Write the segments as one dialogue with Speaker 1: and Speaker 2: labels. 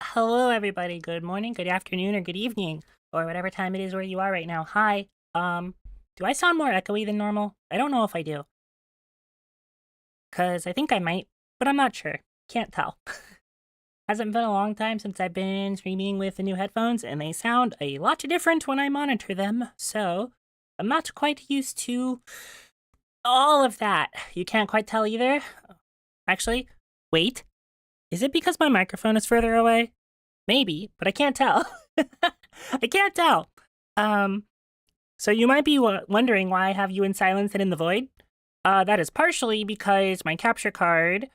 Speaker 1: Hello, everybody. Good morning, good afternoon, or good evening, or whatever time it is where you are right now. Hi. Do I sound more echoey than normal? I don't know if I do. Because I think I might, but I'm not sure. Can't tell. Hasn't been a long time since I've been streaming with the new headphones, and they sound a lot different when I monitor them, so I'm not quite used to all of that. You can't quite tell either? Actually, wait. Is it because my microphone is further away? Maybe, but I can't tell. I can't tell. So you might be wondering why I have you in silence and in the void. That is partially because my capture card,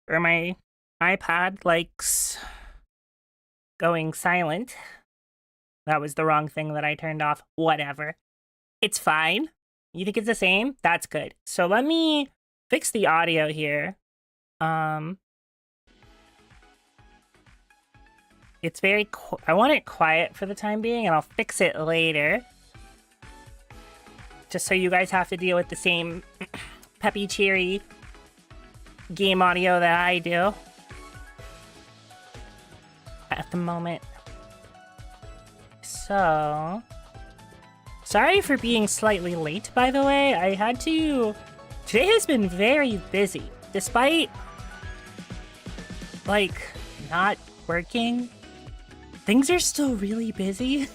Speaker 1: or my iPad, likes going silent. That was the wrong thing that I turned off. Whatever. It's fine. You think it's the same? That's good. So let me fix the audio here. It's very, I want it quiet for the time being, and I'll fix it later. Just so you guys have to deal with the same peppy, cheery game audio that I do at the moment. So, sorry for being slightly late, by the way. Today has been very busy. Despite, like, not working, things are still really busy.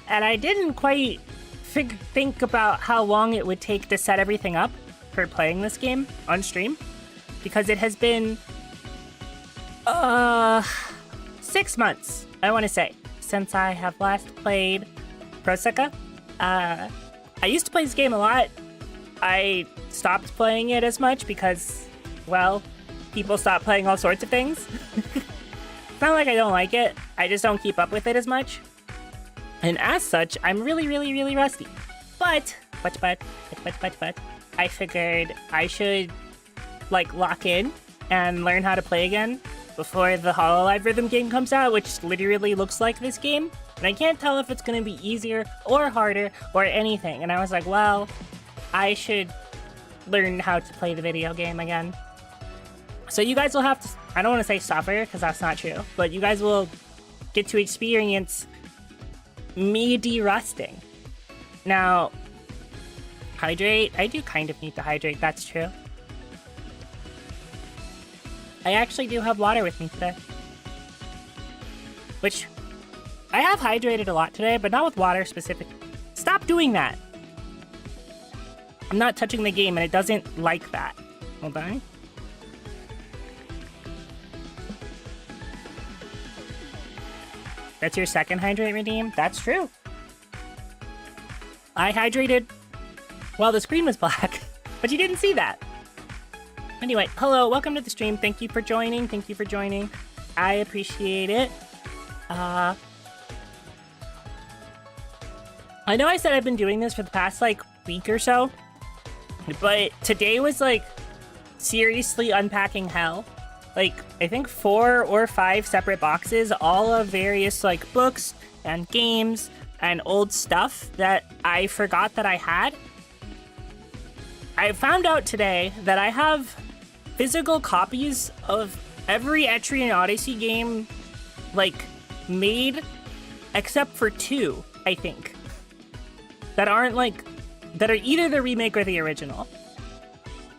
Speaker 1: And I didn't quite think about how long it would take to set everything up for playing this game on stream, because it has been 6 months, I want to say, since I have last played Proseka. I used to play this game a lot. I stopped playing it as much because, well, people stopped playing all sorts of things. It's not like I don't like it, I just don't keep up with it as much. And as such, I'm really rusty. But, I figured I should, like, lock in and learn how to play again before the Hololive Rhythm game comes out, which literally looks like this game. And I can't tell if it's gonna be easier or harder or anything. And I was like, well, I should learn how to play the video game again. So you guys will have to, I don't want to say suffer, because that's not true, but you guys will get to experience me derusting. Now, hydrate. I do kind of need to hydrate, that's true. I actually do have water with me today. Which, I have hydrated a lot today, but not with water specific. Stop doing that! I'm not touching the game and it doesn't like that. Hold on. That's your second hydrate redeem? That's true. I hydrated while the screen was black, but you didn't see that. Anyway, hello, welcome to the stream. Thank you for joining. Thank you for joining. I appreciate it. I know I said I've been doing this for the past, like, week or so, but today was, like, seriously unpacking hell. Like, I think 4 or 5 separate boxes, all of various, like, books and games and old stuff that I forgot that I had. I found out today that I have physical copies of every Etrian Odyssey game, like, made except for 2, I think, that aren't, like, that are either the remake or the original.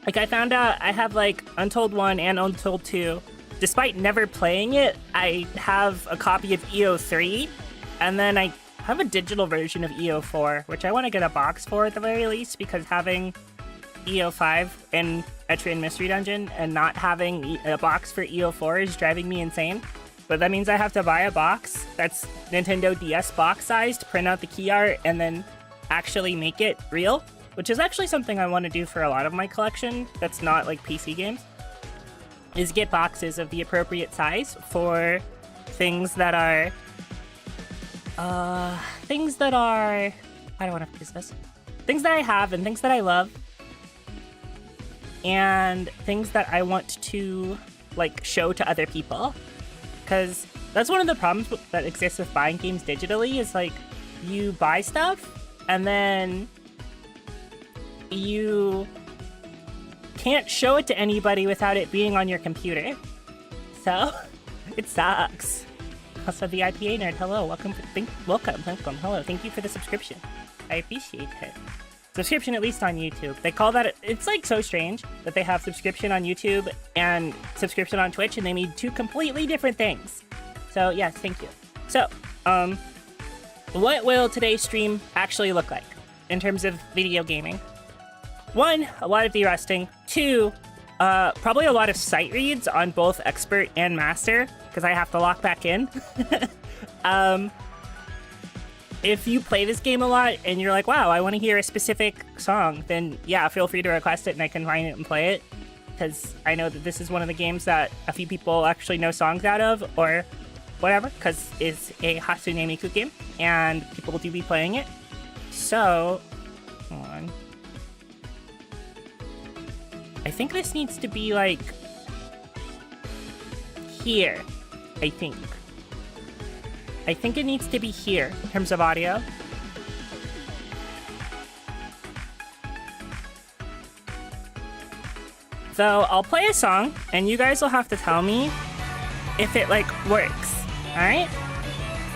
Speaker 1: Like, I found out I have, like, Untold 1 and Untold 2. Despite never playing it, I have a copy of EO3, and then I have a digital version of EO4, which I want to get a box for at the very least, because having EO5 in Etrian Mystery Dungeon and not having a box for EO4 is driving me insane. But that means I have to buy a box that's Nintendo DS box sized, print out the key art, and then actually make it real. Which is actually something I want to do for a lot of my collection that's not, like, PC games, is get boxes of the appropriate size for things that are, I don't want to use this. Things that I have and things that I love, and things that I want to, like, show to other people. Because that's one of the problems that exists with buying games digitally, is, like, you buy stuff, and then you can't show it to anybody without it being on your computer. So It sucks. Also, the IPA nerd, hello, welcome, hello, thank you for the subscription. I appreciate it. Subscription, at least on YouTube. They call that, it's like so strange that they have subscription on YouTube and subscription on Twitch, and they mean two completely different things. So, yes, thank you. So, what will today's stream actually look like in terms of video gaming? 1, a lot of de-rusting. 2, probably a lot of sight reads on both expert and master, because I have to lock back in. If you play this game a lot and you're like, wow, I want to hear a specific song, then yeah, feel free to request it and I can find it and play it. Because I know that this is one of the games that a few people actually know songs out of, or whatever, because it's a Hatsune Miku game, and people do be playing it. So, hold on. I think this needs to be, like, here, I think. I think it needs to be here, in terms of audio. So, I'll play a song, and you guys will have to tell me if it, like, works. Alright?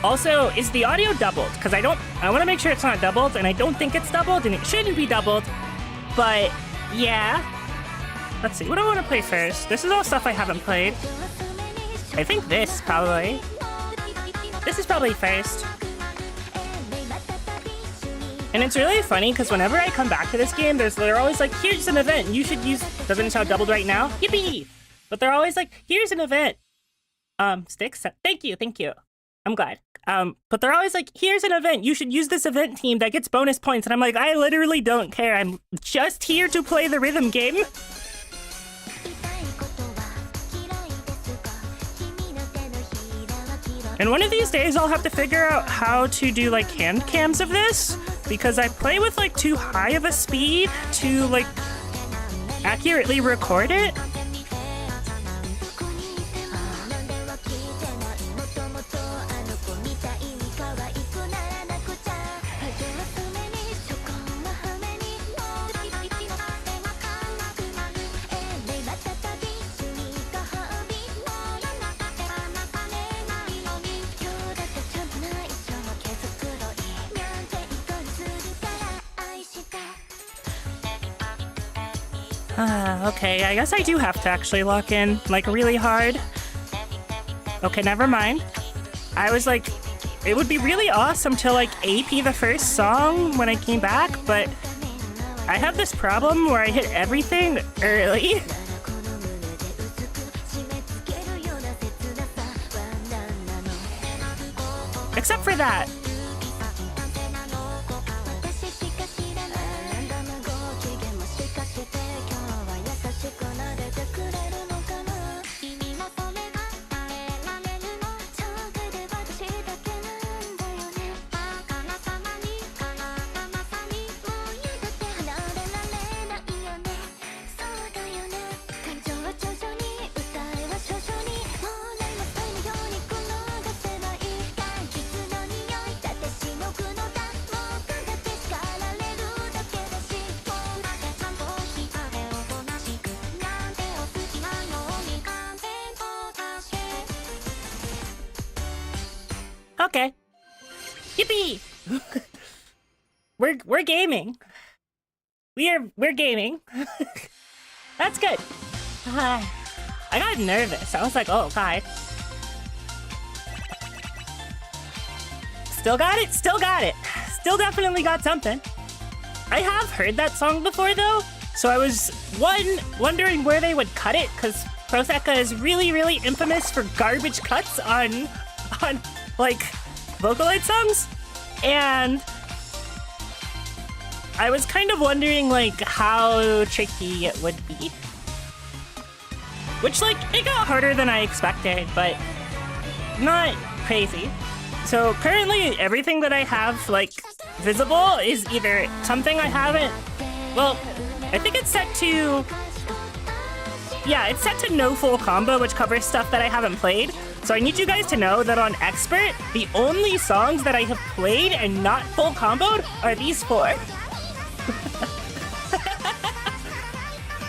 Speaker 1: Also, is the audio doubled? Because I want to make sure it's not doubled, and I don't think it's doubled, and it shouldn't be doubled. But, yeah. Let's see, what do I want to play first? This is all stuff I haven't played. I think this, probably. This is probably first. And it's really funny, because whenever I come back to this game, they're always like, here's an event, you should use... Doesn't it sound doubled right now? Yippee! But they're always like, here's an event. Sticks? Thank you. I'm glad. But they're always like, here's an event. You should use this event team that gets bonus points. And I'm like, I literally don't care. I'm just here to play the rhythm game. And one of these days I'll have to figure out how to do like hand cams of this, because I play with like too high of a speed to like accurately record it. Okay, I guess I do have to actually lock in, like, really hard. Okay, never mind. I was like, it would be really awesome to, like, AP the first song when I came back, but I have this problem where I hit everything early. Except for that. Okay. Yippee! We're gaming. We're gaming. That's good. I got nervous. I was like, oh god. Still got it? Still got it. Still definitely got something. I have heard that song before though, so I was wondering where they would cut it, because Prosecca is really, really infamous for garbage cuts on like Vocaloid songs, and I was kind of wondering like how tricky it would be, which like it got harder than I expected, but not crazy. So currently everything that I have like visible is either something I haven't, well, I think it's set to, yeah, it's set to no full combo, which covers stuff that I haven't played. So I need you guys to know that on Expert, the only songs that I have played and not full comboed are these 4.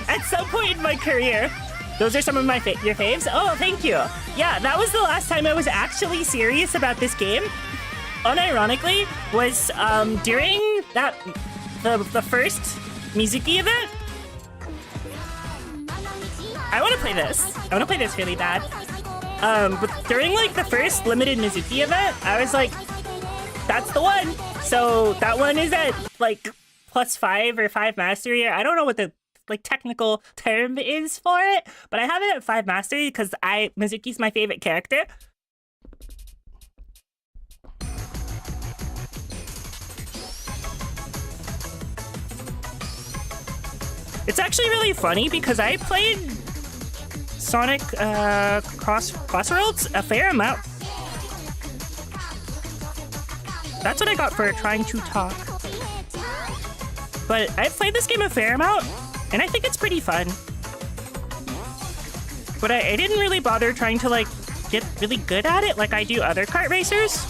Speaker 1: At some point in my career, Those are some of my your faves. Oh, thank you. Yeah, that was the last time I was actually serious about this game. Unironically, was during that the first Mizuki event. I want to play this. I want to play this really bad. But during like the first limited Mizuki event, I was like, that's the one. So that one is at like +5 or 5 mastery. I don't know what the like technical term is for it, but I have it at 5 mastery because Mizuki's my favorite character. It's actually really funny because I played Sonic Crossroads a fair amount. That's what I got for trying to talk. But I've played this game a fair amount, and I think it's pretty fun. But I didn't really bother trying to like get really good at it like I do other kart racers.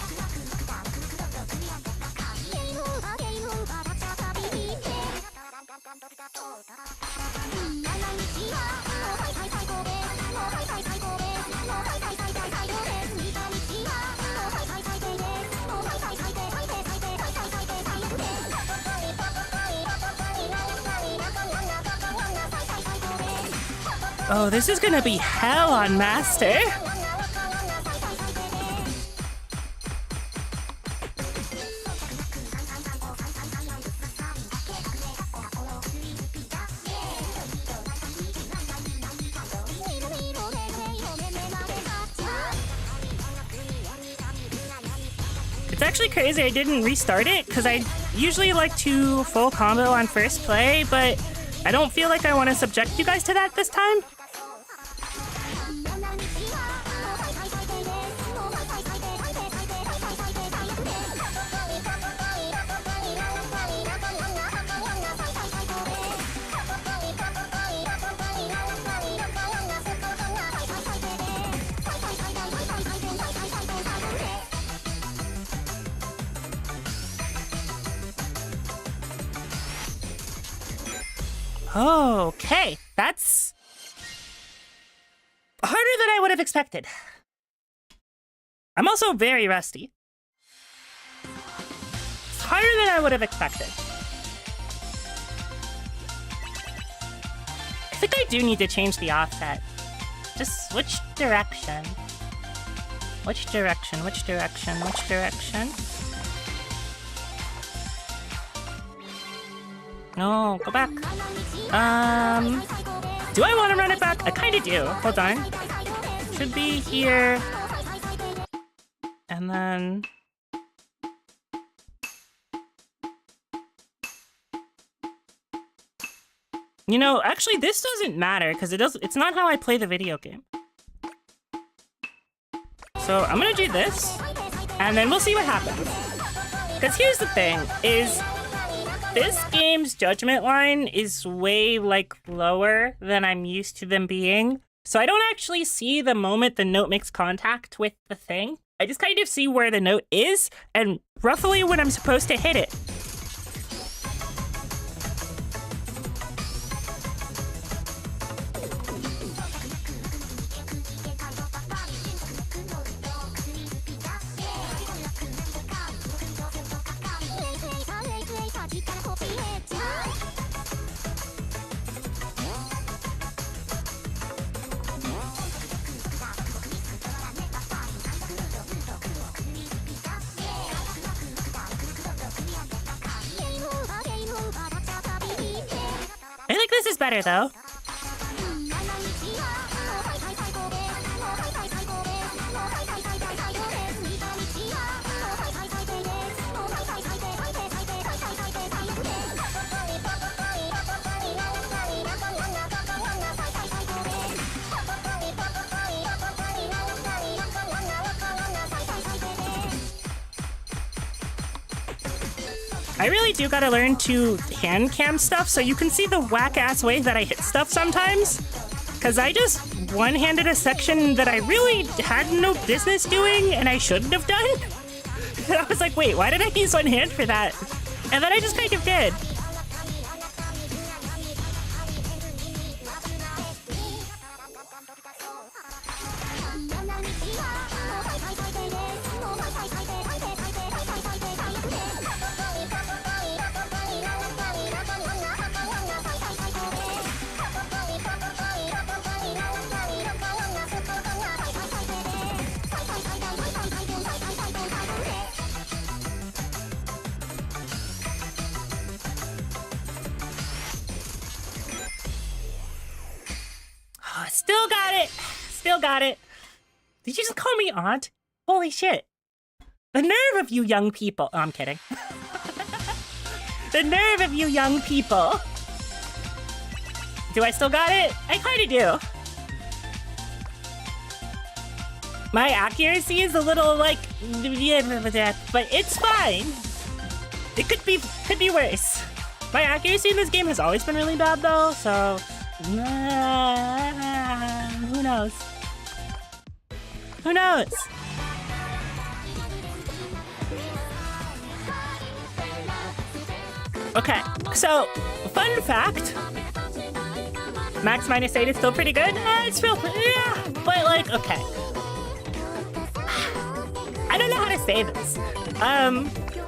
Speaker 1: Oh, this is gonna be hell on Master. It's actually crazy I didn't restart it, because I usually like to full combo on first play, but I don't feel like I want to subject you guys to that this time. Okay, that's harder than I would have expected. I'm also very rusty. It's harder than I would have expected. I think I do need to change the offset. Just switch direction. Which direction? Which direction? Which direction? No, go back. Do I want to run it back? I kind of do. Hold on. Should be here. And then... You know, actually this doesn't matter because it's not how I play the video game. So I'm gonna do this, and then we'll see what happens. Because here's the thing, is this game's judgment line is way, like, lower than I'm used to them being. So I don't actually see the moment the note makes contact with the thing. I just kind of see where the note is, and roughly when I'm supposed to hit it. I think this is better, though. I really do gotta learn to hand cam stuff so you can see the whack-ass way that I hit stuff sometimes. Because I just one-handed a section that I really had no business doing and I shouldn't have done. And I was like, wait, why did I use one hand for that? And then I just kind of did. Still got it. Still got it. Did you just call me aunt? Holy shit. The nerve of you young people. Oh, I'm kidding. The nerve of you young people. Do I still got it? I kind of do. My accuracy is a little like, but it's fine. It could be worse. My accuracy in this game has always been really bad though, so who knows? Who knows? Okay, so fun fact. Max minus 8 is still pretty good. It's still, yeah, but like, okay. I don't know how to say this. I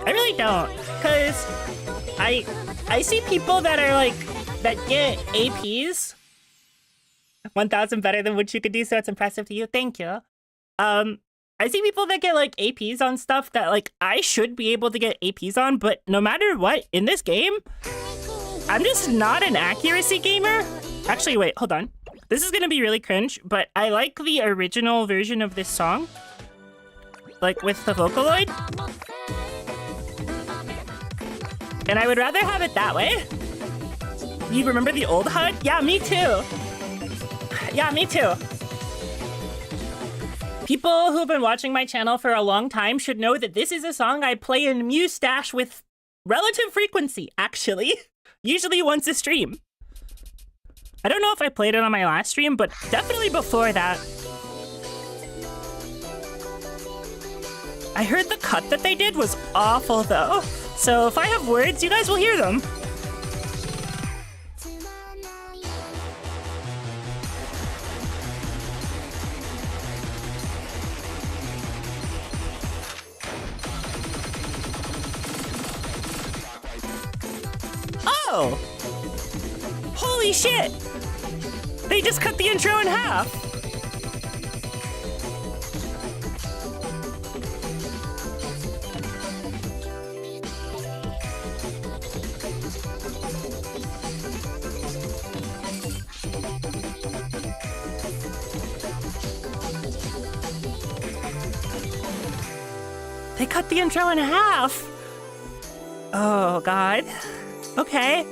Speaker 1: really don't, cause I see people that are like, that get APs. 1,000 better than what you could do, so it's impressive to you. Thank you. I see people that get like APs on stuff that like I should be able to get APs on, but no matter what, in this game, I'm just not an accuracy gamer. Actually, wait, hold on. This is gonna be really cringe, but I like the original version of this song. Like with the Vocaloid. And I would rather have it that way. You remember the old HUD? Yeah, me too. Yeah, me too. People who've been watching my channel for a long time should know that this is a song I play in Mustache with relative frequency, actually. Usually once a stream. I don't know if I played it on my last stream, but definitely before that. I heard the cut that they did was awful though. So if I have words, you guys will hear them. Oh! Holy shit! They just cut the intro in half! They cut the intro in half! Oh, God. Okay.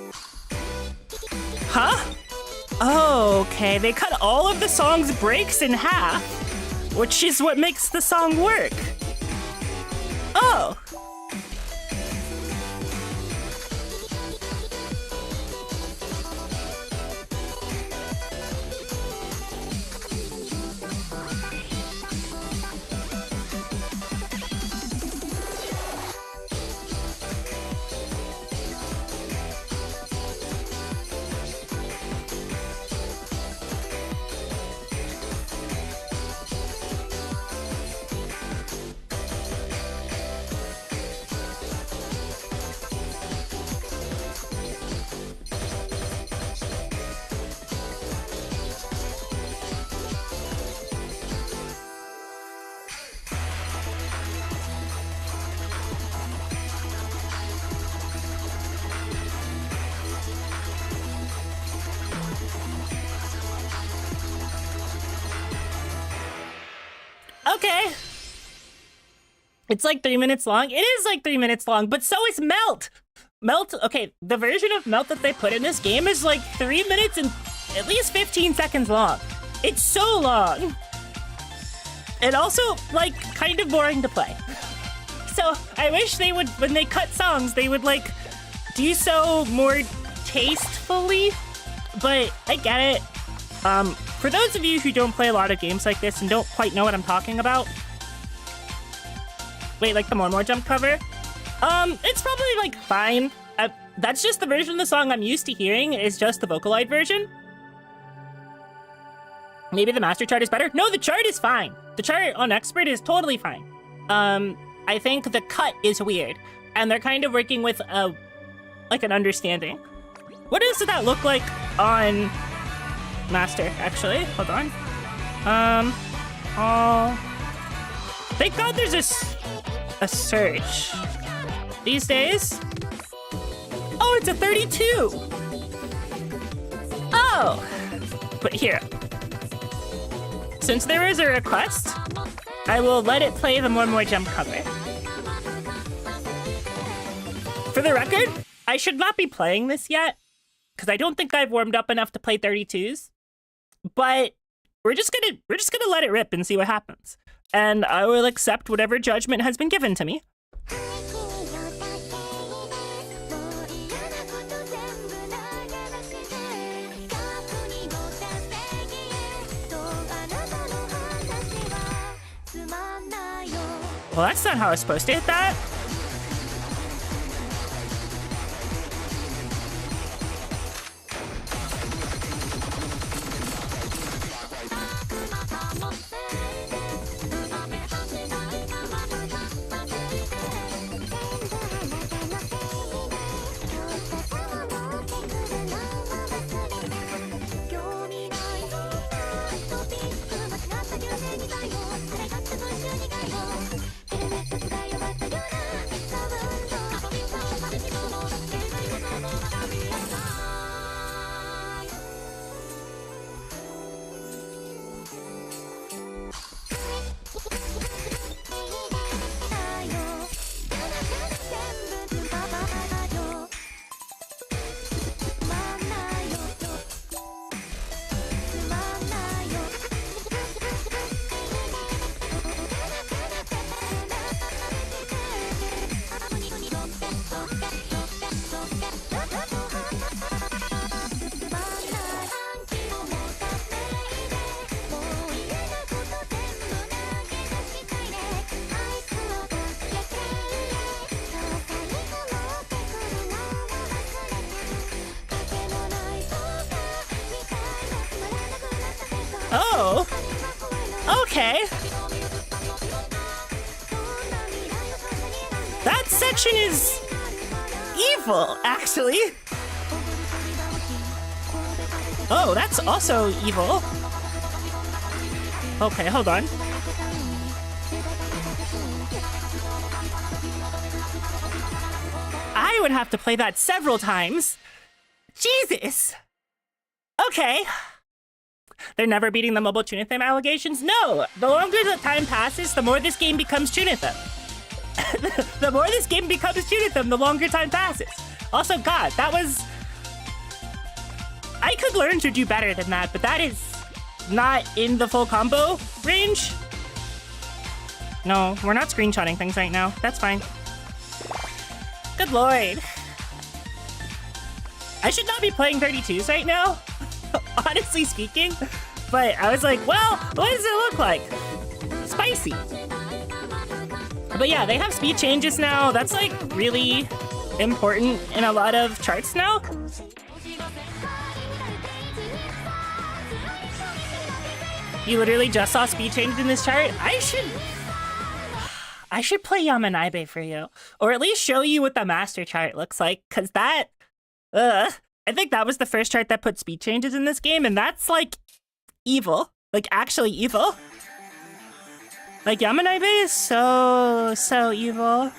Speaker 1: Huh? Oh, okay. They cut all of the song's breaks in half, which is what makes the song work. Oh. Okay. It's like 3 minutes long. It is like 3 minutes long, but so is Melt. Melt, okay, the version of Melt that they put in this game is like 3 minutes and at least 15 seconds long. It's so long. And also, like, kind of boring to play. So I wish they would, when they cut songs, they would like do so more tastefully, but I get it. For those of you who don't play a lot of games like this and don't quite know what I'm talking about, wait, like the More Jump cover? It's probably like fine. That's just the version of the song I'm used to hearing, is just the Vocaloid version. Maybe the master chart is better? No, the chart is fine. The chart on expert is totally fine. I think the cut is weird, and they're kind of working with an understanding. What does that look like on master, actually? Hold on. Oh, thank God there's a search. These days? Oh, it's a 32! Oh! But here. Since there is a request, I will let it play the more jump cover. For the record, I should not be playing this yet, because I don't think I've warmed up enough to play 32s. But we're just gonna let it rip and see what happens. And I will accept whatever judgment has been given to me. Well, that's not how I was supposed to hit that. Oh, okay. That section is evil, actually. Oh, that's also evil. Okay, hold on. I would have to play that several times. Jesus. Okay. They're never beating the mobile Tunitham allegations? No! The longer the time passes, the more this game becomes Tunitham. The more this game becomes Tunitham, the longer time passes. Also, God, that was... I could learn to do better than that, but that is not in the full combo range. No, we're not screenshotting things right now. That's fine. Good lord. I should not be playing 32s right now. Honestly speaking, but I was like, well, what does it look like? Spicy. But yeah, they have speed changes now. That's like really important in a lot of charts now. You literally just saw speed changes in this chart. I should play Yamanaibe for you, or at least show you what the master chart looks like, because that, I think that was the first chart that put speed changes in this game, and that's, like, evil. Like, actually evil. Like, Yamanaibe is so evil.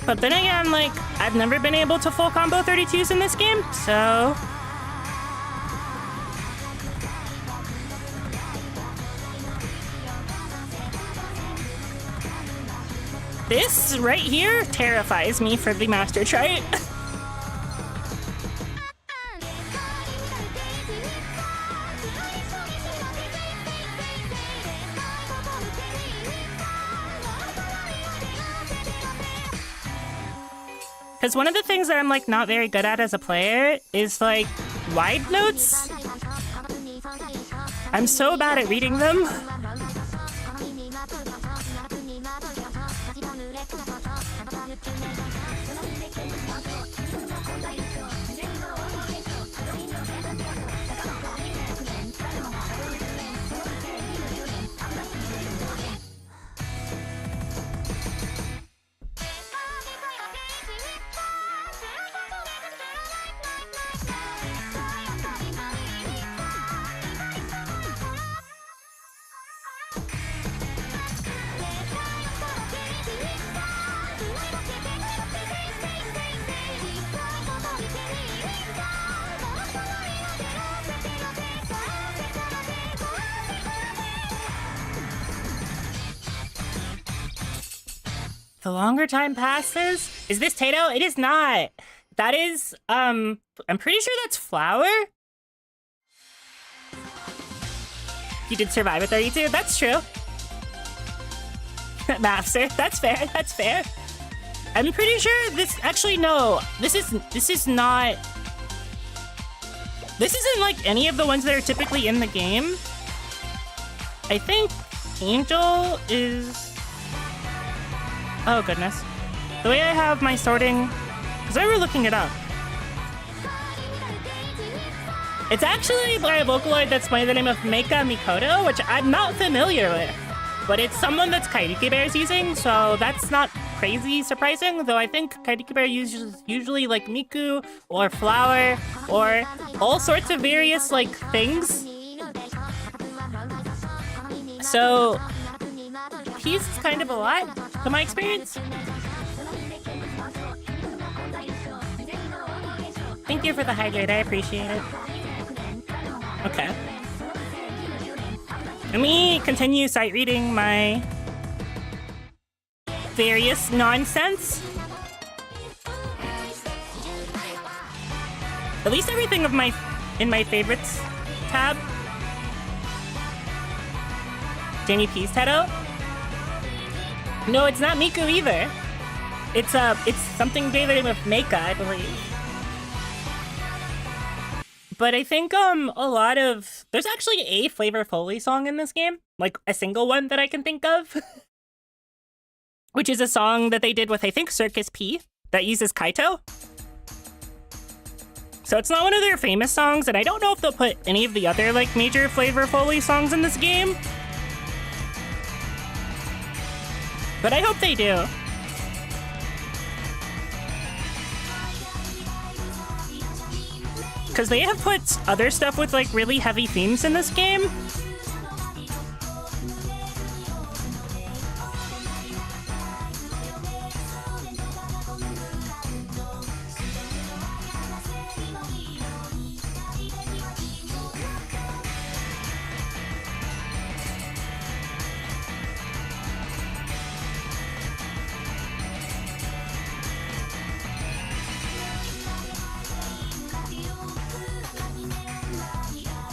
Speaker 1: But then again, like, I've never been able to full combo 32s in this game, so... This right here terrifies me for the master chart. Because one of the things that I'm like not very good at as a player is like wide notes. I'm so bad at reading them. The longer time passes? Is this Tato? It is not. That is, I'm pretty sure that's Flower. You did survive at 32? That's true. Master, that's fair, that's fair. I'm pretty sure this, actually no, this is not, this isn't like any of the ones that are typically in the game. I think Angel is, oh goodness. The way I have my sorting, because I were looking it up. It's actually by a Vocaloid that's by the name of Meika Mikoto, which I'm not familiar with. But it's someone that's Kaidiki Bear is using, so that's not crazy surprising, though I think Kaidiki Bear uses usually like Miku or Flower or all sorts of various like things. So he's kind of a lot to my experience. Thank you for the hydrate, I appreciate it. Okay. Let me continue sight reading my various nonsense. At least everything of in my favorites tab. Jenny P's Teto. No, it's not Miku either. It's something by the name of Meika, I believe. But I think a lot of, there's actually a Flavor Foley song in this game, like a single one that I can think of, which is a song that they did with, I think, Circus P that uses Kaito. So it's not one of their famous songs, and I don't know if they'll put any of the other like major Flavor Foley songs in this game, but I hope they do. Because they have put other stuff with like really heavy themes in this game.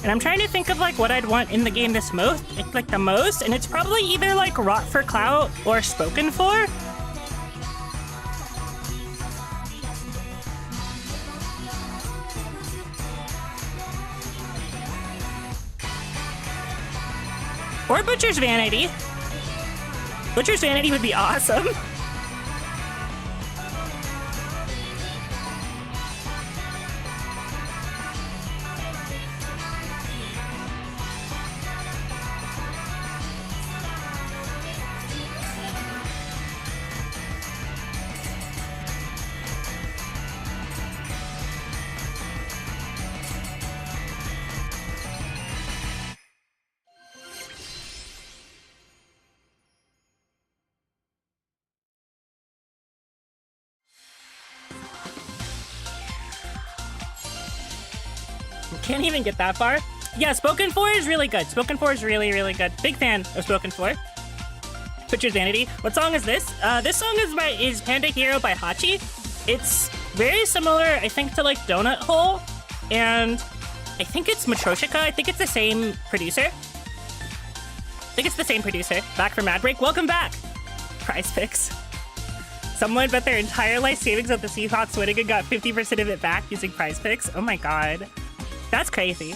Speaker 1: And I'm trying to think of like what I'd want in the game the most, and it's probably either like Wrought for Clout or Spoken For. Or Butcher's Vanity. Butcher's Vanity would be awesome. Can't even get that far. Yeah, Spoken For is really good. Spoken For is really, really good. Big fan of Spoken For. Butcher's Vanity. What song is this? This song is Panda Hero by Hachi. It's very similar, I think, to like Donut Hole, and I think it's Matroshika. I think it's the same producer. Back from Ad Break. Welcome back. Prize Picks. Someone bet their entire life savings at the Seahawks winning and got 50% of it back using prize picks. Oh my god. That's crazy.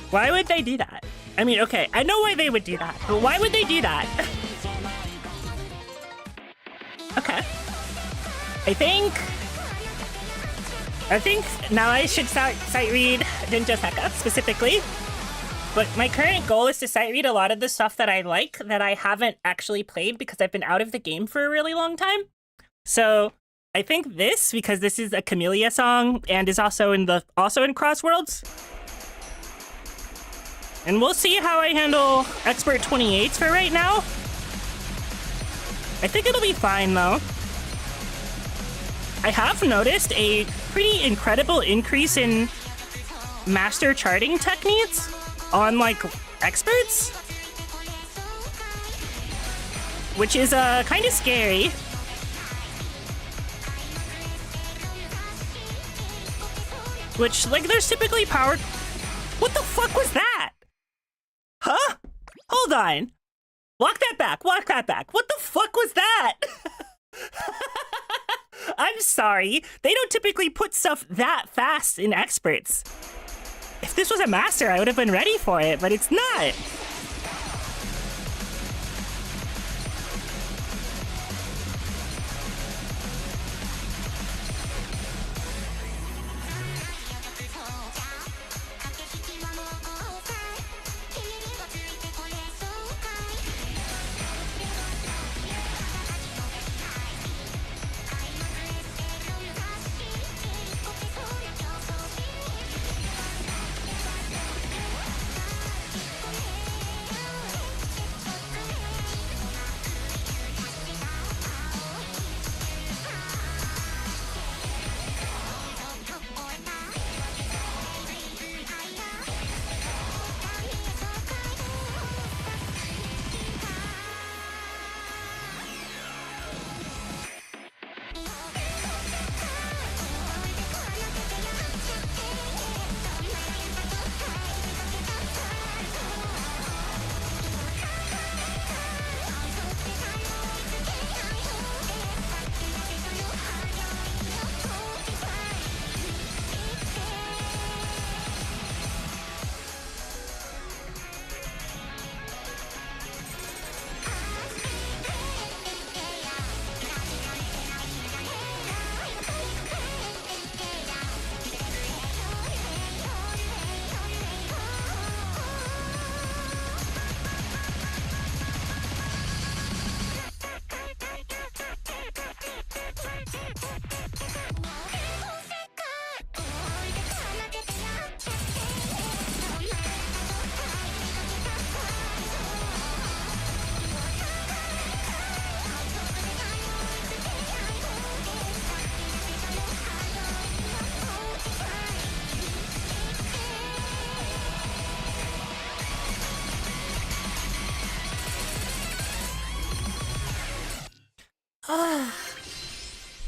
Speaker 1: Why would they do that? I mean, okay, I know why they would do that, but why would they do that? Okay. I think now I should sight read Ninja Sekka specifically. But my current goal is to sight read a lot of the stuff that I like that I haven't actually played because I've been out of the game for a really long time. So I think this, because this is a Camellia song and is also in Crossworlds. And we'll see how I handle Expert 28s for right now. I think it'll be fine though. I have noticed a pretty incredible increase in master charting techniques on like experts, which is kind of scary. Which, like, there's typically power. What the fuck was that? Huh? Hold on. Walk that back. Walk that back. What the fuck was that? I'm sorry. They don't typically put stuff that fast in experts. If this was a master, I would have been ready for it, but it's not.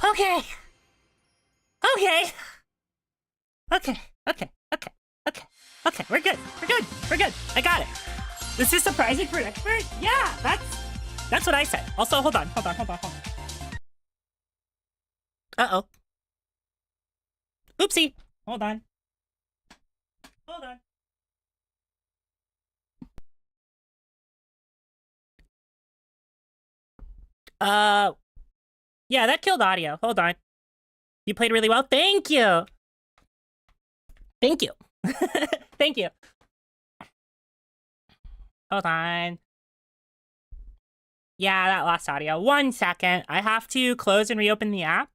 Speaker 1: Okay. Okay. Okay. Okay. Okay. Okay. Okay. We're good. We're good. We're good. I got it. This is surprising for an expert? Yeah, that's what I said. Also, hold on. Uh-oh. Oopsie. Hold on. Yeah, that killed audio. Hold on. You played really well. Thank you. Thank you. Thank you. Hold on. Yeah, that lost audio. 1 second. I have to close and reopen the app.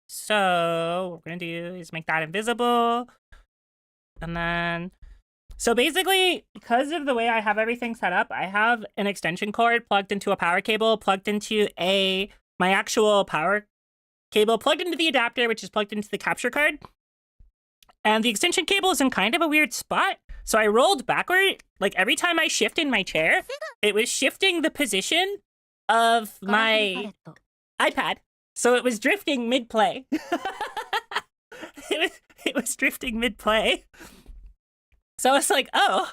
Speaker 1: So what we're gonna do is make that invisible. And then, so basically, because of the way I have everything set up, I have an extension cord plugged into a power cable, plugged into my actual power cable, plugged into the adapter, which is plugged into the capture card. And the extension cable is in kind of a weird spot. So I rolled backward. Like every time I shift in my chair, it was shifting the position of my iPad. So it was drifting mid-play. It was drifting mid-play. So I was like, oh,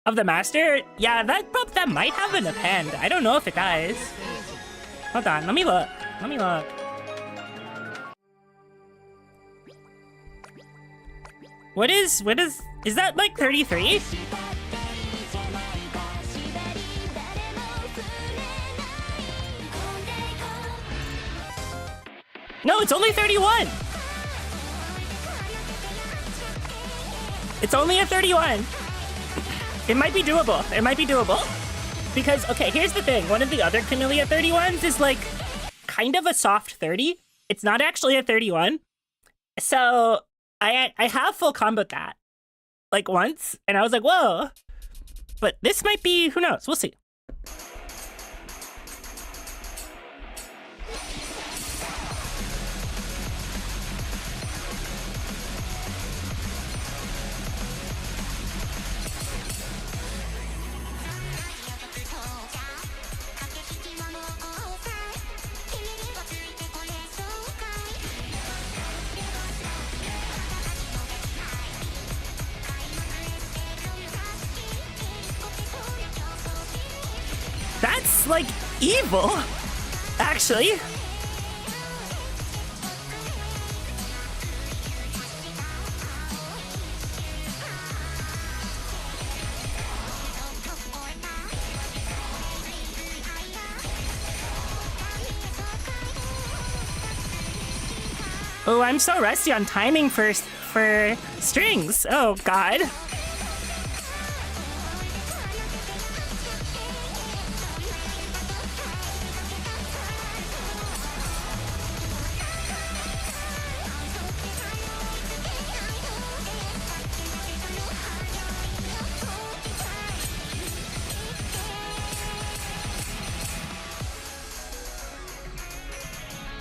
Speaker 1: of the master? Yeah, that might have an append. I don't know if it does. Hold on, let me look. Let me look. What is that like 33? No, it's only 31. It's only a 31. It might be doable. It might be doable. Because, okay, here's the thing. One of the other Camellia 31s is like kind of a soft 30. It's not actually a 31. So I have full comboed that like once, and I was like, whoa. But this might be, who knows? We'll see. That's like evil, actually. Oh, I'm so rusty on timing for strings. Oh, God.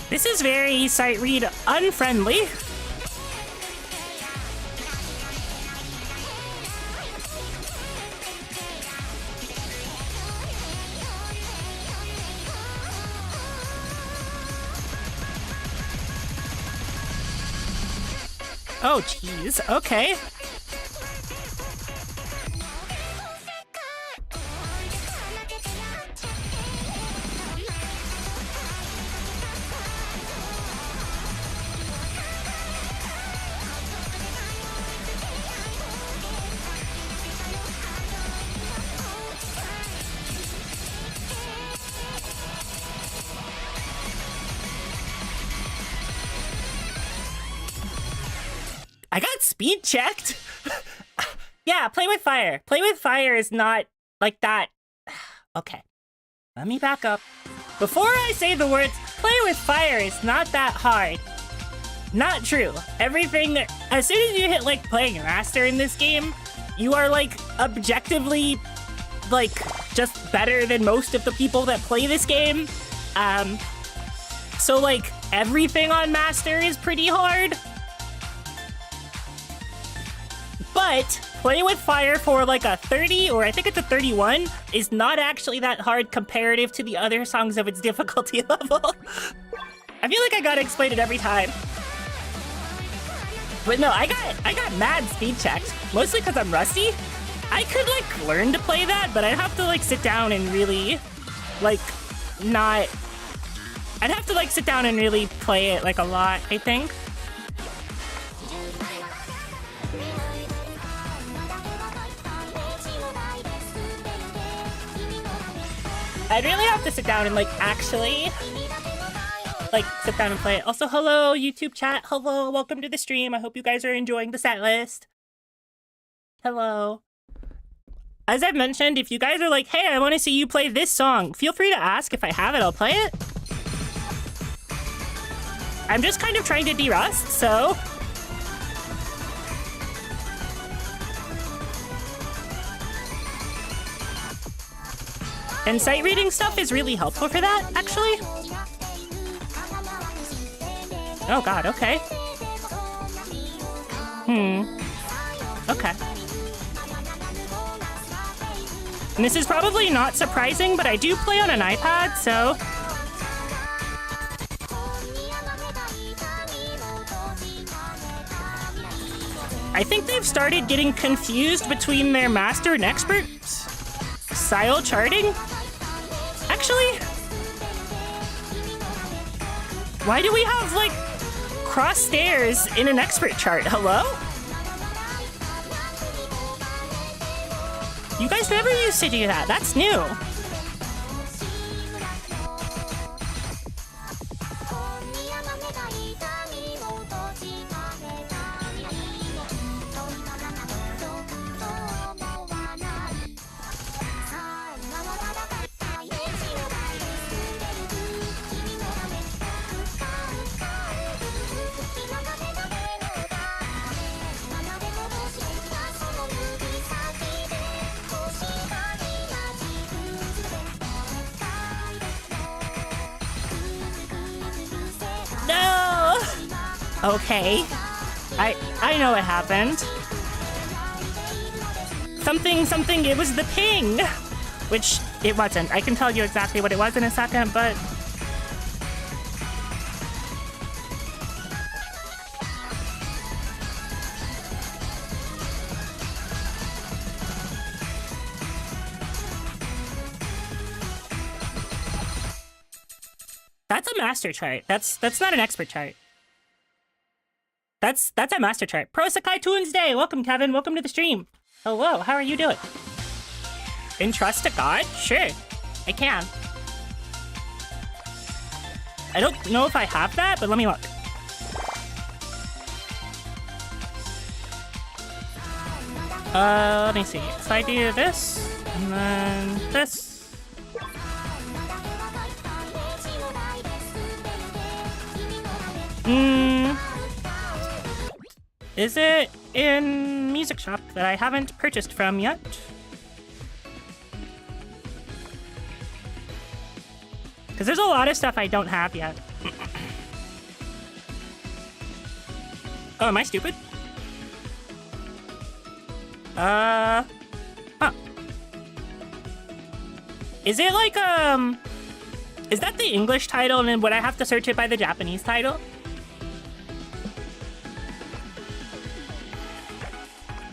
Speaker 1: This is very sight read unfriendly. Oh, jeez. Okay. I got speed checked. Yeah, play with fire. Play with fire is not like that. Okay, let me back up. Before I say the words, play with fire is not that hard. Not true. Everything, as soon as you hit like playing master in this game, you are like objectively like just better than most of the people that play this game. So like everything on master is pretty hard. But play with fire for like a 30, or I think it's a 31, is not actually that hard comparative to the other songs of its difficulty level. I feel like I gotta explain it every time. But no, I got mad speed checked, mostly because I'm rusty. I could like learn to play that, but I'd have to like sit down and really like not... I'd have to like sit down and really play it like a lot, I think. I'd really have to sit down and like actually like sit down and play it. Also, hello YouTube chat. Hello, welcome to the stream. I hope you guys are enjoying the set list. Hello. As I've mentioned, if you guys are like, hey, I want to see you play this song, feel free to ask. If I have it, I'll play it. I'm just kind of trying to de-rust, so... And sight reading stuff is really helpful for that, actually. Oh god, okay. Okay. And this is probably not surprising, but I do play on an iPad, so... I think they've started getting confused between their master and expert style charting. Actually, Why do we have, like, cross stairs in an expert chart? Hello? You guys never used to do that. That's new. No! Okay. I know what happened. Something, it was the ping! Which it wasn't. I can tell you exactly what it was in a second, but... That's a master chart. That's not an expert chart. That's a master chart. Pro Sakai Tunes Day! Welcome, Kevin. Welcome to the stream. Hello, how are you doing? Entrust to God? Sure, I can. I don't know if I have that, but let me look. Let me see. So I do this, and then this. Is it in Music Shop that I haven't purchased from yet? Because there's a lot of stuff I don't have yet. Oh, am I stupid? Huh. Is it like, is that the English title and then would I have to search it by the Japanese title?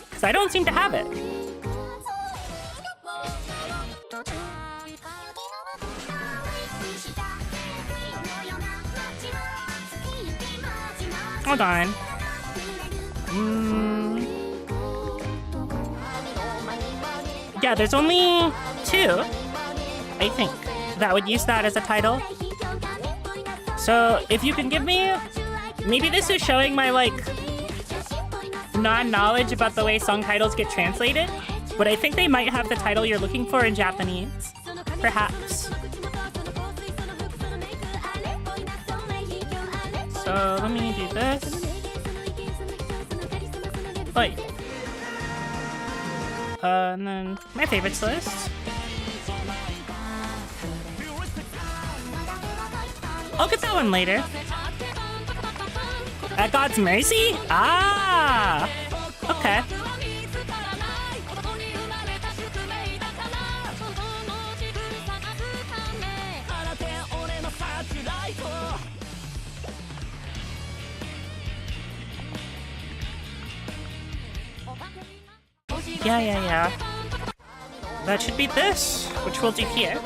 Speaker 1: Because I don't seem to have it. Hold on. Yeah, there's only 2, I think, that would use that as a title. So if you can give me, maybe this is showing my like non-knowledge about the way song titles get translated, but I think they might have the title you're looking for in Japanese, perhaps. So let me do this. Wait. And then my favorites list. I'll get that one later. At God's Mercy? Ah! Okay. Yeah. That should be this, which we'll do here.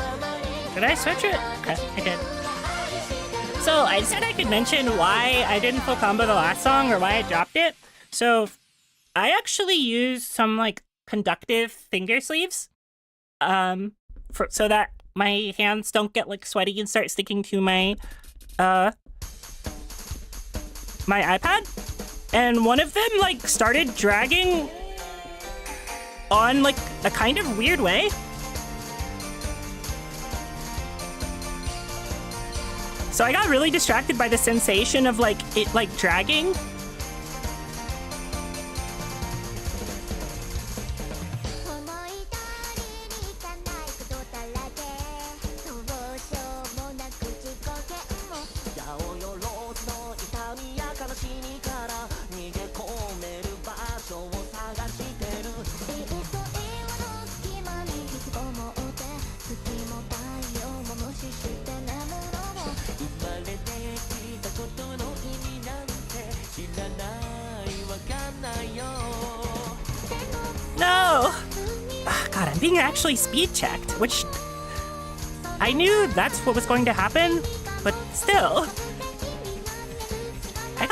Speaker 1: Did I switch it? Okay, I did. So I said I could mention why I didn't full combo the last song or why I dropped it. So I actually used some like conductive finger sleeves, so that my hands don't get like sweaty and start sticking to my my iPad. And one of them like started dragging on like a kind of weird way. So I got really distracted by the sensation of like it like dragging. No! God, I'm being actually speed checked, which I knew that's what was going to happen, but still.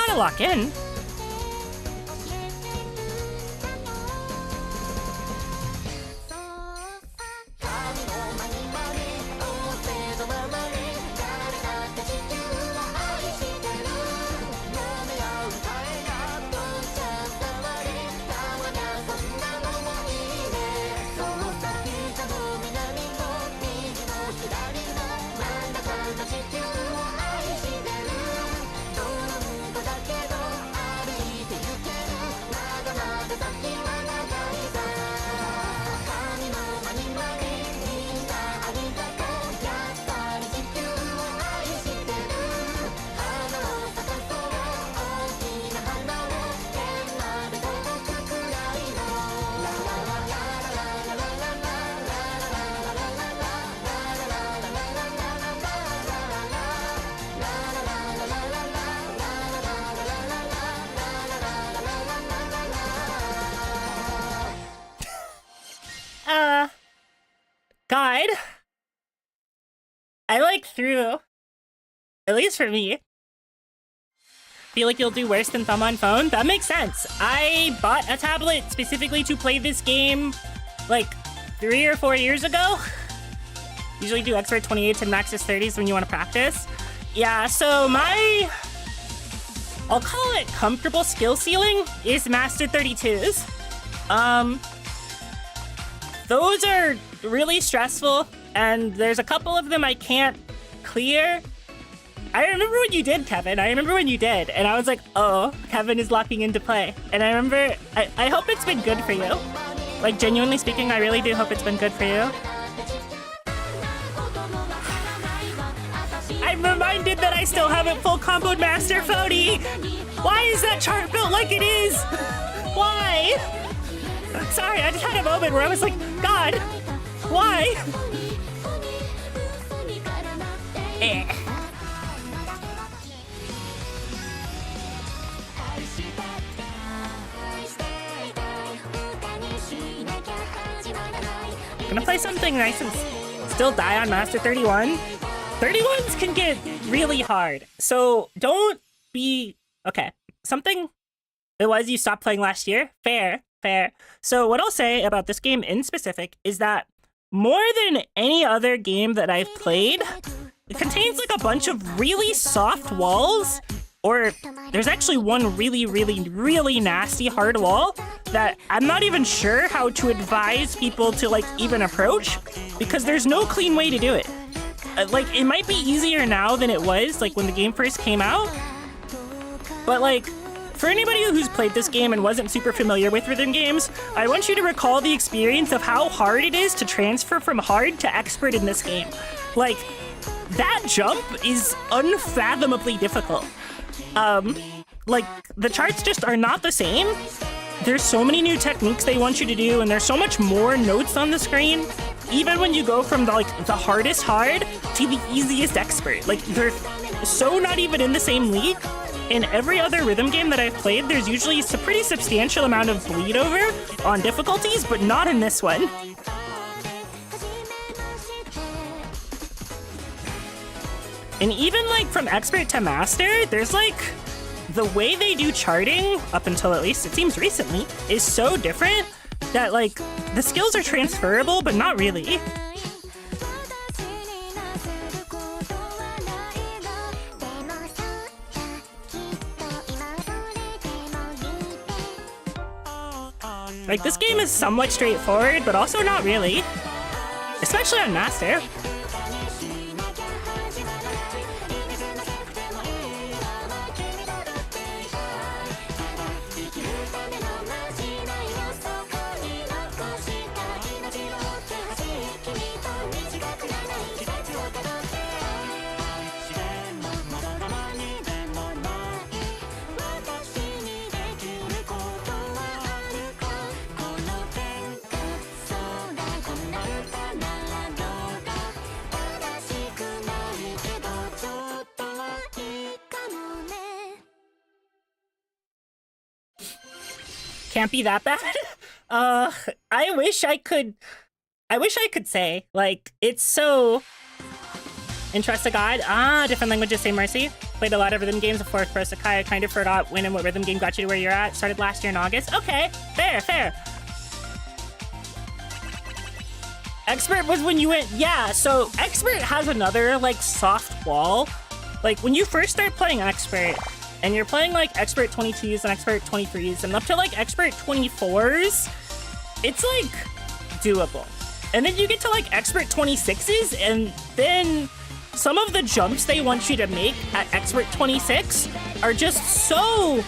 Speaker 1: gotta lock in. Guide. I like through. At least for me. Feel like you'll do worse than thumb on phone? That makes sense. I bought a tablet specifically to play this game like 3 or 4 years ago. Usually do expert 28s and maxes 30s when you want to practice. Yeah, so my, I'll call it comfortable skill ceiling is master 32s. Those are really stressful, and there's a couple of them I can't clear. I remember when you did, Kevin. I remember when you did, and I was like, oh, Kevin is locking into play. And I remember, I hope it's been good for you. Like, genuinely speaking, I really do hope it's been good for you. I'm reminded that I still haven't full comboed Master Fody. Why is that chart built like it is? Why? Sorry, I just had a moment where I was like, God, why? Gonna play something nice and still die on Master 31. 31s can get really hard, so don't be... Okay, something it was you stopped playing last year? Fair. So what I'll say about this game in specific is that more than any other game that I've played, it contains like a bunch of really soft walls, or there's actually one really nasty hard wall that I'm not even sure how to advise people to like even approach, because there's no clean way to do it. Like, it might be easier now than it was like when the game first came out, but like, for anybody who's played this game and wasn't super familiar with rhythm games, I want you to recall the experience of how hard it is to transfer from hard to expert in this game. Like, that jump is unfathomably difficult. Like, the charts just are not the same. There's so many new techniques they want you to do, and there's so much more notes on the screen. Even when you go from the hardest hard to the easiest expert. Like, they're so not even in the same league. In every other rhythm game that I've played, there's usually a pretty substantial amount of bleed over on difficulties, but not in this one. And even like from expert to master, there's like, the way they do charting, up until at least it seems recently, is so different that like, the skills are transferable, but not really. Like, this game is somewhat straightforward, but also not really. Especially on Master. Can't be that bad. I wish I could say, like, it's so... In Trust to God, different languages say mercy. Played a lot of rhythm games before Pro Sakai. I kind of forgot when and what rhythm game got you to where you're at. Started last year in August. Okay, fair. Expert was when you went, yeah, so Expert has another, like, soft wall. Like, when you first start playing Expert, and you're playing, like, Expert 22s and Expert 23s, and up to, like, Expert 24s, it's, like, doable. And then you get to, like, Expert 26s, and then some of the jumps they want you to make at Expert 26 are just so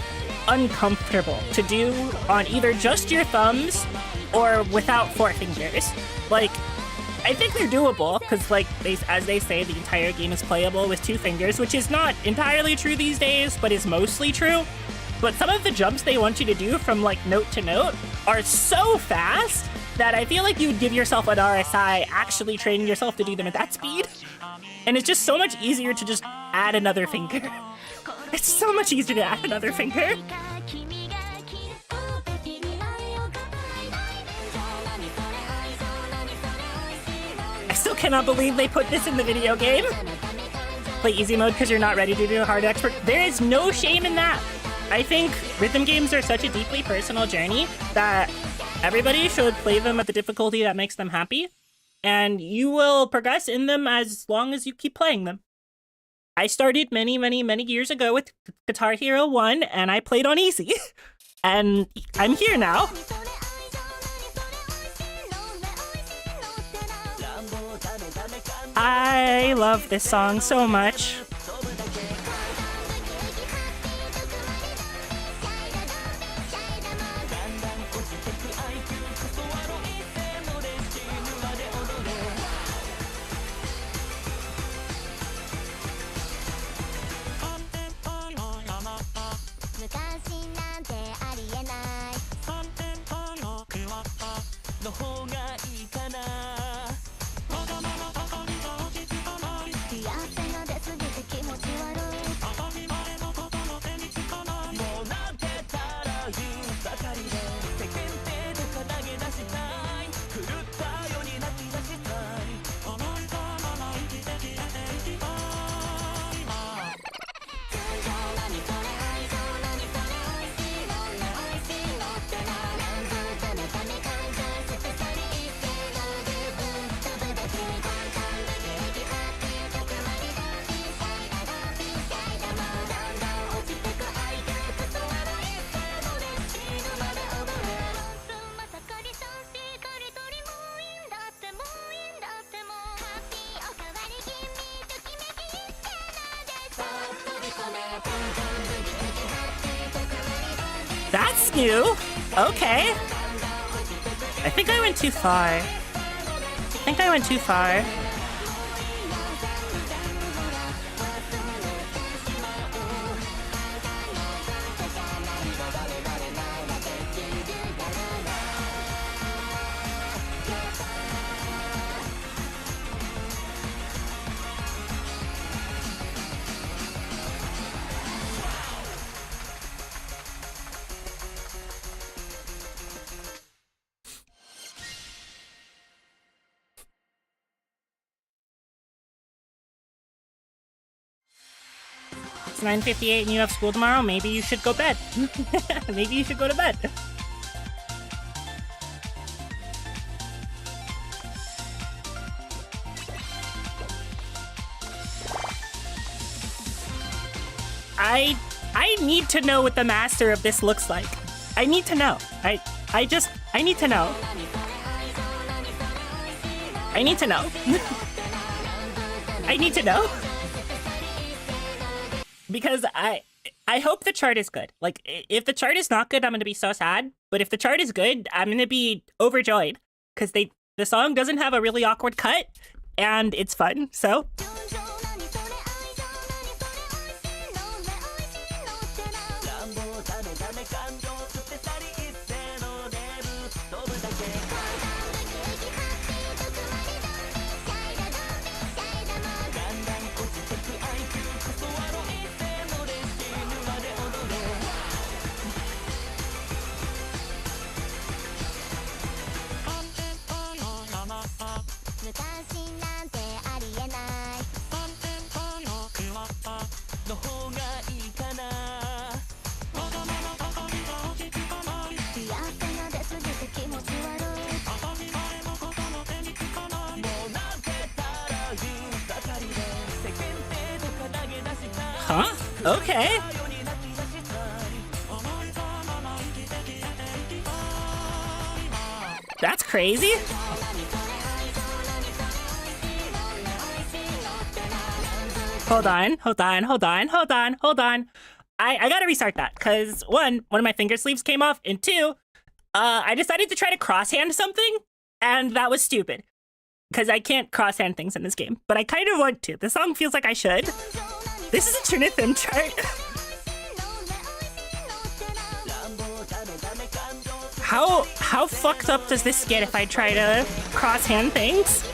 Speaker 1: uncomfortable to do on either just your thumbs or without four fingers. Like, I think they're doable, because, like, as they say, the entire game is playable with two fingers, which is not entirely true these days, but is mostly true. But some of the jumps they want you to do from, like, note to note are so fast that I feel like you'd give yourself an RSI actually training yourself to do them at that speed. And it's just so much easier to just add another finger. It's so much easier to add another finger. I still cannot believe they put this in the video game. Play easy mode because you're not ready to do a hard expert. There is no shame in that. I think rhythm games are such a deeply personal journey that everybody should play them at the difficulty that makes them happy. And you will progress in them as long as you keep playing them. I started many years ago with Guitar Hero 1, and I played on easy. And I'm here now. I love this song so much. That's new. Okay. I think I went too far. It's 9:58 and you have school tomorrow. Maybe you should go bed. Maybe you should go to bed. I need to know what the master of this looks like. I need to know. I need to know. I need to know. I need to know. Because I hope the chart is good. Like, if the chart is not good, I'm going to be so sad. But if the chart is good, I'm going to be overjoyed. Because the song doesn't have a really awkward cut, and it's fun, so... Huh? Okay. That's crazy. Hold on. I gotta restart that, because one of my finger sleeves came off, and two, I decided to try to crosshand something, and that was stupid. Because I can't crosshand things in this game, but I kind of want to. The song feels like I should. This is a tune theme chart. How fucked up does this get if I try to crosshand things?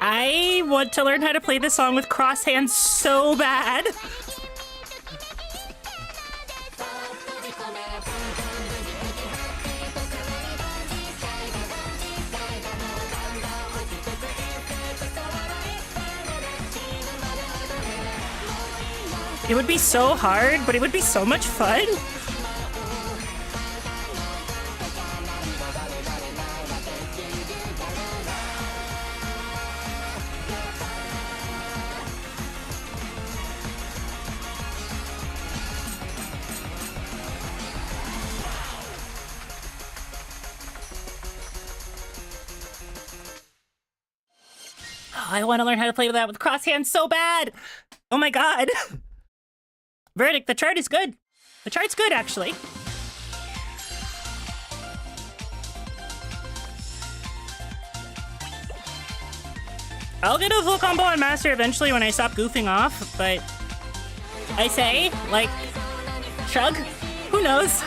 Speaker 1: I want to learn how to play this song with cross hands so bad. It would be so hard, but it would be so much fun. I want to learn how to play with that with cross hands so bad. Oh my god. Verdict, the chart is good. The chart's good, actually. I'll get a full combo on Master eventually when I stop goofing off, but I say, like, shrug? Who knows?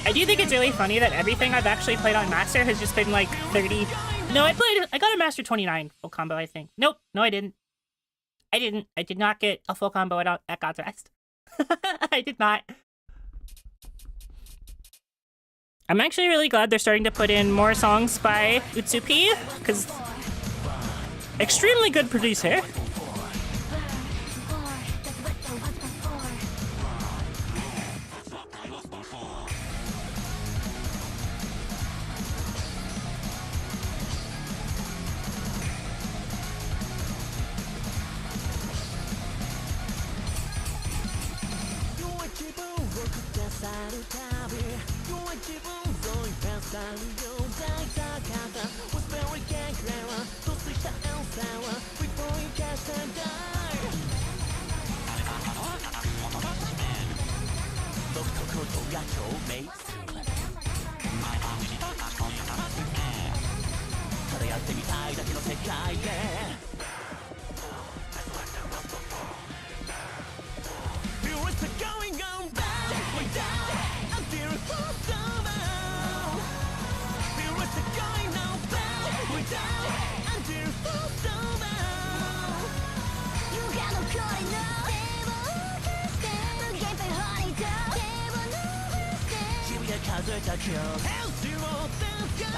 Speaker 1: I do think it's really funny that everything I've actually played on Master has just been like 30. No, I got a Master 29 full combo, I think. Nope, no I didn't. I did not get a full combo at God's Rest. I did not. I'm actually really glad they're starting to put in more songs by Utsupi, because extremely good producer.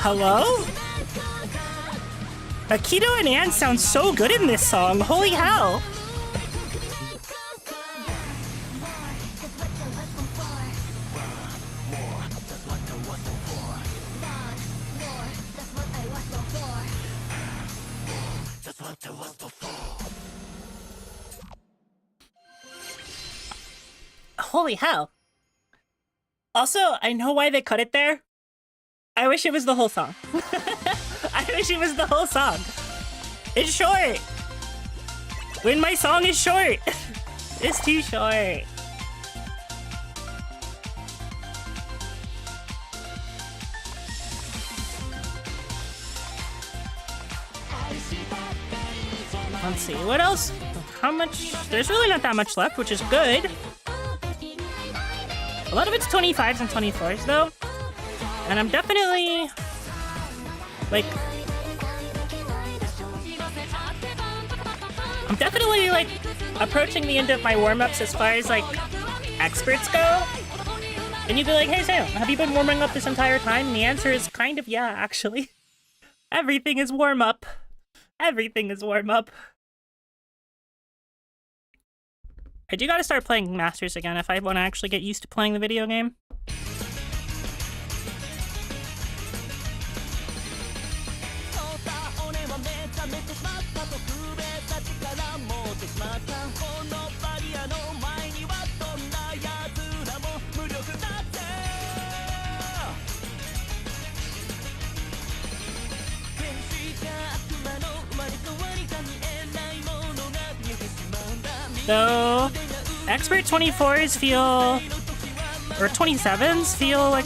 Speaker 1: Hello? Akito and Ann sound so good in this song. Holy hell. Holy hell. Also, I know why they cut it there. I wish it was the whole song. I wish it was the whole song. It's short. When my song is short. It's too short. Let's see, what else? How much? There's really not that much left, which is good. A lot of it's 25s and 24s, though. And I'm definitely... like... I'm definitely, like, approaching the end of my warm-ups as far as, like, experts go. And you'd be like, hey, Sam, have you been warming up this entire time? And the answer is kind of yeah, actually. Everything is warm-up. Everything is warm-up. I do gotta start playing Masters again if I want to actually get used to playing the video game. So, expert 24s feel, or 27s feel like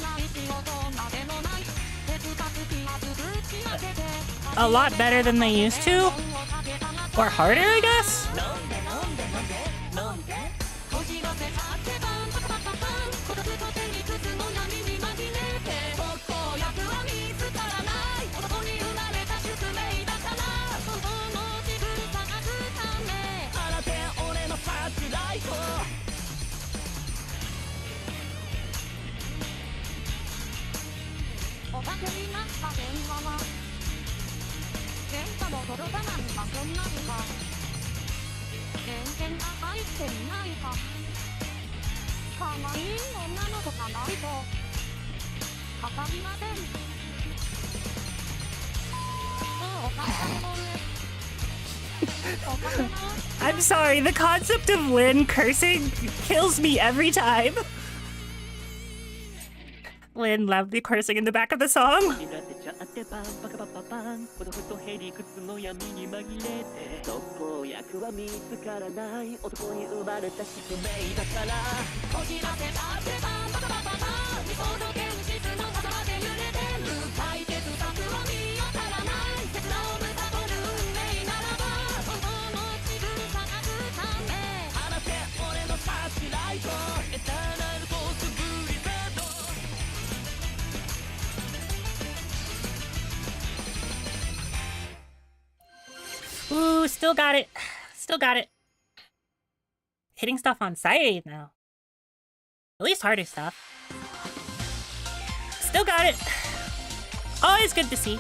Speaker 1: a lot better than they used to, or harder, I guess? I'm sorry, the concept of Lynn cursing kills me every time. Lynn loudly cursing in the back of the song. Ooh, still got it. Still got it. Hitting stuff on sight now. At least harder stuff. Still got it. Always good to see.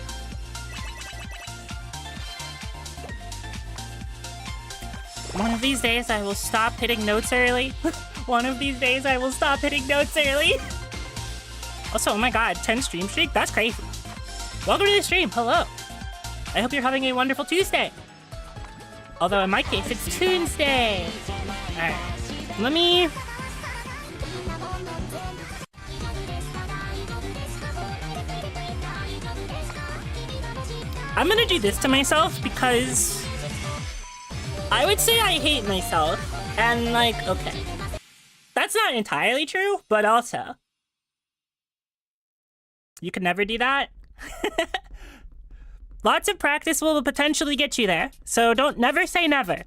Speaker 1: One of these days I will stop hitting notes early. One of these days I will stop hitting notes early. Also, oh my god, 10 stream streak? That's crazy. Welcome to the stream. Hello. I hope you're having a wonderful Tuesday. Although in my case, it's Tuesday. Alright. Let me... I'm gonna do this to myself because I would say I hate myself. And like, okay. That's not entirely true, but also you can never do that. Lots of practice will potentially get you there, so don't never say never.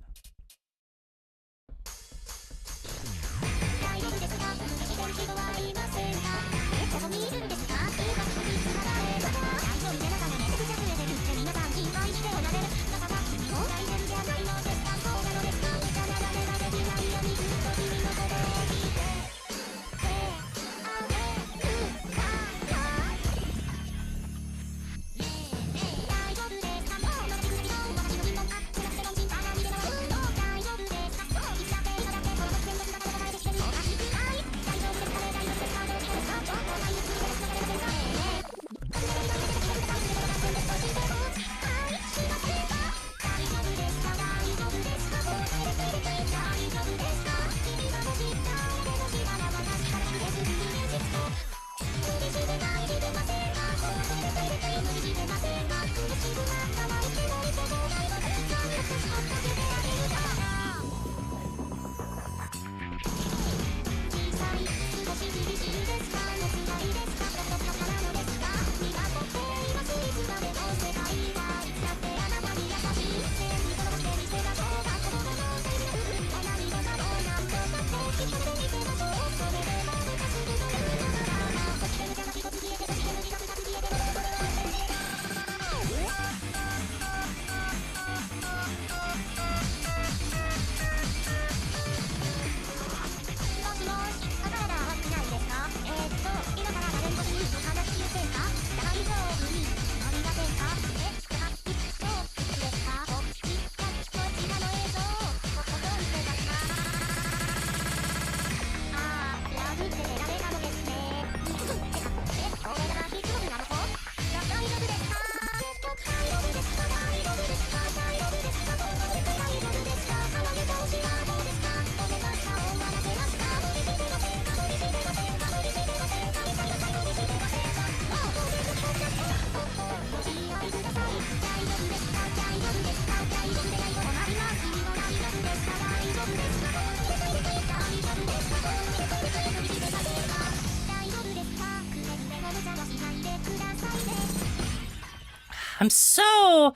Speaker 1: I'm so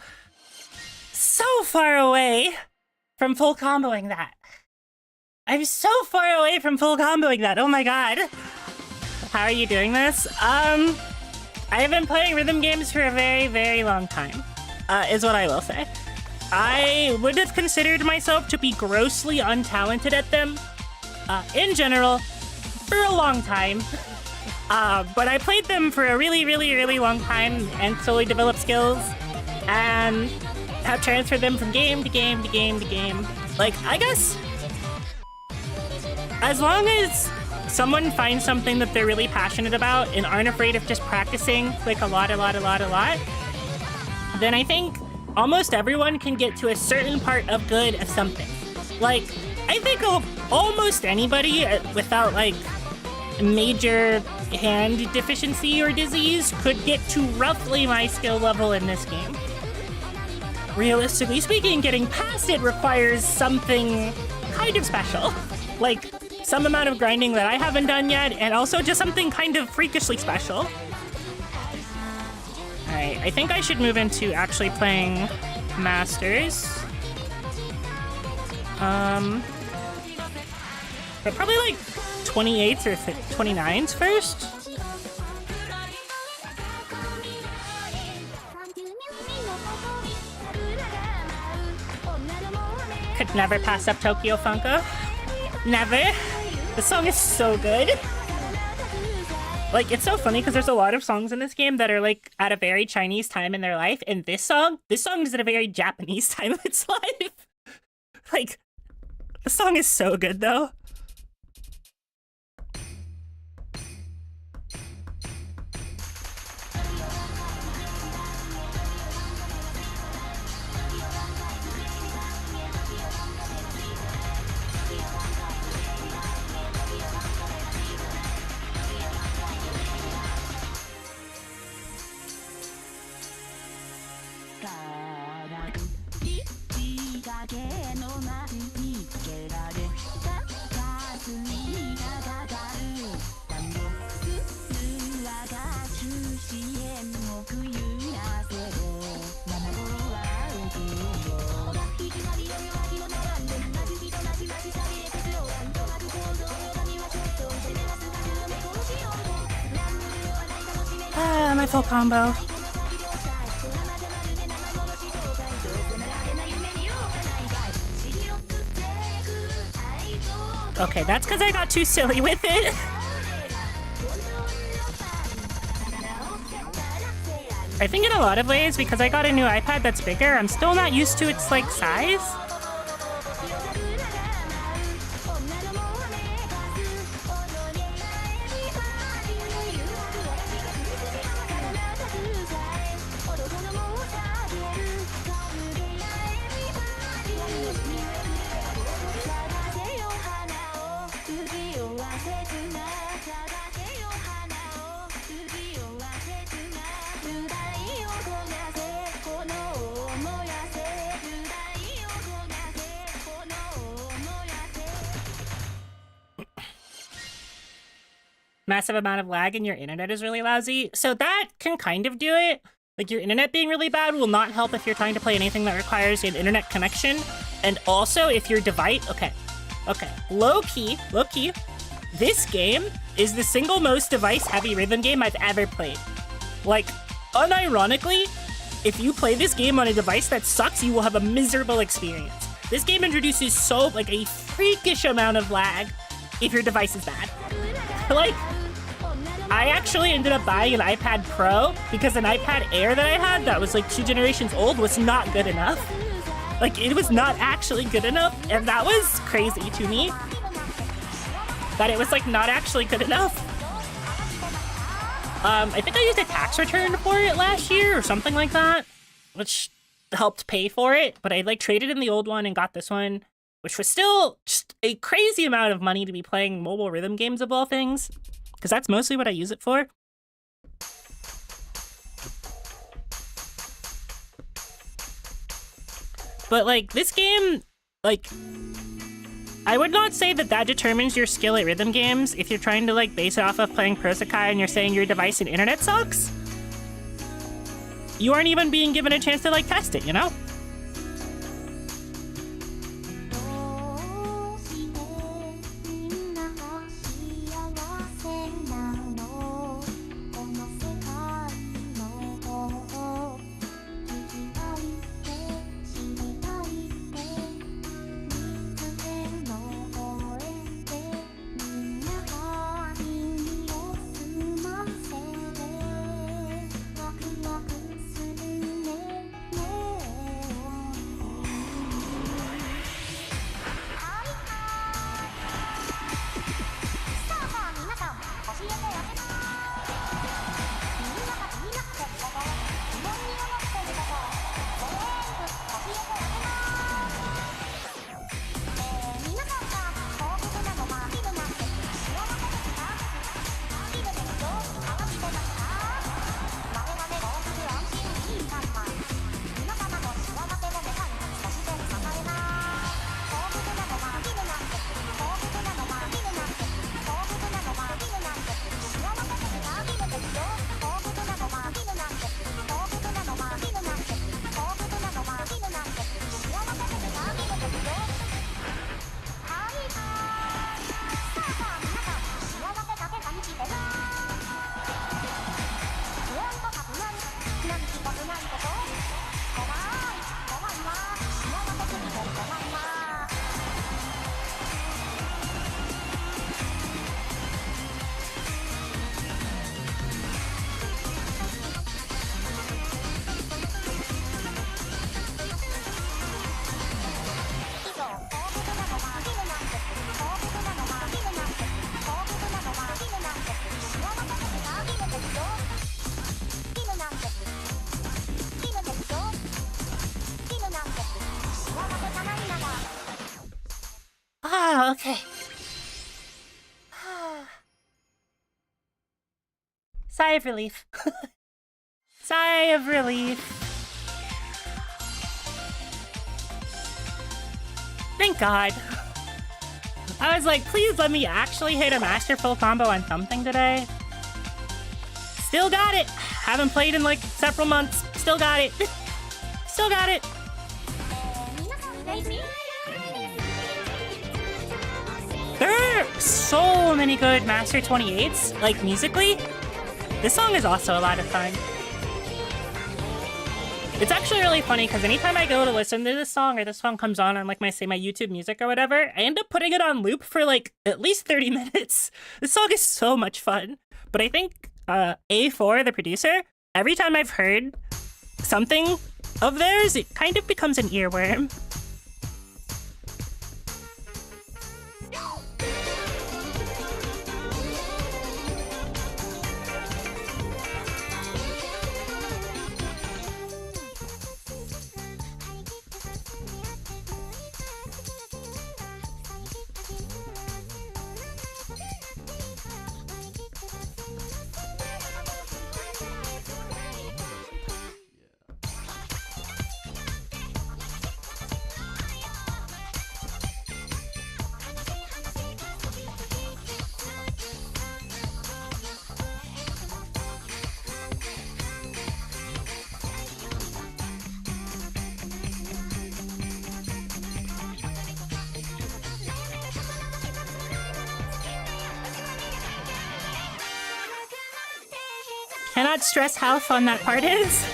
Speaker 1: far away from full comboing that. I'm so far away from full comboing that. Oh my god. How are you doing this? I have been playing rhythm games for a very, very long time, is what I will say. I would have considered myself to be grossly untalented at them, in general, for a long time. But I played them for a really, really, really long time and slowly developed skills and have transferred them from game to game to game to game. Like, I guess, as long as someone finds something that they're really passionate about and aren't afraid of just practicing like a lot, then I think almost everyone can get to a certain part of good of something. Like, I think almost anybody without like major hand deficiency or disease could get to roughly my skill level in this game. Realistically speaking, getting past it requires something kind of special. Like, some amount of grinding that I haven't done yet, and also just something kind of freakishly special. Alright, I think I should move into actually playing Masters. But probably like 28s or 29s first? Could never pass up Tokyo Funko. Never. The song is so good. Like, it's so funny because there's a lot of songs in this game that are like at a very Chinese time in their life, and this song is at a very Japanese time of its life. Like, the song is so good though. My full combo. Okay, that's because I got too silly with it. I think in a lot of ways, because I got a new iPad that's bigger, I'm still not used to its, like, size. Massive amount of lag and your internet is really lousy. So that can kind of do it. Like, your internet being really bad will not help if you're trying to play anything that requires an internet connection. And also if your device, okay, low key, this game is the single most device heavy rhythm game I've ever played. Like, unironically, if you play this game on a device that sucks, you will have a miserable experience. This game introduces like a freakish amount of lag if your device is bad. Like, I actually ended up buying an iPad Pro because an iPad Air that I had that was like 2 generations old was not good enough. Like, it was not actually good enough, and that was crazy to me. That it was like not actually good enough. I think I used a tax return for it last year or something like that, which helped pay for it, but I like traded in the old one and got this one, which was still just a crazy amount of money to be playing mobile rhythm games of all things, because that's mostly what I use it for. But like, this game, like, I would not say that that determines your skill at rhythm games if you're trying to like base it off of playing Pro Sakai and you're saying your device and internet sucks. you aren't even being given a chance to like test it, you know? Okay. Sigh of relief. Sigh of relief. Thank God. I was like, please let me actually hit a masterful combo on something today. Still got it. Haven't played in like several months. Still got it. Still got it. There are so many good Master 28s, like musically. This song is also a lot of fun. It's actually really funny because anytime I go to listen to this song or this song comes on like my YouTube Music or whatever, I end up putting it on loop for like at least 30 minutes. This song is so much fun. But I think A4, the producer, every time I've heard something of theirs, it kind of becomes an earworm. Cannot stress how fun that part is.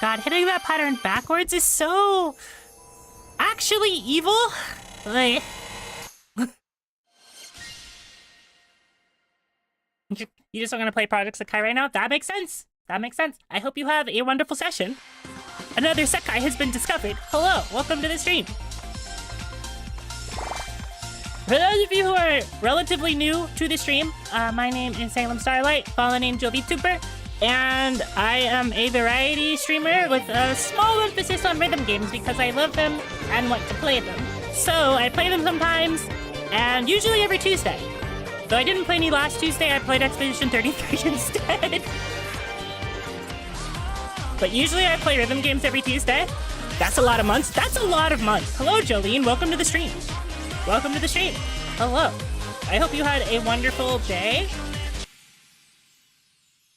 Speaker 1: god, hitting that pattern backwards is so actually evil. Like, you just don't gonna play Project Sekai right now? That makes sense. That makes sense. I hope you have a wonderful session. Another Sekai has been discovered. Hello, welcome to the stream. For those of you who are relatively new to the stream, my name is Salem Starlight, fallen angel VTuber, and I am a variety streamer with a small emphasis on rhythm games because I love them and want to play them. So I play them sometimes, and usually every Tuesday. Though I didn't play any last Tuesday, I played Expedition 33 instead. But usually I play rhythm games every Tuesday. That's a lot of months. That's a lot of months. Hello, Jolene. Welcome to the stream. Welcome to the stream. Hello. I hope you had a wonderful day.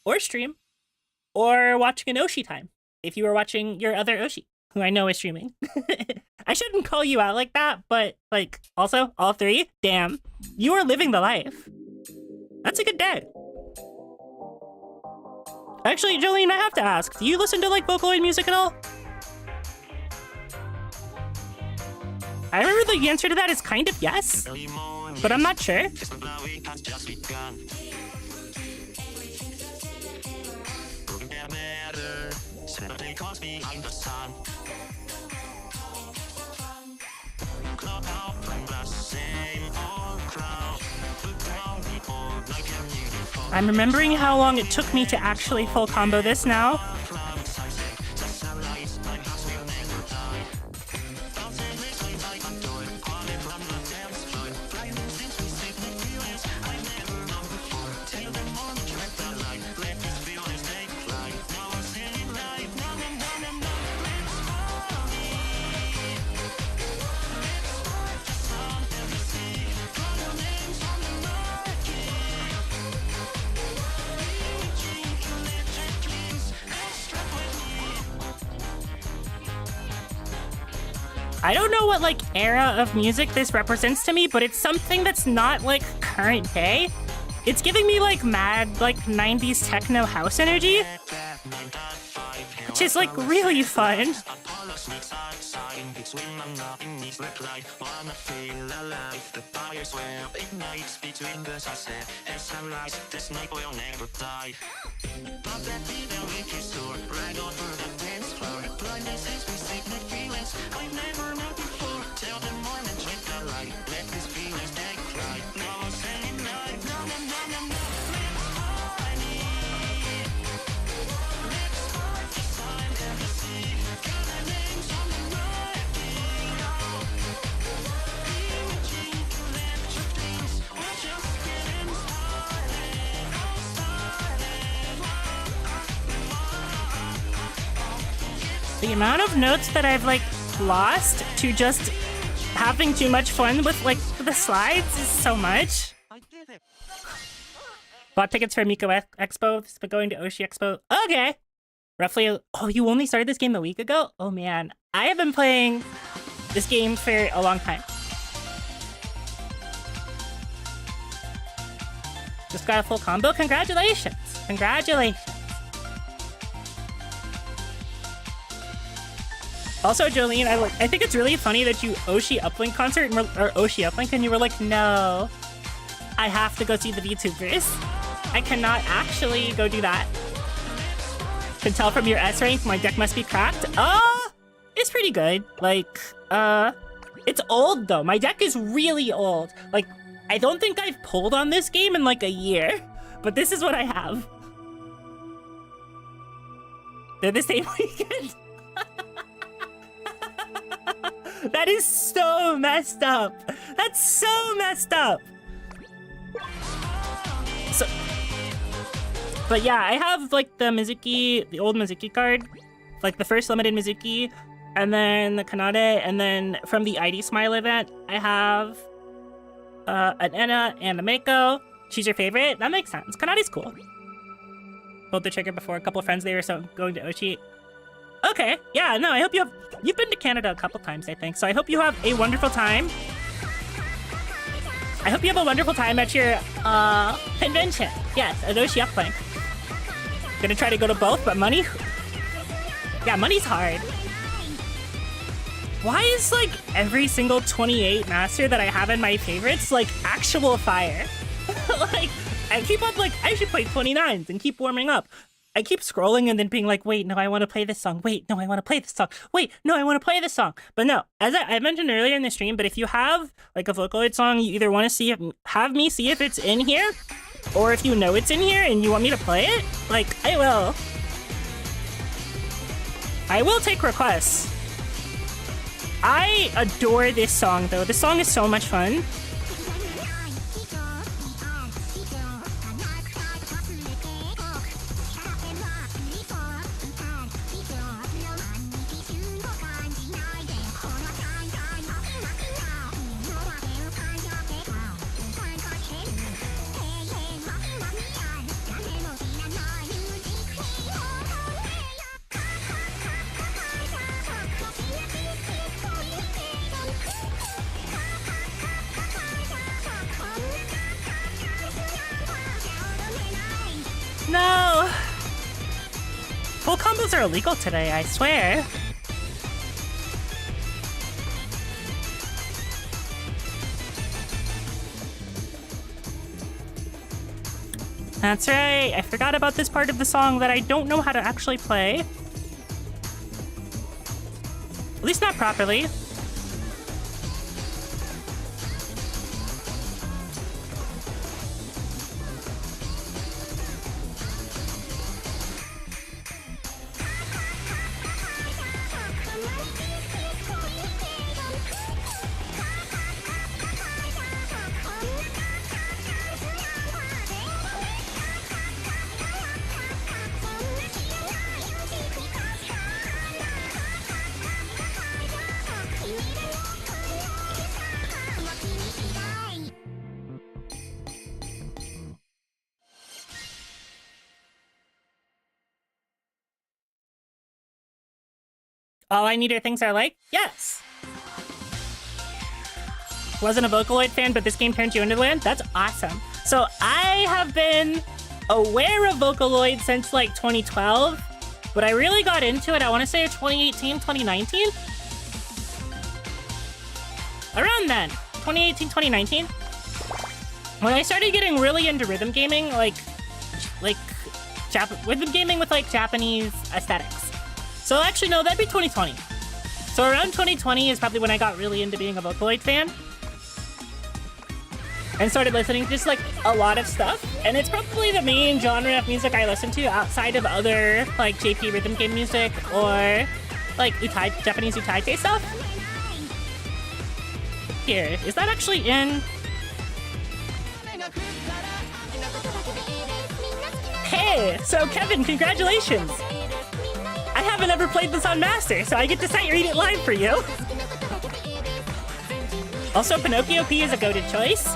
Speaker 1: Or stream. Or watching an Oshi time. If you were watching your other Oshi, who I know is streaming. I shouldn't call you out like that, but like, also, all three, damn. You are living the life. That's a good day. Actually, Jolene, I have to ask, do you listen to like Vocaloid music at all? I remember the answer to that is kind of yes, but I'm not sure. I'm remembering how long it took me to actually full combo this now. I don't know what like era of music this represents to me, but it's something that's not like current day. It's giving me like mad like 90s techno house energy, which is like really fun. The amount of notes that I've like lost to just having too much fun with like the slides is so much. Bought tickets for Miku Expo, but going to Oshi Expo. Okay. Roughly, oh, you only started this game a week ago? Oh man, I have been playing this game for a long time. Just got a full combo, congratulations. Congratulations. Also, Jolene, I think it's really funny that you Oshi Uplink concert or Oshi Uplink, and you were like, no, I have to go see the VTubers. I cannot actually go do that. Can tell from your S rank, my deck must be cracked. It's pretty good. Like, it's old though. My deck is really old. Like, I don't think I've pulled on this game in like a year, but this is what I have. They're the same weekend. That is so messed up. That's so messed up. So, but yeah, I have like the Mizuki, the old Mizuki card, like the first limited Mizuki, and then the Kanade, and then from the ID Smile event, I have an Enna and a Mako. She's your favorite? That makes sense. Kanade's cool. Pulled the trigger before a couple of friends there, so going to Oshi. Okay, yeah, no, I hope you've been to Canada a couple times, I think, so I hope you have a wonderful time. I hope you have a wonderful time at your, convention. Yes, at Oshi Uplink. Gonna try to go to both, but money? Yeah, money's hard. Why is like every single 28 master that I have in my favorites like actual fire? Like I keep on like I should play 29s and keep warming up. I keep scrolling and then being like, wait, no, I want to play this song. Wait, no, I want to play this song. Wait, no, I want to play this song. But no, as I mentioned earlier in the stream, but if you have like a Vocaloid song, you either want to see have me see if it's in here, or if you know it's in here and you want me to play it, like I will. I will take requests. I adore this song though. This song is so much fun. No! Full combos are illegal today, I swear. That's right, I forgot about this part of the song that I don't know how to actually play. At least not properly. All I Need Are Things I Like? Yes! Wasn't a Vocaloid fan, but this game turned you into one? That's awesome. So I have been aware of Vocaloid since like 2012, but I really got into it, I want to say 2018, 2019? Around then, 2018, 2019. When I started getting really into rhythm gaming, rhythm gaming with like Japanese aesthetics. So actually, no, that'd be 2020. So around 2020 is probably when I got really into being a Vocaloid fan. And started listening to just like a lot of stuff. And it's probably the main genre of music I listen to outside of other like JP rhythm game music or like Japanese utaite stuff. Here, is that actually in? Hey, so Kevin, congratulations! I haven't ever played this on Master, so I get to sight read it live for you. Also, Pinocchio P is a goated choice.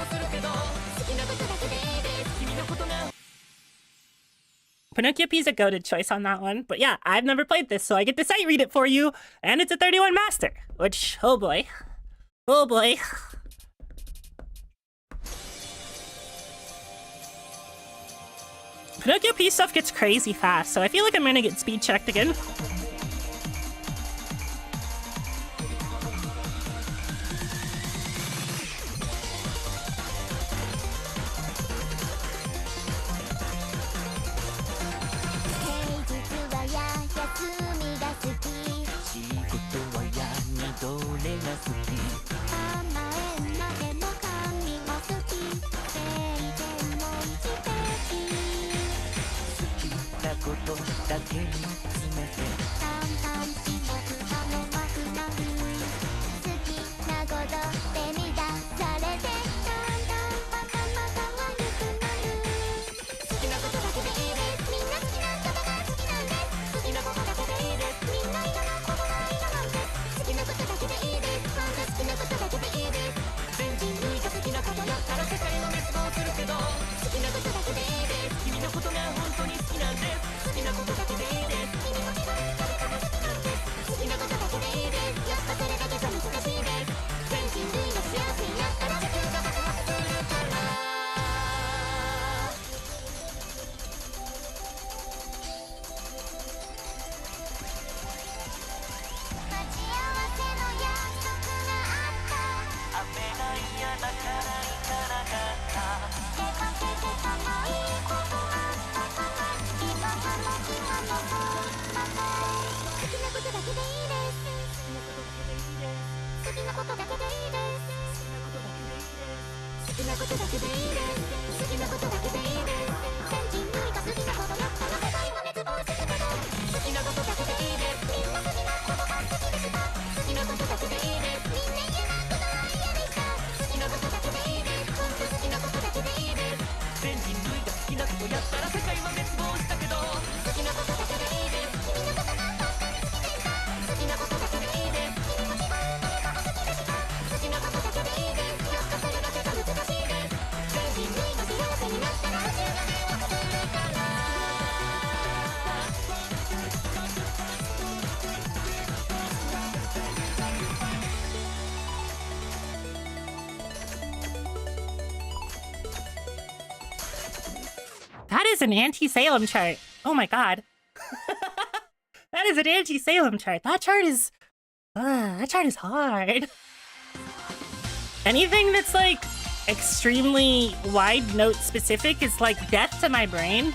Speaker 1: Pinocchio P is a goated choice on that one. But yeah, I've never played this, so I get to sight read it for you. And it's a 31 Master, which, oh boy. Oh boy. Pinocchio P stuff gets crazy fast, so I feel like I'm gonna get speed checked again. That is an anti-Salem chart. Oh my god. That is an anti-Salem chart. That chart is hard. Anything that's like extremely wide note specific is like death to my brain.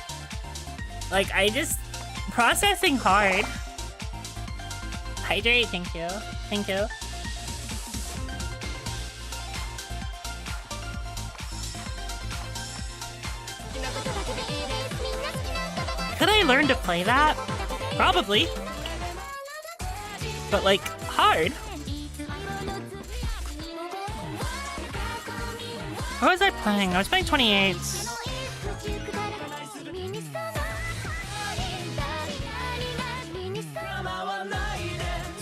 Speaker 1: Like processing hard. Hydrate, thank you. Thank you. Could I learn to play that? Probably. But like, hard. What was I playing? I was playing 28s.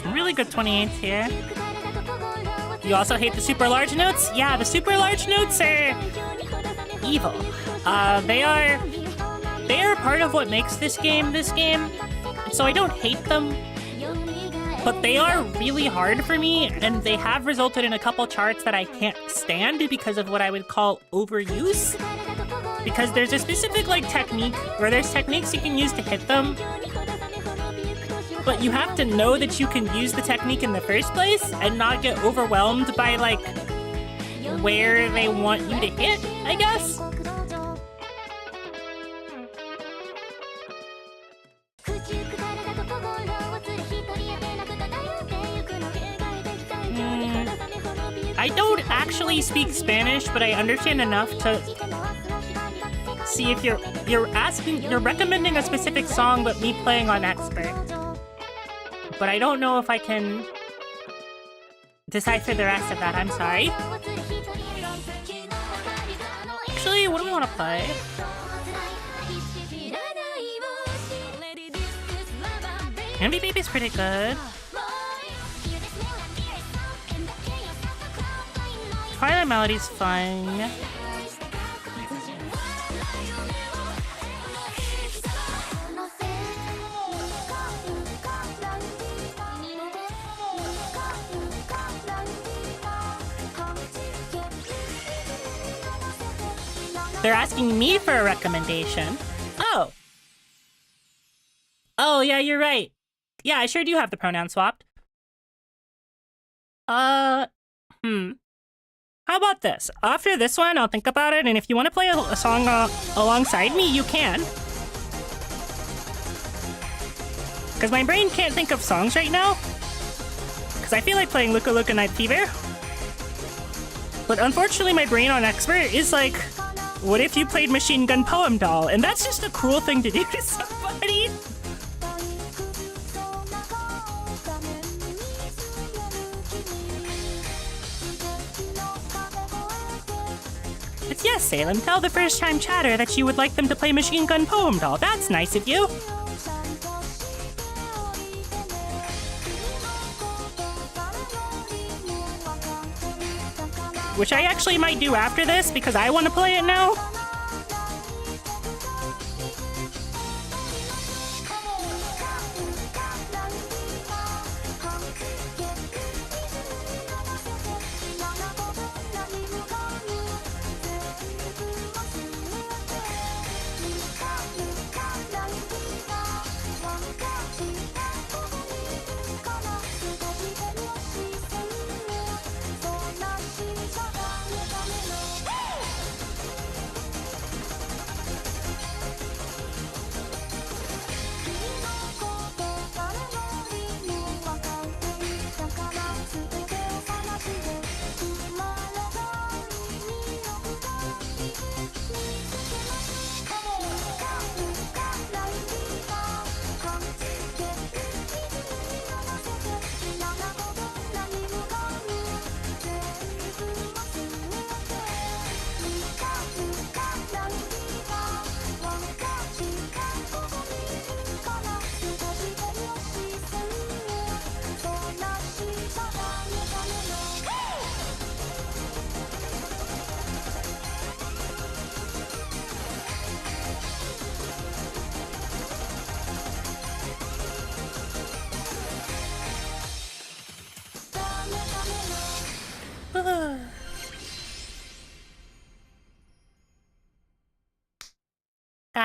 Speaker 1: Some really good 28s here. You also hate the super large notes? Yeah, the super large notes are evil. They are part of what makes this game, so I don't hate them, but they are really hard for me, and they have resulted in a couple charts that I can't stand because of what I would call overuse, because there's a specific, like, technique, where there's techniques you can use to hit them, but you have to know that you can use the technique in the first place, and not get overwhelmed by, like, where they want you to hit, I guess? I don't actually speak Spanish, but I understand enough to see if you're recommending a specific song, but me playing on expert. But I don't know if I can decipher the rest of that, I'm sorry. Actually, what do we want to play? Envy Baby's pretty good. Twilight Melody's fun. They're asking me for a recommendation. Oh. Oh, yeah, you're right. Yeah, I sure do have the pronoun swapped. How about this? After this one, I'll think about it, and if you want to play a song alongside me, you can. Because my brain can't think of songs right now. Because I feel like playing Luka Luka Night Fever. But unfortunately, my brain on expert is like, what if you played Machine Gun Poem Doll? And that's just a cruel thing to do to somebody. It's yes, Salem. Tell the first-time chatter that you would like them to play Machine Gun Poem Doll. That's nice of you. Which I actually might do after this, because I want to play it now.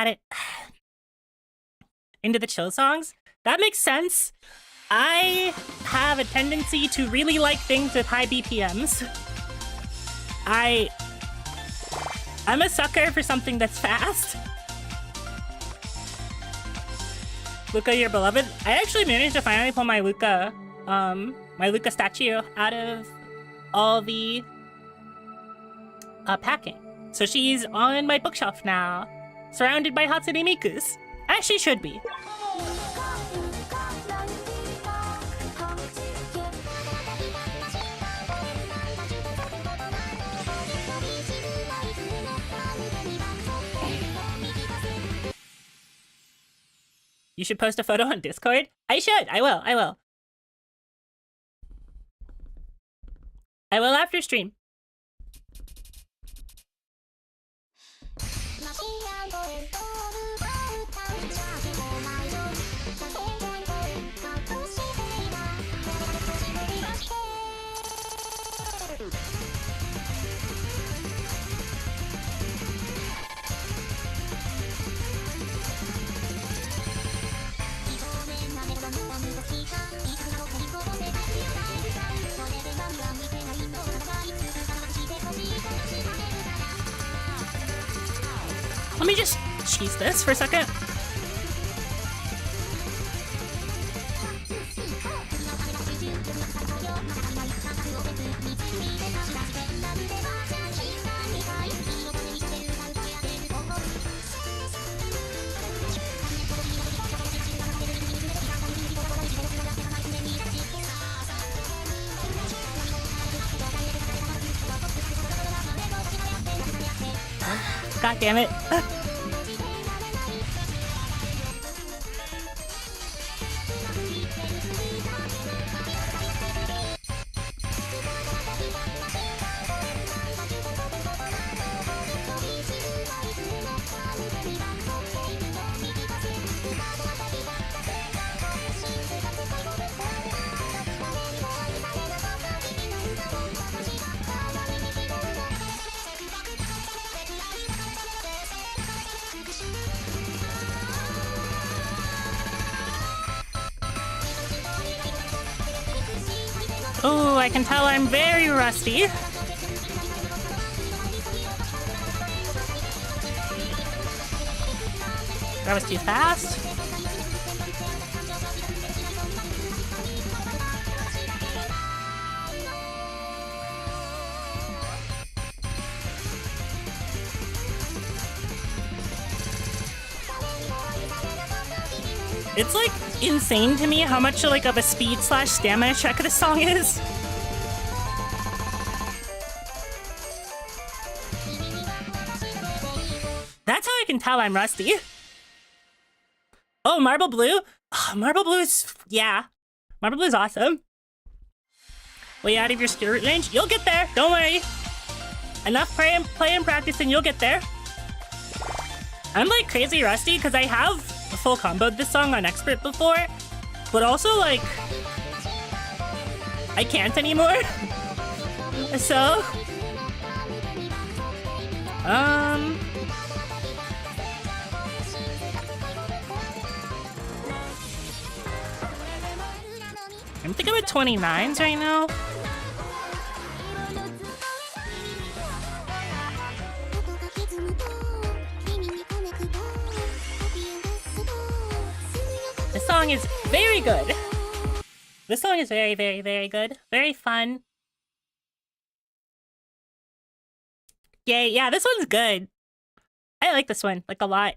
Speaker 1: it. Into the chill songs? That makes sense. I have a tendency to really like things with high BPMs. I'm a sucker for something that's fast. Luca, your beloved. I actually managed to finally pull my Luca statue out of all the packing. So she's on my bookshelf now, surrounded by Hatsune Mikus. As she should be. You should post a photo on Discord? I should! I will. I will after stream. Let me just cheese this for a second. God damn it. Oh, I can tell I'm very rusty. That was too fast. It's like insane to me how much like of a speed/stamina check this song is. That's how I can tell I'm rusty. Oh, Marble Blue? Oh, Marble Blue is... yeah. Marble Blue is awesome. Way out of your skirt range? You'll get there, don't worry. Enough play and practice and you'll get there. I'm like crazy rusty because I have full comboed this song on Expert before, but also like I can't anymore. So I think I'm at 29s right now. This song is very good. This song is very, very, very good. Very fun. Yay, yeah, this one's good. I like this one, like, a lot.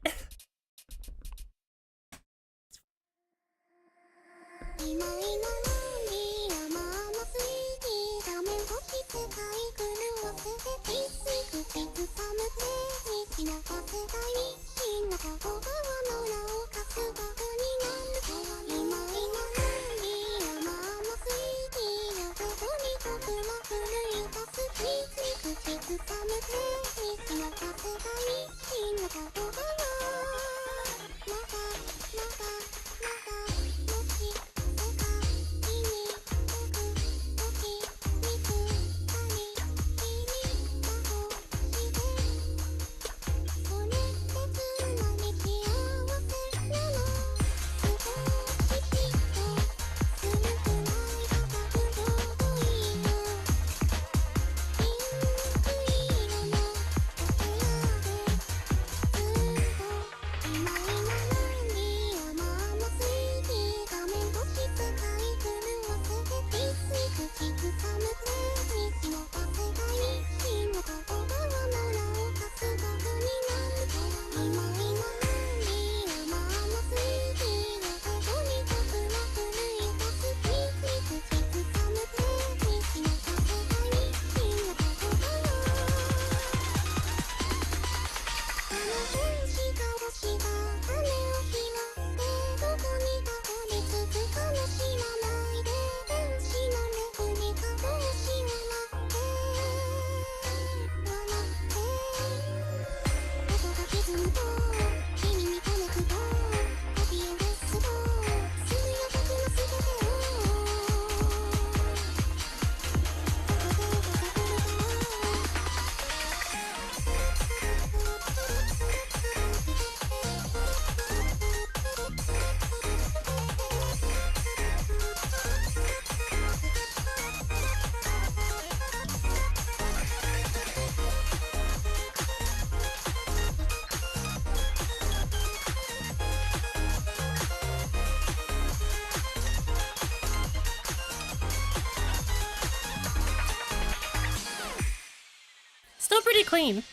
Speaker 1: still pretty clean.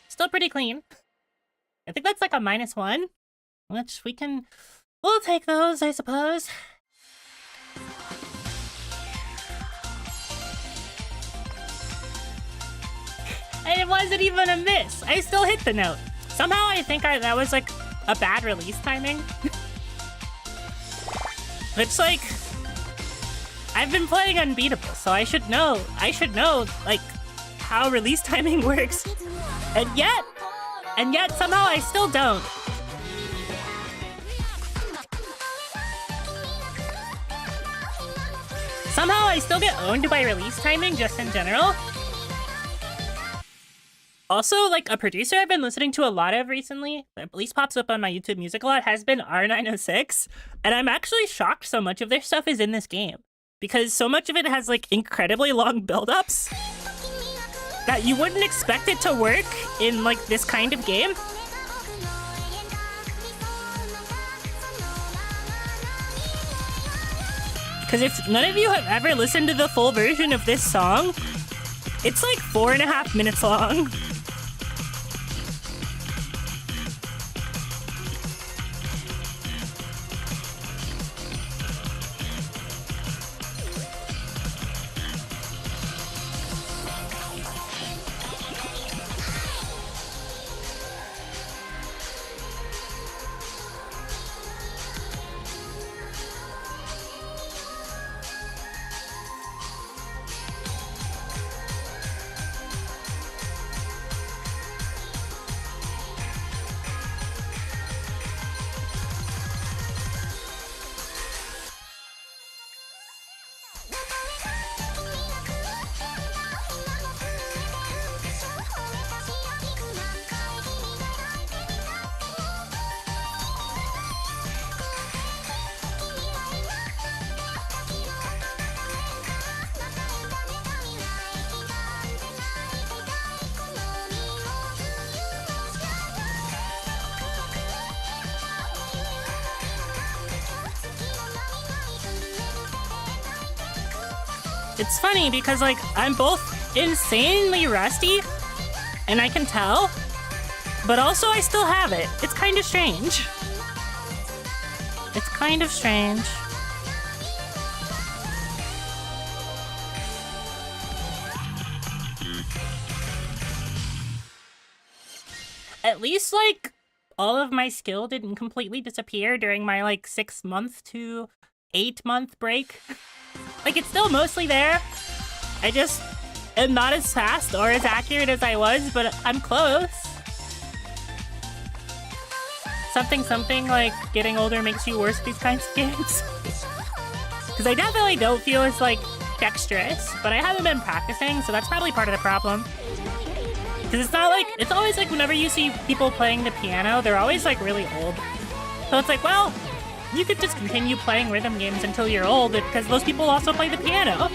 Speaker 1: Still pretty clean. I think that's like a -1, which we'll take those, I suppose. And it wasn't even a miss. I still hit the note. Somehow I think that was like a bad release timing. It's like, I've been playing Unbeatable, so I should know like how release timing works. And yet somehow I still don't. Somehow I still get owned by release timing just in general. Also, like, a producer I've been listening to a lot of recently, that at least pops up on my YouTube Music a lot, has been R906, and I'm actually shocked so much of their stuff is in this game, because so much of it has, like, incredibly long build-ups that you wouldn't expect it to work in, like, this kind of game. Because if none of you have ever listened to the full version of this song, it's like 4.5 minutes long. It's funny because, like, I'm both insanely rusty, and I can tell, but also I still have it. It's kind of strange. It's kind of strange. At least, like, all of my skill didn't completely disappear during my, like, 6-month to 8-month break. Like, it's still mostly there. I just am not as fast or as accurate as I was, but I'm close. Something like getting older makes you worse at these kinds of games. Because I definitely don't feel as, like, dexterous, but I haven't been practicing, so that's probably part of the problem. Because it's not like, it's always like whenever you see people playing the piano, they're always, like, really old. So it's like, well, you could just continue playing rhythm games until you're old, because those people also play the piano.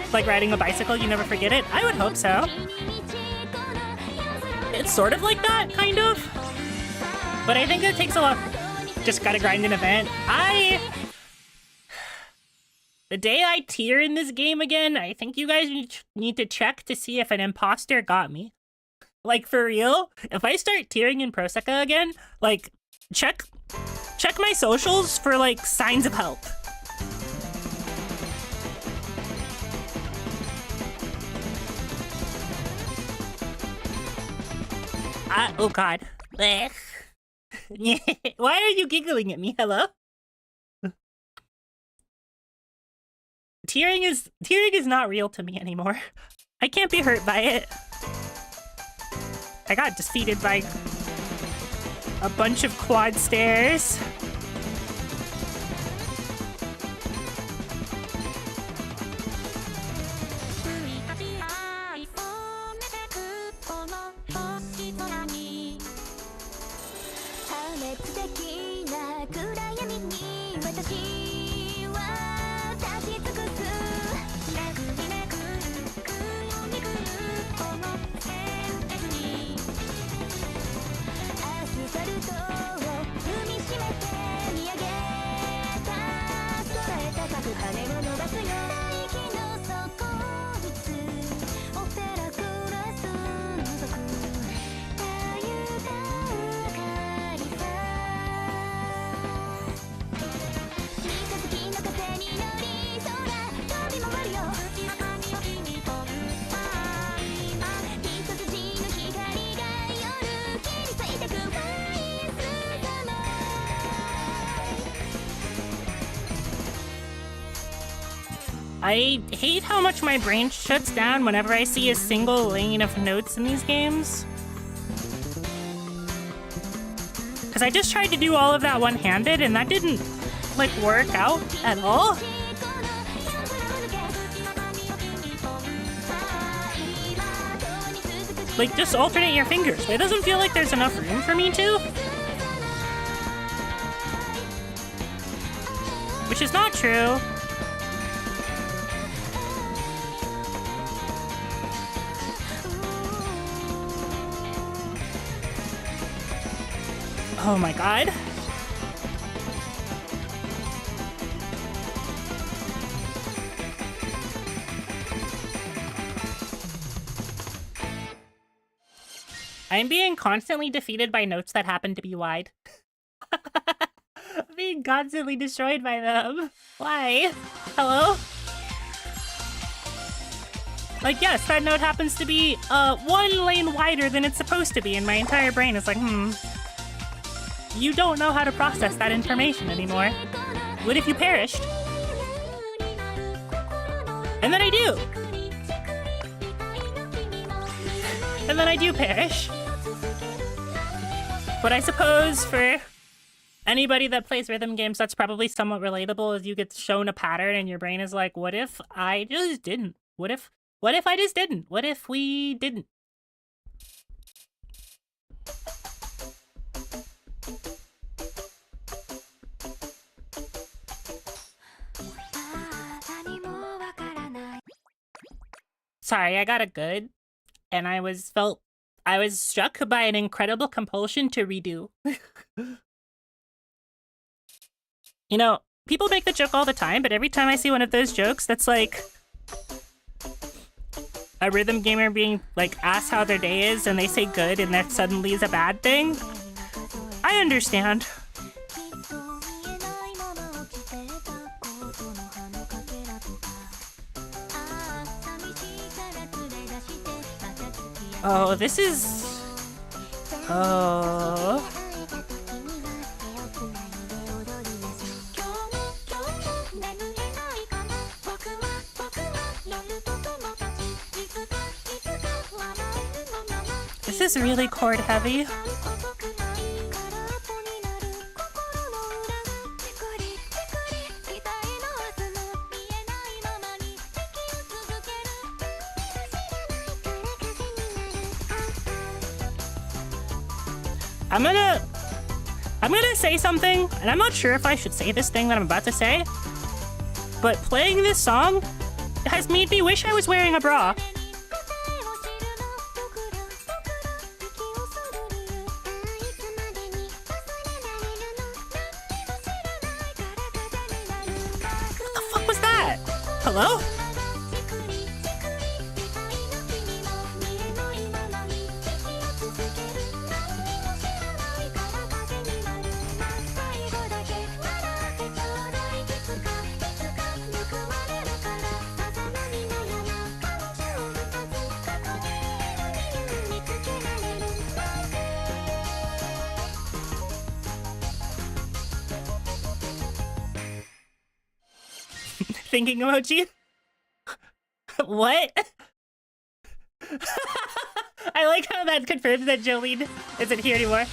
Speaker 1: It's like riding a bicycle, you never forget it. I would hope so. It's sort of like that, kind of. But I think it takes a lot. Just gotta grind an event. The day I tier in this game again, I think you guys need to check to see if an imposter got me. Like, for real? If I start tiering in Prosecca again, like, check my socials for, like, signs of help. Oh god. Why are you giggling at me? Hello? Tiering is not real to me anymore. I can't be hurt by it. I got defeated by a bunch of quad stairs. I hate how much my brain shuts down whenever I see a single lane of notes in these games. Because I just tried to do all of that one-handed, and that didn't, like, work out at all. Like, just alternate your fingers, but it doesn't feel like there's enough room for me to. Which is not true. Oh my god. I'm being constantly defeated by notes that happen to be wide. I'm being constantly destroyed by them. Why? Hello? Like, yes, that note happens to be one lane wider than it's supposed to be, and my entire brain is like, you don't know how to process that information anymore. What if you perished? And then I do. And then I do perish. But I suppose for anybody that plays rhythm games, that's probably somewhat relatable, as you get shown a pattern and your brain is like, what if I just didn't? What if I just didn't? What if we didn't? Sorry, I got a good, and I was struck by an incredible compulsion to redo. You know, people make the joke all the time, but every time I see one of those jokes that's like a rhythm gamer being like asked how their day is and they say good and that suddenly is a bad thing, I understand. Oh, this is... Oh... This is really chord heavy. I'm gonna say something, and I'm not sure if I should say this thing that I'm about to say, but playing this song has made me wish I was wearing a bra. What the fuck was that? Hello? Thinking emoji? What? I like how that confirms that Jolene isn't here anymore.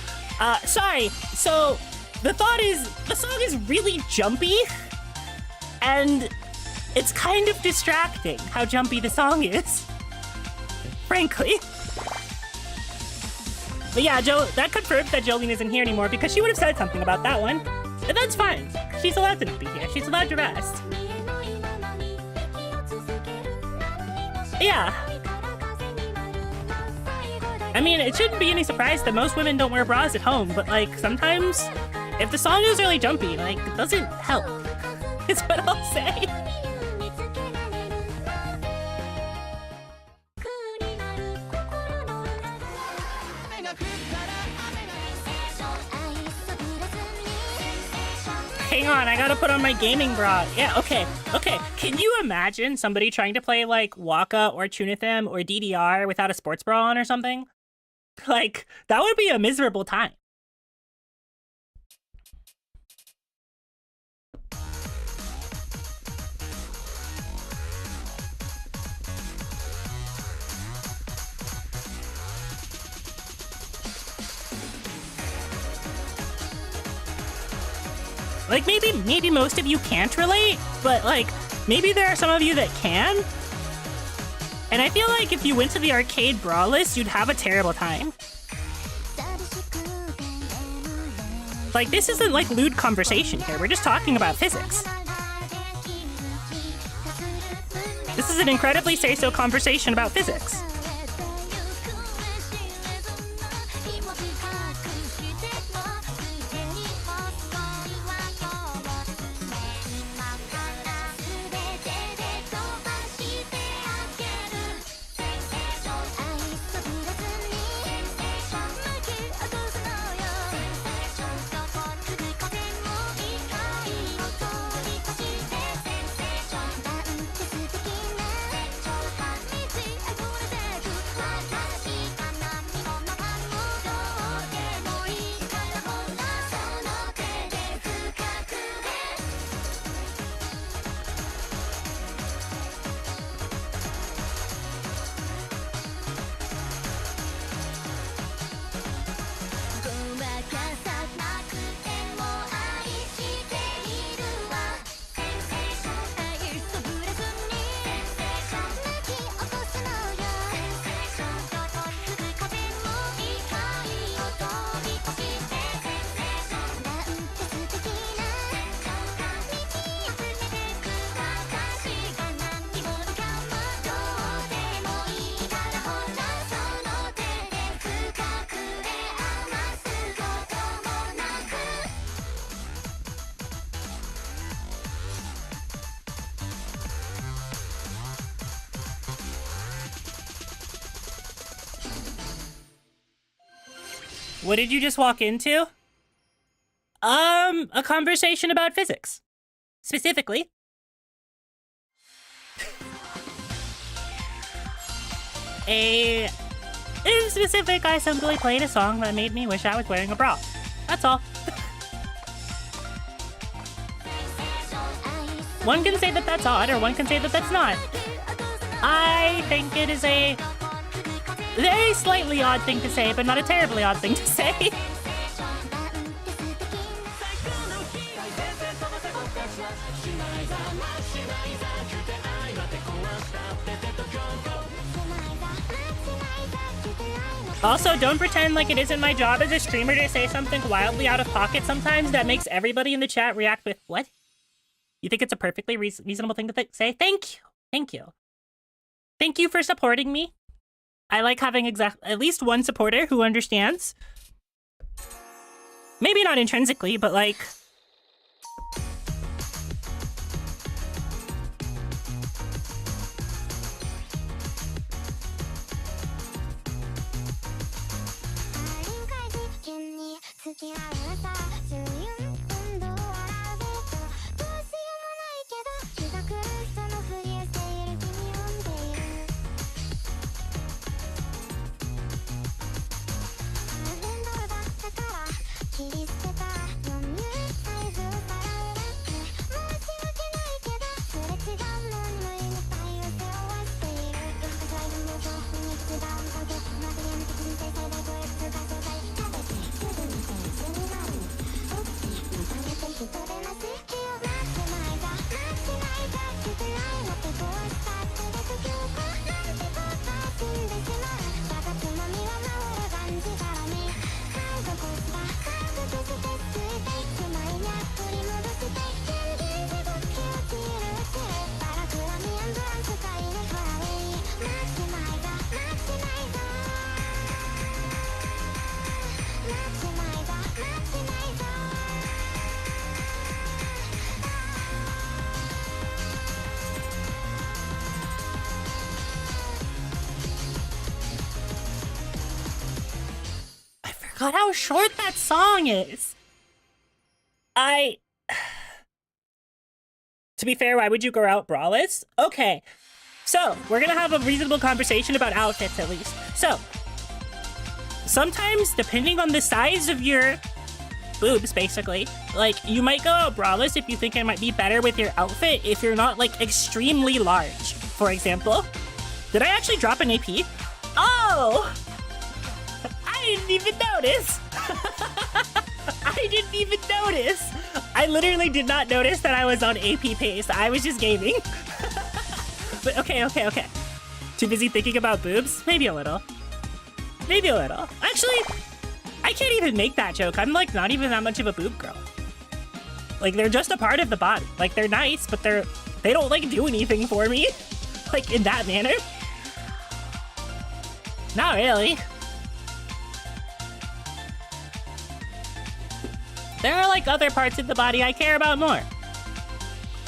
Speaker 1: Sorry. So, the thought is, the song is really jumpy, and it's kind of distracting how jumpy the song is. Frankly. But yeah, that confirms that Jolene isn't here anymore, because she would have said something about that one. And that's fine. She's allowed to be here. She's allowed to rest. Yeah. I mean, it shouldn't be any surprise that most women don't wear bras at home, but like, sometimes, if the song is really jumpy, like, it doesn't help. Is what I'll say. Hang on, I gotta put on my gaming bra. Yeah, okay. Can you imagine somebody trying to play, like, Waka or Tunitham or DDR without a sports bra on or something? Like, that would be a miserable time. Like, maybe most of you can't relate, but, like, maybe there are some of you that can. And I feel like if you went to the arcade brawl list, you'd have a terrible time. Like, this isn't, like, lewd conversation here. We're just talking about physics. This is an incredibly say-so conversation about physics. What did you just walk into? A conversation about physics. Specifically. In specific, I simply played a song that made me wish I was wearing a bra. That's all. One can say that that's odd, or one can say that that's not. I think it is a very slightly odd thing to say, but not a terribly odd thing to say. Also, don't pretend like it isn't my job as a streamer to say something wildly out of pocket sometimes that makes everybody in the chat react with, what? You think it's a perfectly reasonable thing to say? Thank you. Thank you. Thank you for supporting me. I like having at least one supporter who understands. Maybe not intrinsically, but like... God, how short that song is. To be fair, why would you go out braless? Okay, so we're gonna have a reasonable conversation about outfits at least. So, sometimes, depending on the size of your boobs, basically, like, you might go out braless if you think it might be better with your outfit if you're not, like, extremely large, for example. Did I actually drop an AP? Oh! I didn't even notice! I I didn't even notice. I literally did not notice that I was on AP pace. I was just gaming. But okay. Too busy thinking about boobs? Maybe a little. Maybe a little. Actually, I can't even make that joke. I'm like not even that much of a boob girl. Like they're just a part of the body. Like they're nice, but they don't like do anything for me. Like in that manner. Not really. There are like other parts of the body I care about more.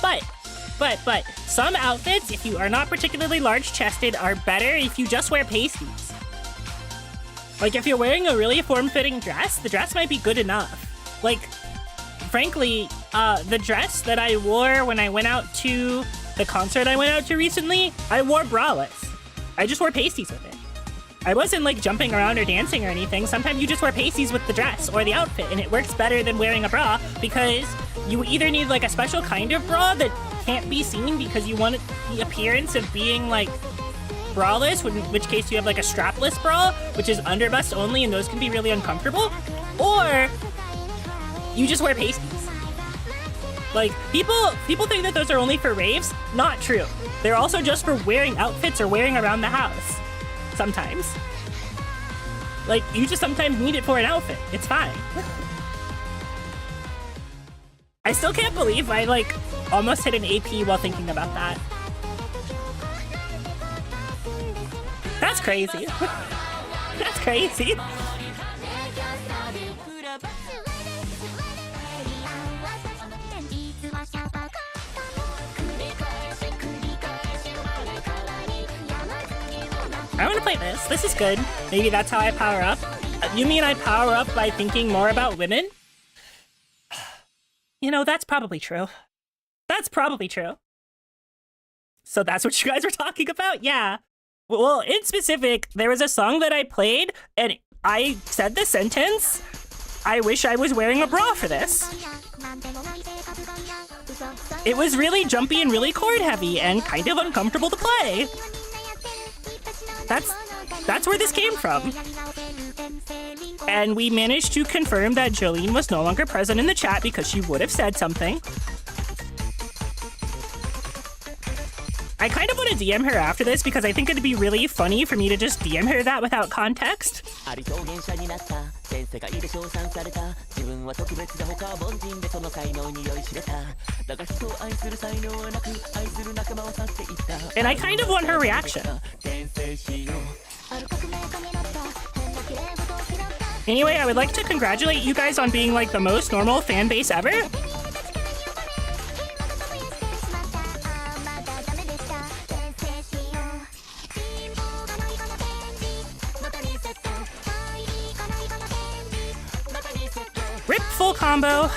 Speaker 1: But some outfits, if you are not particularly large-chested, are better if you just wear pasties. Like if you're wearing a really form-fitting dress, the dress might be good enough. Like, frankly, the dress that I wore when I went out to the concert I went out to recently, I wore braless. I just wore pasties with it. I wasn't like jumping around or dancing or anything. Sometimes you just wear pasties with the dress or the outfit, and it works better than wearing a bra because you either need like a special kind of bra that can't be seen because you want the appearance of being like braless, in which case you have like a strapless bra, which is under bust only, and those can be really uncomfortable, or you just wear pasties. Like people think that those are only for raves. Not true. They're also just for wearing outfits or wearing around the house. Sometimes. Like, you just sometimes need it for an outfit. It's fine. I still can't believe I, like, almost hit an AP while thinking about that. That's crazy. That's crazy. I want to play this. This is good. Maybe that's how I power up. You mean I power up by thinking more about women? You know, that's probably true. That's probably true. So that's what you guys were talking about? Yeah. Well, in specific, there was a song that I played, and I said the sentence, I wish I was wearing a bra for this. It was really jumpy and really chord heavy and kind of uncomfortable to play. That's where this came from. And we managed to confirm that Jolene was no longer present in the chat because she would have said something. I kind of want to DM her after this because I think it'd be really funny for me to just DM her that without context. And I kind of want her reaction. Anyway, I would like to congratulate you guys on being like the most normal fan base ever. Rip full combo.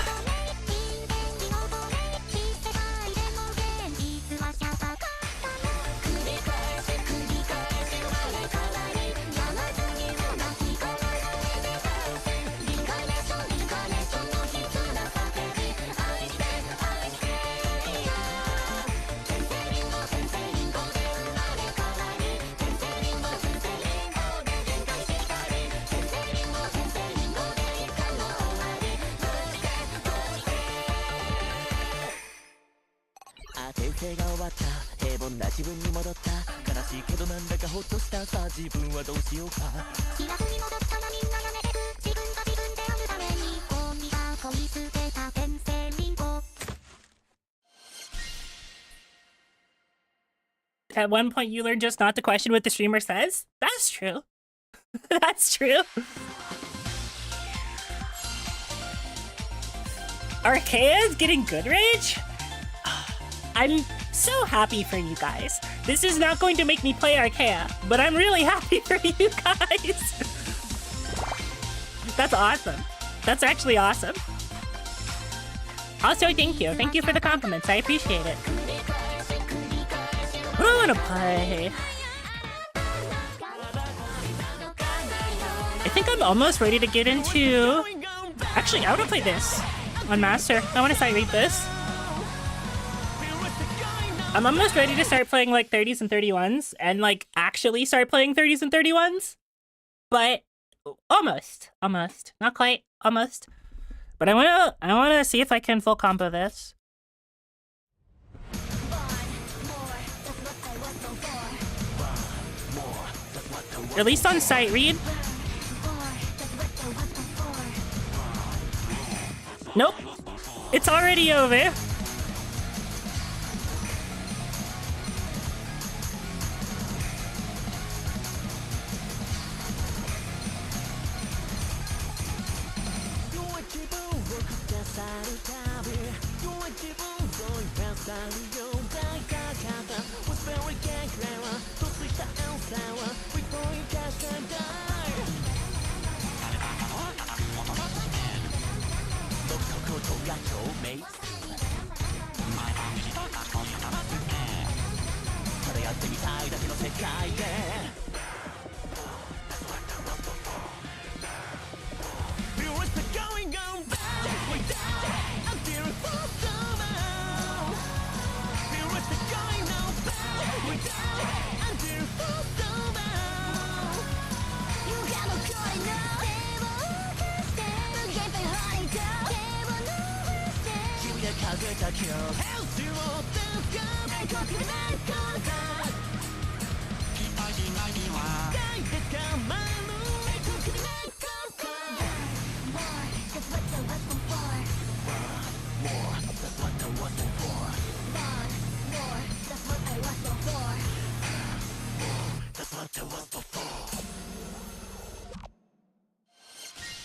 Speaker 1: At one point, you learn just not to question what the streamer says? That's true. That's true. Archaea's getting good rage? I'm so happy for you guys. This is not going to make me play Archaea, but I'm really happy for you guys. That's awesome. That's actually awesome. Also, thank you. Thank you for the compliments. I appreciate it. What do I want to play? I think I'm almost ready to get into... Actually, I want to play this on Master. I want to sight read this. I'm almost ready to start playing like 30s and 31s and like actually start playing 30s and 31s. But almost. Not quite. Almost. But I wanna see if I can full combo this. At least on sight read. Nope. It's already over.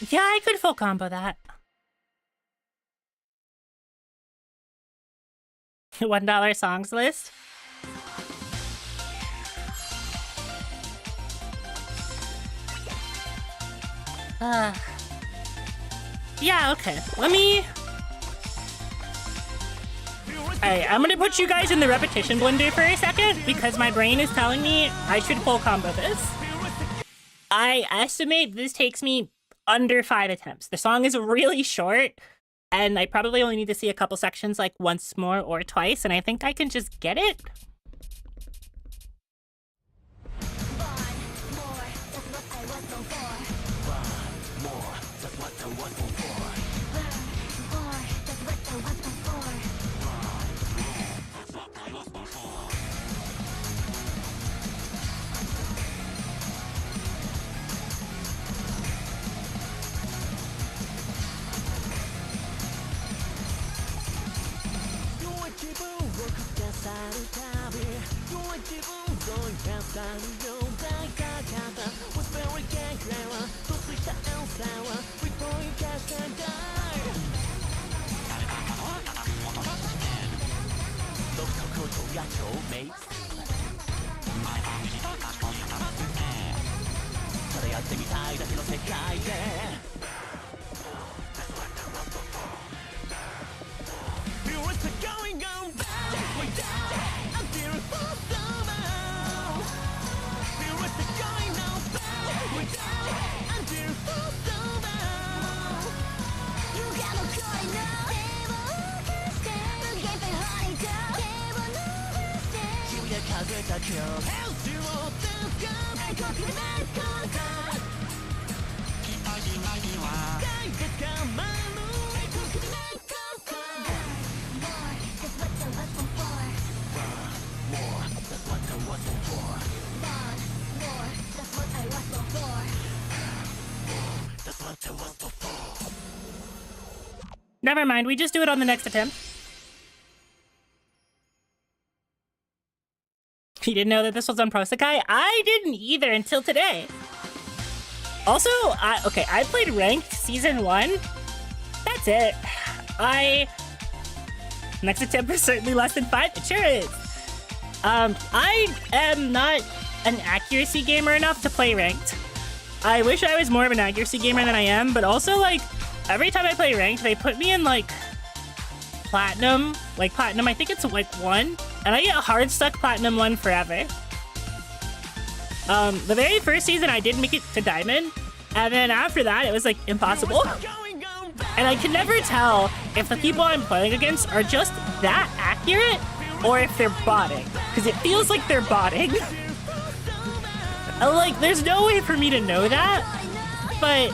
Speaker 1: Yeah, I could full combo that. $1 songs list. Yeah, okay. Let me... Alright, I'm gonna put you guys in the repetition blender for a second because my brain is telling me I should full combo this. I estimate this takes me under 5 attempts. The song is really short, and I probably only need to see a couple sections like once more or twice, and I think I can just get it. Never mind, we just do it on the next attempt. You didn't know that this was on Pro Sakai? I didn't either until today. Also, I played Ranked Season 1. That's it. Next attempt is certainly less than 5. It sure is. I am not an accuracy gamer enough to play Ranked. I wish I was more of an accuracy gamer than I am, but also, like, every time I play Ranked, they put me in, like, Platinum. Like, Platinum, I think it's, like, 1. And I get hard stuck Platinum 1 forever. The very first season, I did make it to Diamond. And then after that, it was, like, impossible. And I can never tell if the people I'm playing against are just that accurate or if they're botting. Because it feels like they're botting. Like, there's no way for me to know that. But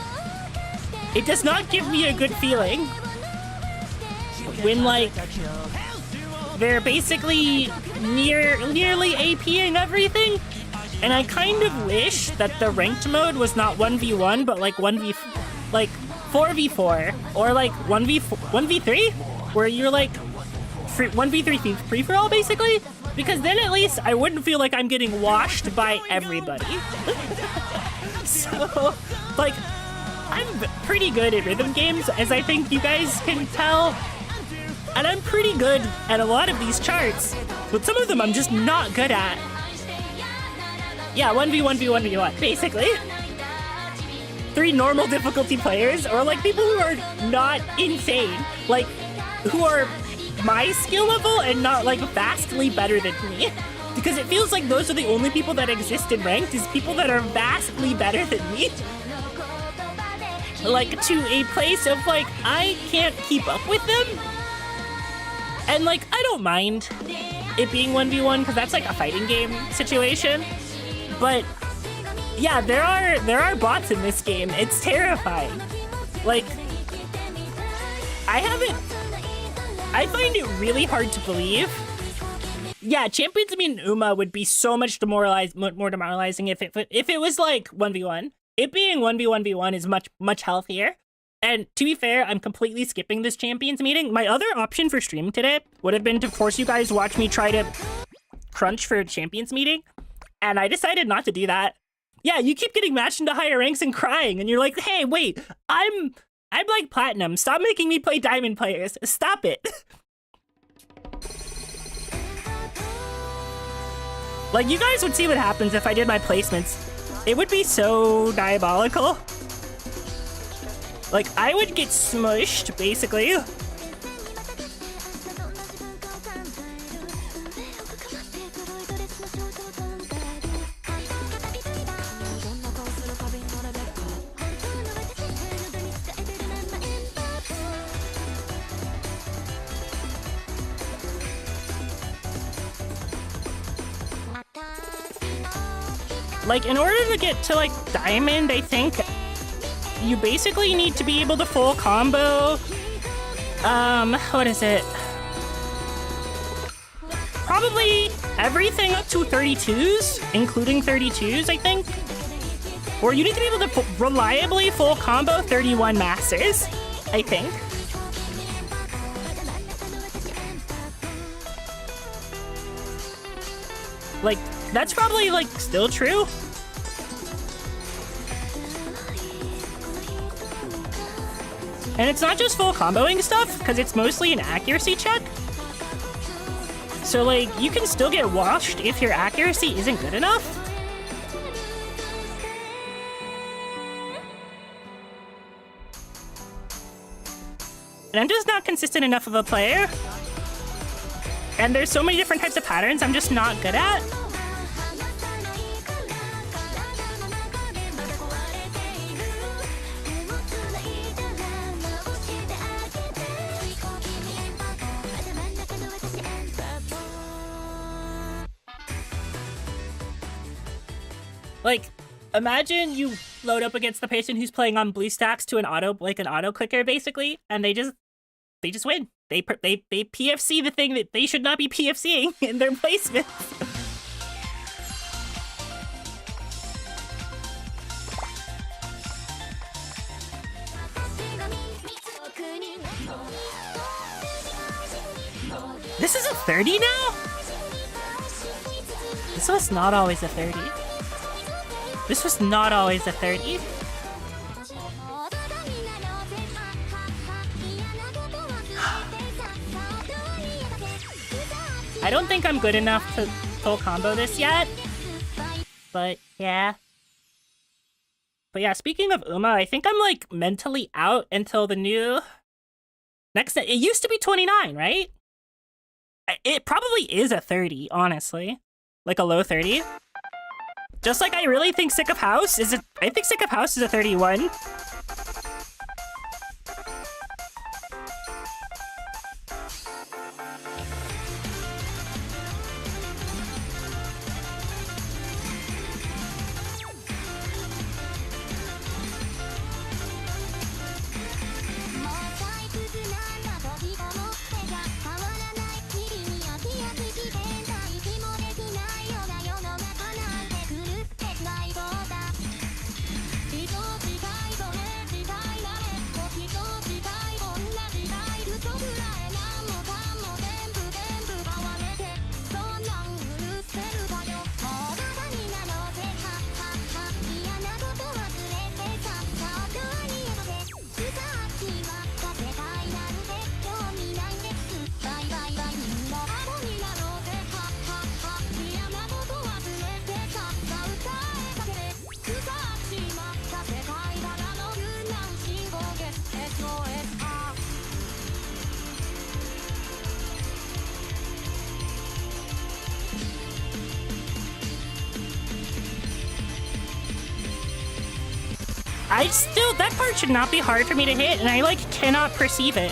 Speaker 1: it does not give me a good feeling when, like, they're basically nearly APing everything. And I kind of wish that the ranked mode was not 1v1, but like 4v4, or like 1v3, where you're like 1v3 free-for-all, basically, because then at least I wouldn't feel like I'm getting washed by everybody. So, like, I'm pretty good at rhythm games, as I think you guys can tell, and I'm pretty good at a lot of these charts, but some of them I'm just not good at. Yeah, 1v1v1v1, basically. 3 normal difficulty players, or like people who are not insane, like who are my skill level and not like vastly better than me. Because it feels like those are the only people that exist in ranked, is people that are vastly better than me. Like to a place of like, I can't keep up with them. And like, I don't mind it being 1v1 because that's like a fighting game situation. But yeah, there are bots in this game. It's terrifying. Like, I find it really hard to believe. Yeah, Champions mean Uma would be so much more demoralizing if it was like 1v1. It being 1v1v1 is much healthier. And to be fair, I'm completely skipping this Champions meeting. My other option for stream today would have been to force you guys to watch me try to crunch for a Champions meeting. And I decided not to do that. Yeah, you keep getting matched into higher ranks and crying, and you're like, hey, wait, I'm like platinum. Stop making me play diamond players. Stop it. Like, you guys would see what happens if I did my placements. It would be so diabolical. Like, I would get smushed, basically. Like, in order to get to, like, diamond, I think you basically need to be able to full combo, what is it? Probably everything up to 32s, including 32s, I think. Or you need to be able to reliably full combo 31 masters, I think. Like, that's probably, like, still true. And it's not just full comboing stuff, because it's mostly an accuracy check. So, like, you can still get washed if your accuracy isn't good enough. And I'm just not consistent enough of a player. And there's so many different types of patterns I'm just not good at. Like, imagine you load up against the person who's playing on blue stacks to an auto clicker, basically, and they just win. They PFC the thing that they should not be PFCing in their placements. This is a 30 now? This was not always a 30. This was not always a 30. I don't think I'm good enough to full combo this yet. But yeah. But yeah, speaking of Uma, I think I'm like mentally out until the new... Next, it used to be 29, right? It probably is a 30, honestly. Like a low 30. Just like I really think Sick of House is I think Sick of House is a 31. that part should not be hard for me to hit, and I, like, cannot perceive it.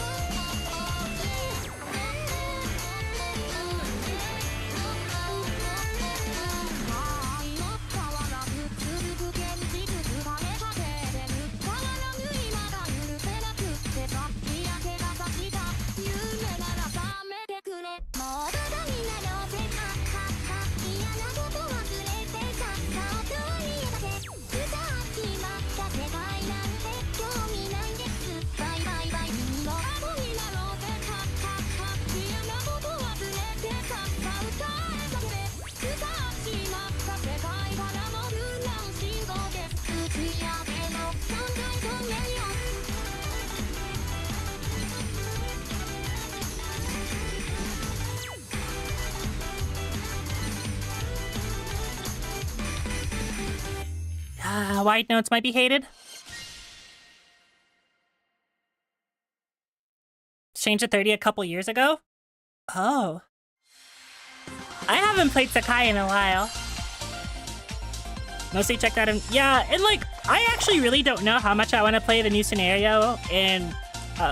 Speaker 1: Wide notes might be hated. Changed to 30 a couple years ago? Oh. I haven't played Sakai in a while. Mostly checked out him. Yeah, and like, I actually really don't know how much I want to play the new scenario in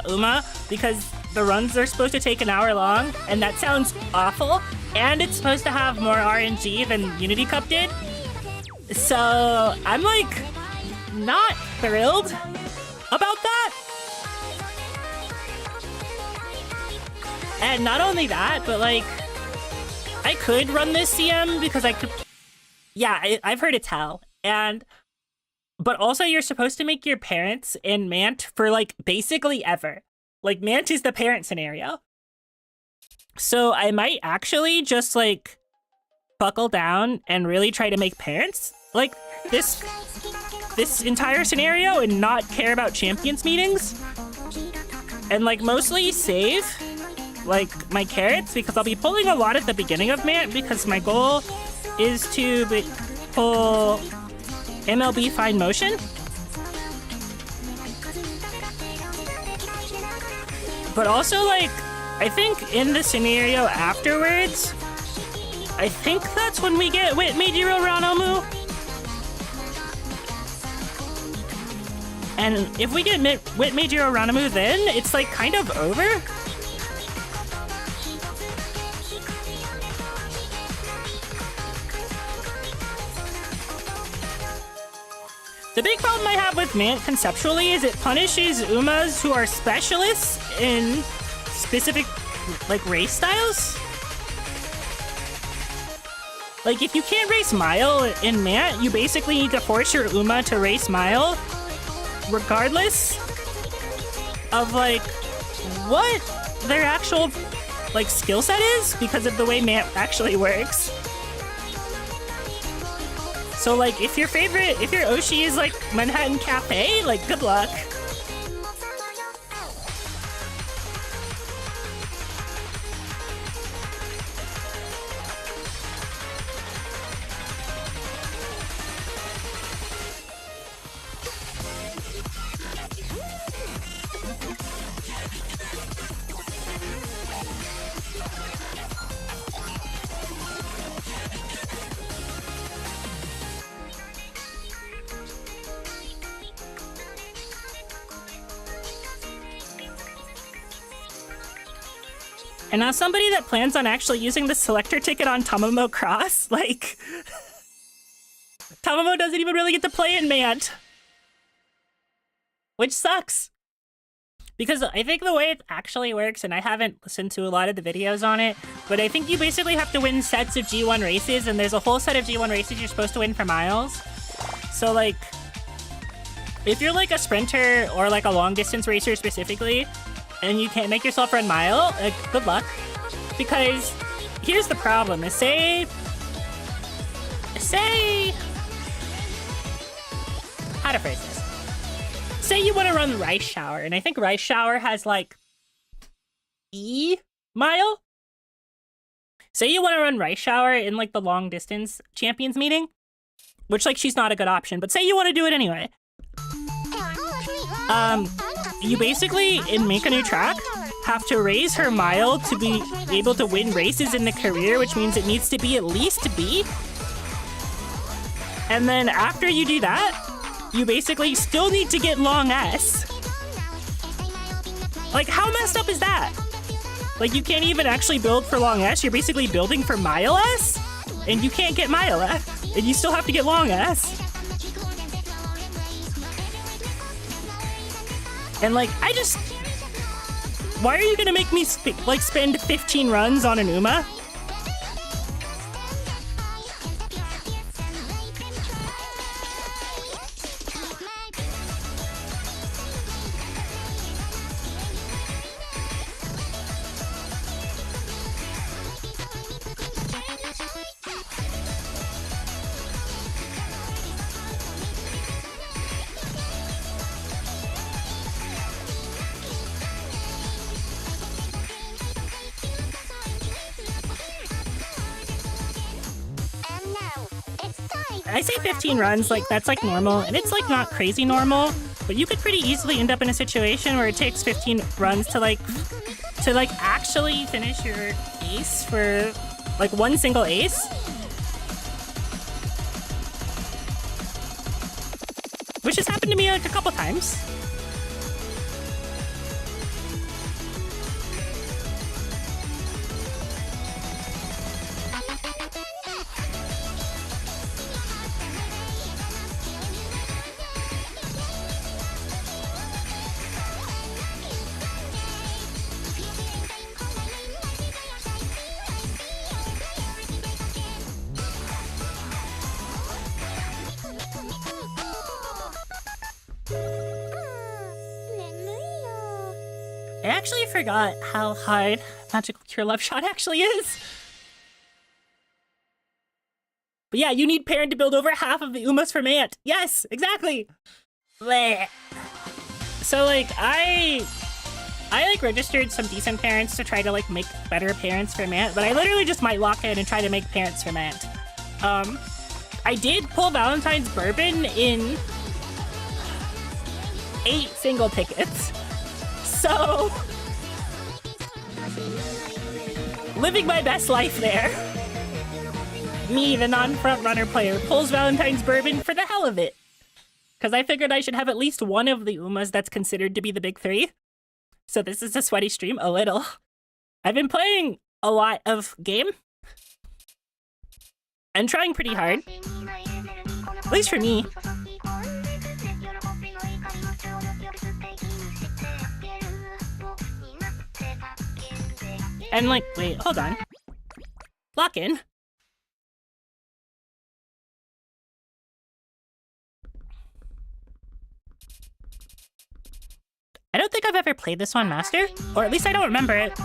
Speaker 1: Uma, because the runs are supposed to take an hour long, and that sounds awful, and it's supposed to have more RNG than Unity Cup did. So I'm like not thrilled about that. And not only that, but like I could run this CM because I could. Yeah, I've heard it's hell. But also you're supposed to make your parents in Mant for like basically ever. Like Mant is the parent scenario. So I might actually just like buckle down and really try to make parents like this entire scenario and not care about champions meetings, and like mostly save like my carrots, because I'll be pulling a lot at the beginning of Mant, because my goal is to pull MLB Fine Motion. But also like I think in the scenario afterwards, I think that's when we get Meijiro Ranamu. And if we get Meijiro Ranamu, then it's like kind of over. The big problem I have with Mant conceptually is it punishes Umas who are specialists in specific like race styles. Like if you can't race Mile in Mant, you basically need to force your Uma to race Mile regardless of like what their actual like skill set is, because of the way Mant actually works. So like if your Oshi is like Manhattan Cafe, like good luck. And as somebody that plans on actually using the selector ticket on Tamamo Cross, like, Tamamo doesn't even really get to play in Mant. Which sucks. Because I think the way it actually works, and I haven't listened to a lot of the videos on it, but I think you basically have to win sets of G1 races, and there's a whole set of G1 races you're supposed to win for miles. So, like, if you're like a sprinter or like a long distance racer specifically, and you can't make yourself run mile, like, good luck. Because here's the problem, is say, how to phrase this? Say you want to run Rice Shower, and I think Rice Shower has like E mile. Say you want to run Rice Shower in like the long distance champions meeting, which like she's not a good option, but say you want to do it anyway. You basically, in Make a New Track, have to raise her mile to be able to win races in the career, which means it needs to be at least B. And then after you do that, you basically still need to get long S. Like, how messed up is that? Like, you can't even actually build for long S. You're basically building for mile S, and you can't get mile S, and you still have to get long S. And like, why are you gonna make me spend 15 runs on an Uma? I say 15 runs, like, that's like normal, and it's like not crazy normal, but you could pretty easily end up in a situation where it takes 15 runs to actually finish your ace for like one single ace. Which has happened to me like a couple times. I actually forgot how hard Magical Cure Love Shot actually is. But yeah, you need Parent to build over half of the Umas for Mant. Yes, exactly. Blech. So like, I like registered some decent parents to try to like make better parents for Mant, but I literally just might lock in and try to make parents for Mant. I did pull Valentine's Bourbon in 8 single tickets. So, living my best life there. Me, the non-front runner player, pulls Valentine's Bourbon for the hell of it. Because I figured I should have at least one of the Umas that's considered to be the big 3. So this is a sweaty stream, a little. I've been playing a lot of game. And trying pretty hard. At least for me. And like, wait, hold on. Lock in. I don't think I've ever played this on Master, or at least I don't remember it.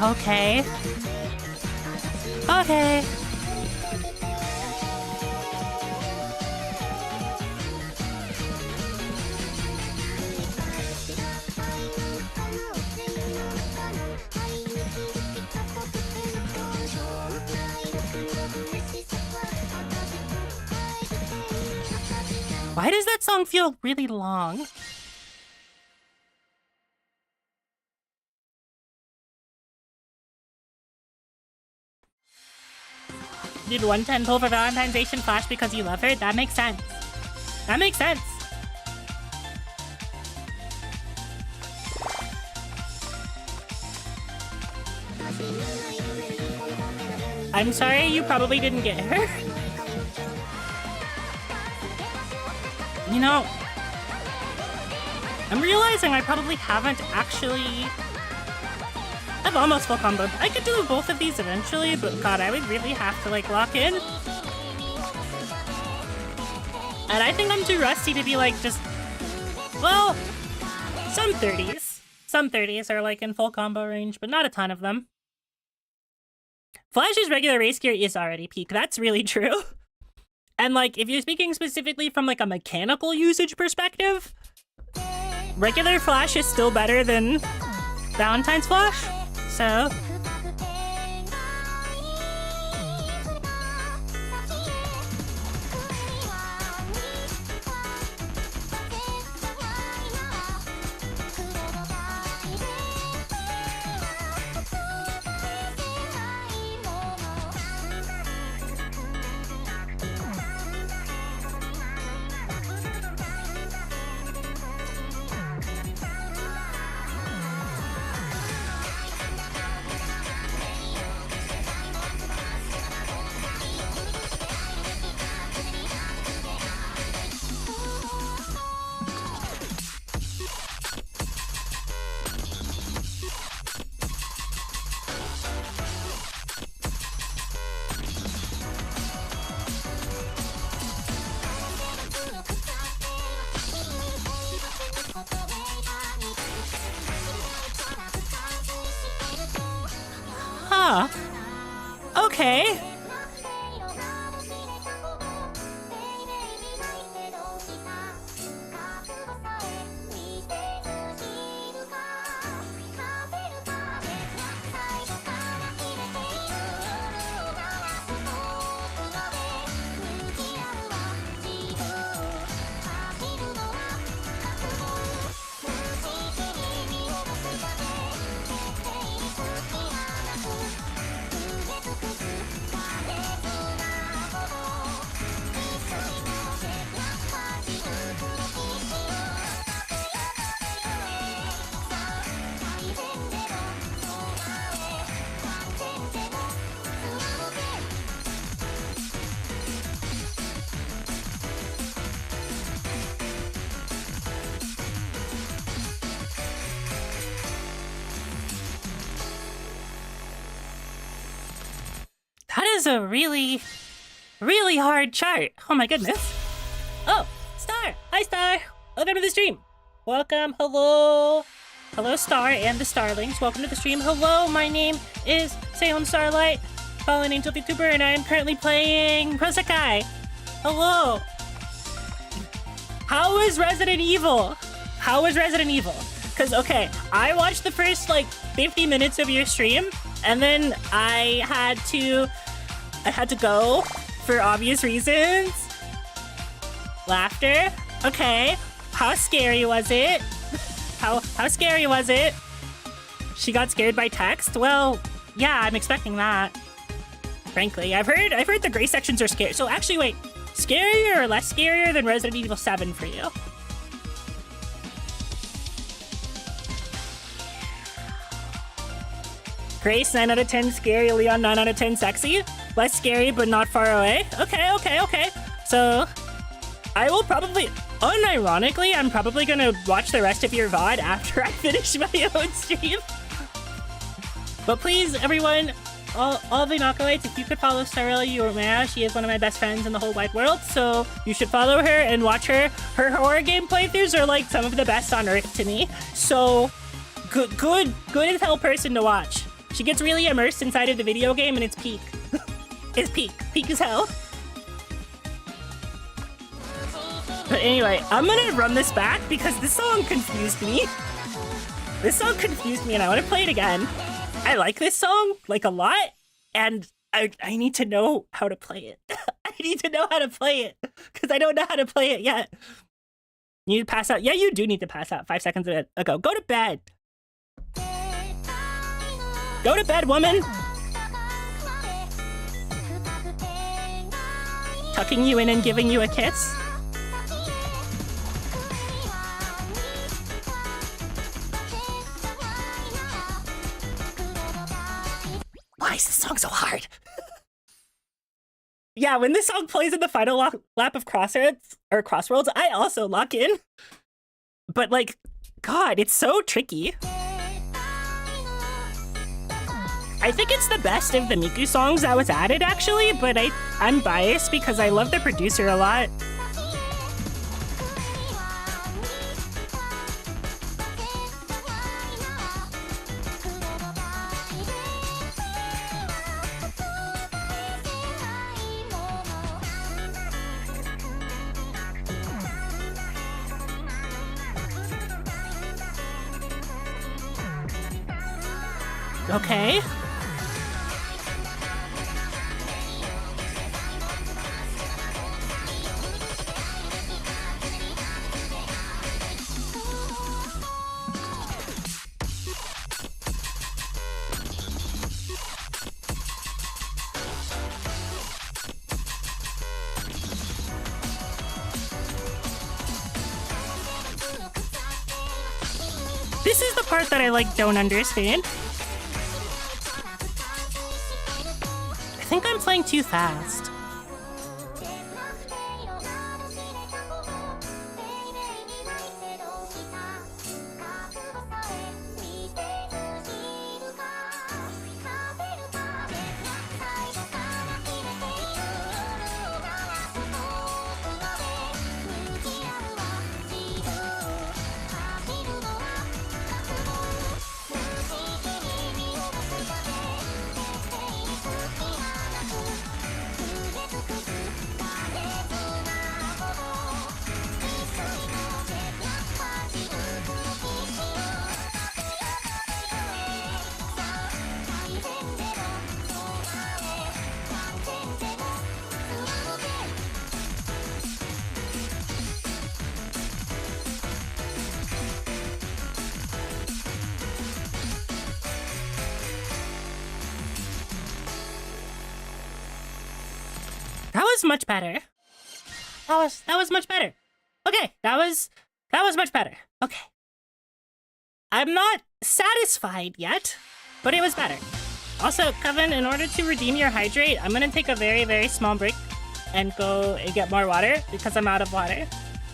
Speaker 1: Okay. Okay. Why does that song feel really long? Did 110 pull for Valentine's Day Flash because you love her? That makes sense. That makes sense. I'm sorry you probably didn't get her. You know, I'm realizing I probably haven't actually... I've almost full comboed. I could do both of these eventually, but god, I would really have to like lock in. And I think I'm too rusty to be like just... Well, some 30s. Some 30s are like in full combo range, but not a ton of them. Flash's regular race gear is already peak. That's really true. And like, if you're speaking specifically from like a mechanical usage perspective, regular Flash is still better than Valentine's Flash. So... Huh. Okay. That is a really, really hard chart. Oh my goodness. Oh, Star. Hi, Star. Welcome to the stream. Welcome. Hello. Hello, Star and the Starlings. Welcome to the stream. Hello, my name is Salem Starlight, Fallen Angel VTuber, and I am currently playing Prosekai. Hello. How is Resident Evil? How is Resident Evil? Because, okay, I watched the first, like, 50 minutes of your stream, and then I had to go for obvious reasons. Laughter. Okay. How scary was it? How scary was it? She got scared by text? Well, yeah, I'm expecting that. Frankly, I've heard the gray sections are scary. So actually, wait, scarier or less scarier than Resident Evil 7 for you? Grace, 9 out of 10 scary. Leon, 9 out of 10 sexy. Less scary, but not far away. Okay, okay, okay. So, I will probably, unironically, I'm probably gonna watch the rest of your VOD after I finish my own stream. But please, everyone, all the Inoculates, if you could follow Starella, you are mad. She is one of my best friends in the whole wide world, so you should follow her and watch her. Her horror game playthroughs are like some of the best on earth to me. So, good as hell person to watch. She gets really immersed inside of the video game and it's peak. It's peak. Peak as hell. But anyway, I'm gonna run this back because this song confused me. This song confused me and I want to play it again. I like this song, like, a lot, and I need to know how to play it. I need to know how to play it because I don't know how to play it yet. You need to pass out? Yeah, you do need to pass out 5 seconds ago. Go to bed. Go to bed, woman. Tucking you in and giving you a kiss. Why is this song so hard? Yeah, when this song plays in the final lap of Crossroads, I also lock in. But, like, God, it's so tricky. I think it's the best of the Miku songs that was added, actually, but I'm biased because I love the producer a lot. Okay. This is the part that I, like, don't understand. I think I'm playing too fast. That was much better. That was much better. Okay, that was much better. Okay. I'm not satisfied yet, but it was better. Also, Kevin, in order to redeem your hydrate, I'm gonna take a very, very small break and go and get more water because I'm out of water.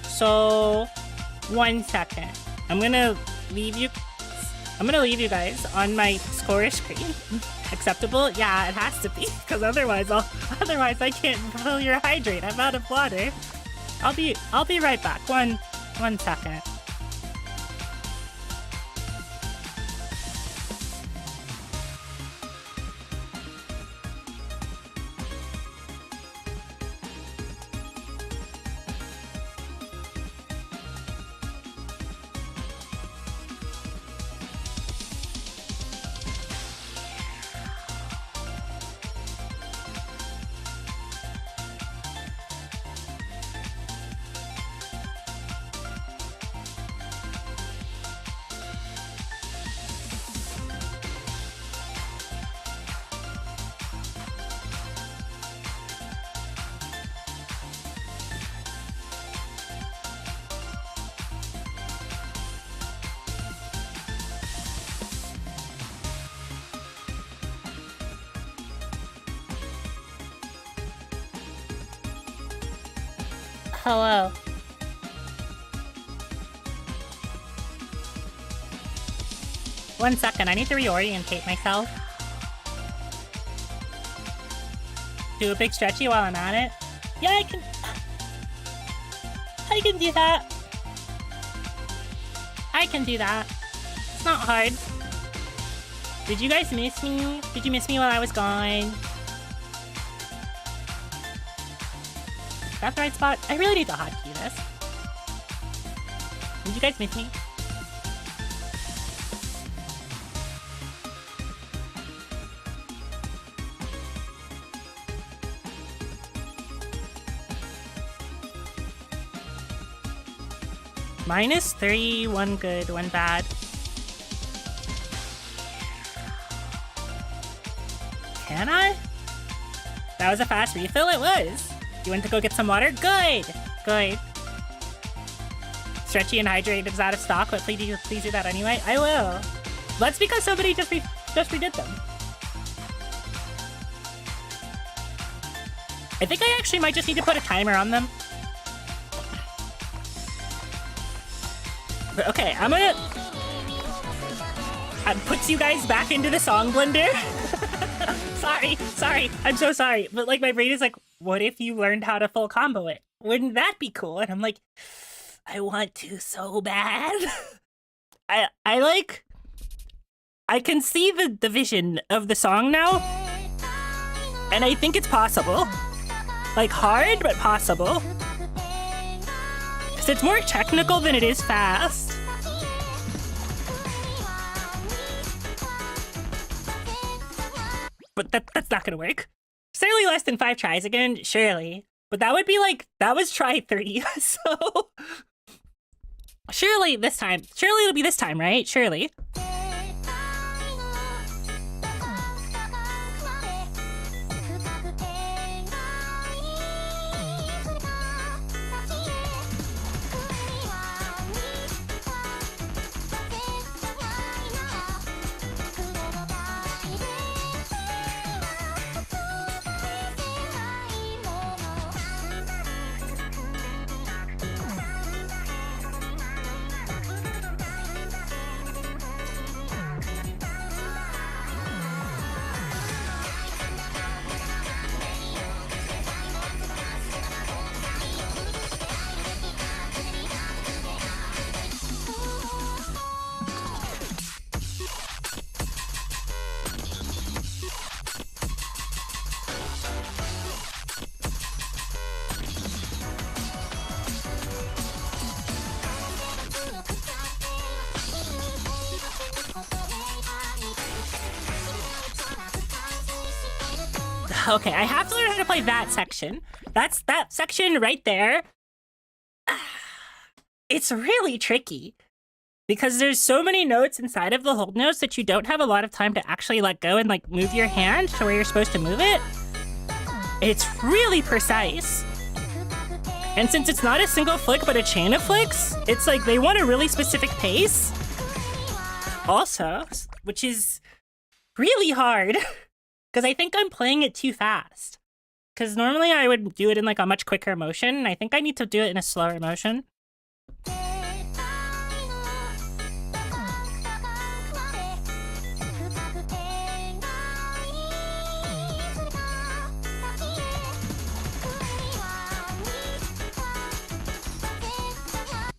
Speaker 1: So, 1 second. I'm gonna leave you guys on my score screen. Acceptable? Yeah, it has to be, because otherwise I can't fill your hydrate. I'm out of water. I'll be right back. One second. Hello. One second, I need to reorientate myself. Do a big stretchy while I'm at it. Yeah, I can do that. I can do that. It's not hard. Did you guys miss me? Did you miss me while I was gone? Is that the right spot? I really need to hotkey this. Did you guys miss me? -3, 1 good, 1 bad. Can I? That was a fast refill, it was. You went to go get some water? Good! Good. Stretchy and hydrated is out of stock, but please do that anyway. I will. That's because somebody just redid them. I think I actually might just need to put a timer on them. Okay, I'm gonna... puts you guys back into the song blender. Sorry. I'm so sorry. But like my brain is like, what if you learned how to full combo it? Wouldn't that be cool? And I'm like, I want to so bad. I can see the vision of the song now. And I think it's possible. Like hard, but possible. Because it's more technical than it is fast. But that's not gonna work. Certainly less than 5 tries again, surely. But that would be like, that was try 3, so... Surely this time. Surely it'll be this time, right? Surely. Okay, I have to learn how to play that section. That's that section right there. It's really tricky because there's so many notes inside of the hold notes that you don't have a lot of time to actually let go and like move your hand to where you're supposed to move it. It's really precise. And since it's not a single flick but a chain of flicks, it's like they want a really specific pace. Also, which is really hard. Because I think I'm playing it too fast. Because normally I would do it in like a much quicker motion. I think I need to do it in a slower motion.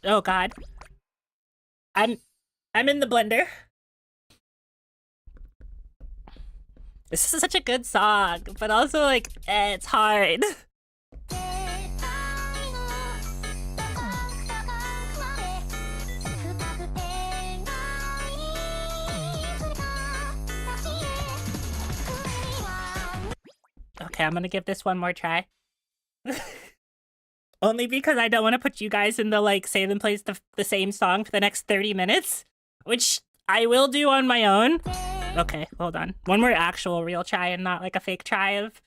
Speaker 1: Oh God. I'm in the blender. This is such a good song, but also like, it's hard. Okay, I'm gonna give this one more try. Only because I don't want to put you guys in the like save and plays the same song for the next 30 minutes, which I will do on my own. Okay, hold on. One more actual real try and not like a fake try of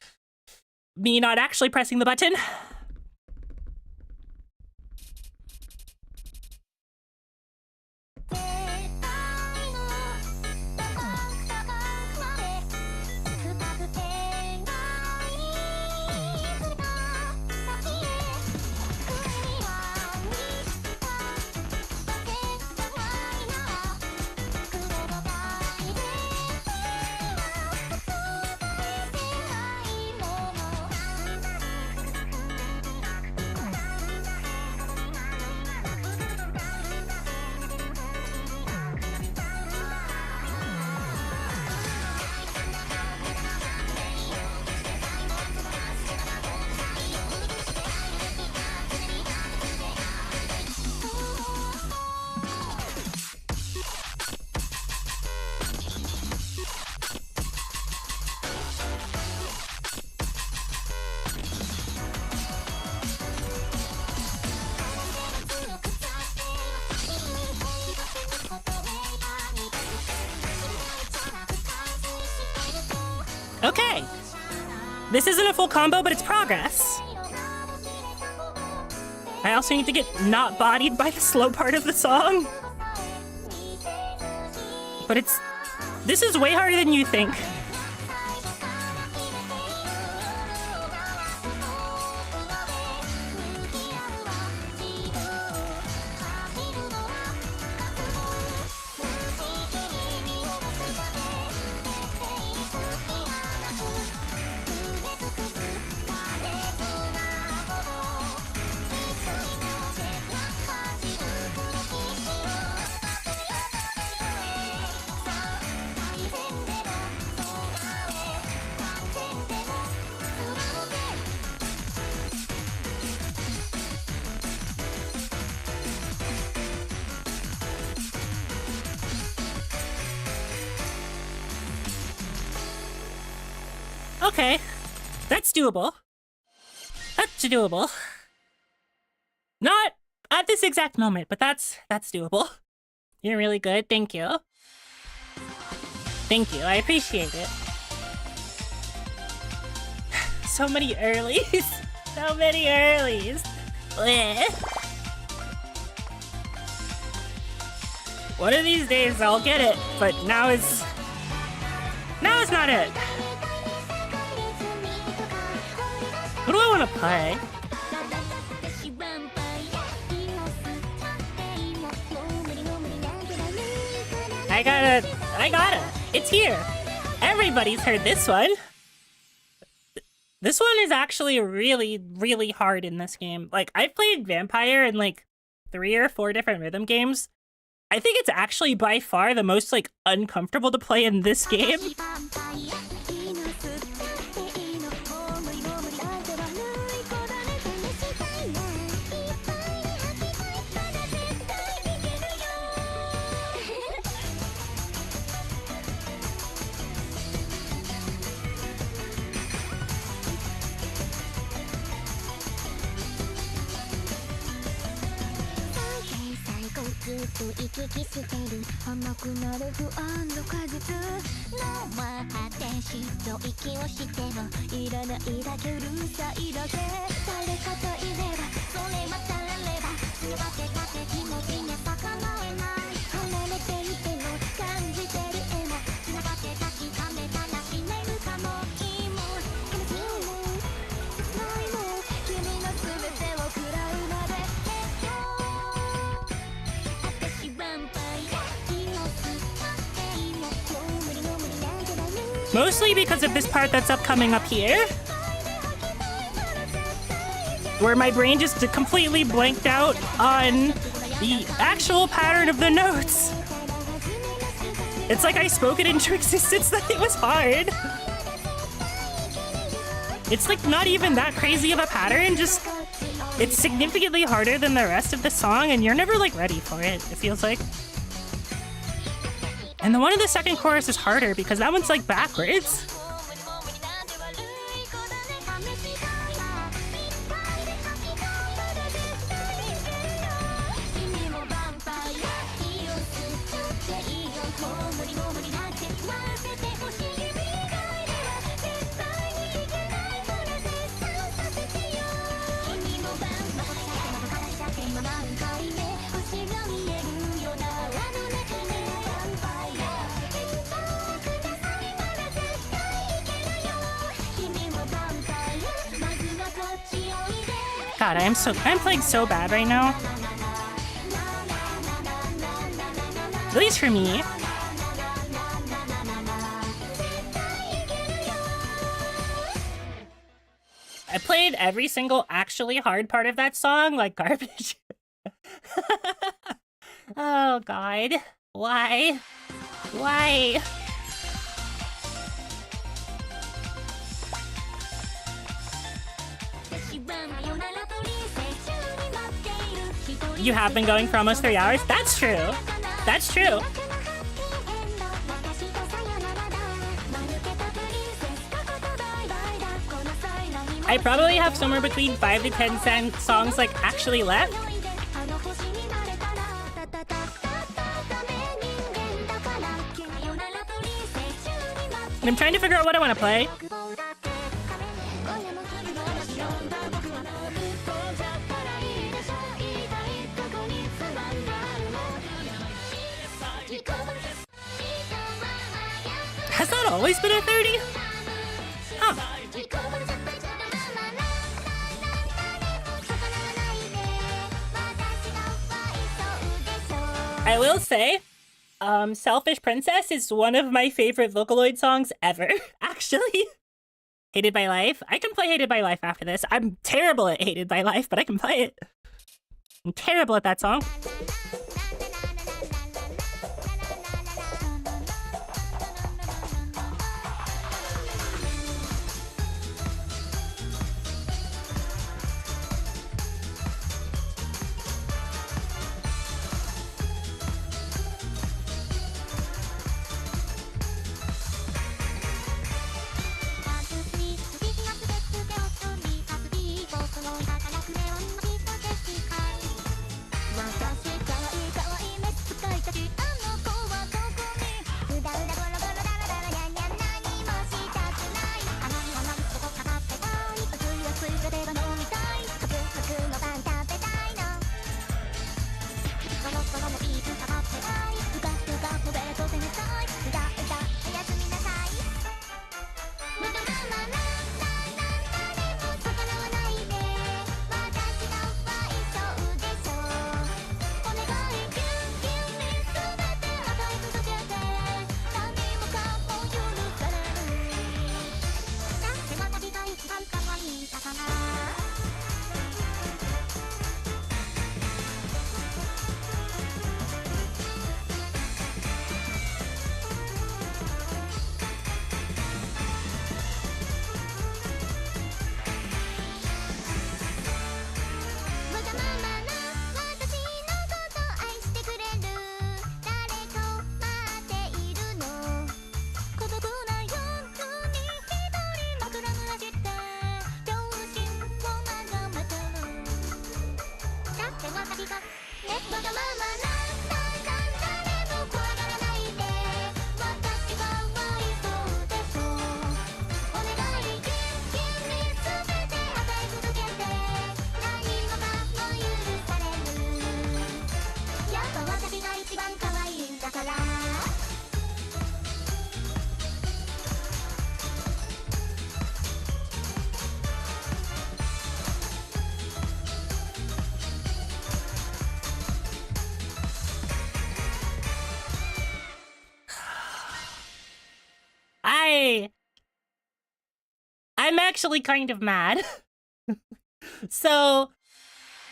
Speaker 1: me not actually pressing the button. Okay. This isn't a full combo, but it's progress. I also need to get not bodied by the slow part of the song. But this is way harder than you think. Okay, that's doable. That's doable. Not at this exact moment, but that's doable. You're really good, thank you. Thank you, I appreciate it. So many earlies. So many earlies. Bleh. One of these days I'll get it, but now is not it. What do I want to play? I got it. It's here. Everybody's heard this one. This one is actually really, really hard in this game. Like, I've played Vampire in like 3 or 4 different rhythm games. I think it's actually by far the most like uncomfortable to play in this game. Mostly because of this part that's upcoming up here, where my brain just completely blanked out on the actual pattern of the notes. It's like I spoke it into existence that it was hard. It's like not even that crazy of a pattern, just it's significantly harder than the rest of the song and you're never like ready for it, it feels like. And the one in the second chorus is harder because that one's like backwards. God, I'm playing so bad right now. At least for me. I played every single actually hard part of that song like garbage. Oh God, why? Why? You have been going for almost 3 hours? That's true. That's true. I probably have somewhere between 5 to 10 songs like actually left. And I'm trying to figure out what I want to play. Has that always been a 30? Huh. I will say, Selfish Princess is one of my favorite Vocaloid songs ever, actually. Hated by Life. I can play Hated by Life after this. I'm terrible at Hated by Life, but I can play it. I'm terrible at that song. I'm actually kind of mad. So,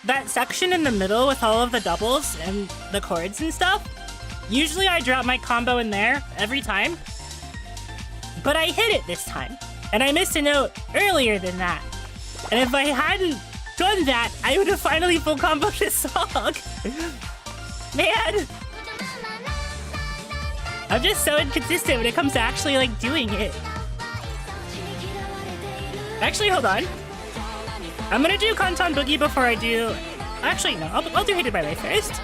Speaker 1: that section in the middle with all of the doubles and the chords and stuff, usually I drop my combo in there every time, but I hit it this time, and I missed a note earlier than that. And if I hadn't done that, I would have finally full comboed this song. Man! I'm just so inconsistent when it comes to actually, like, doing it. Actually, hold on. I'm gonna do Kanton Boogie before I do... Actually, no. I'll do Hated by Life first.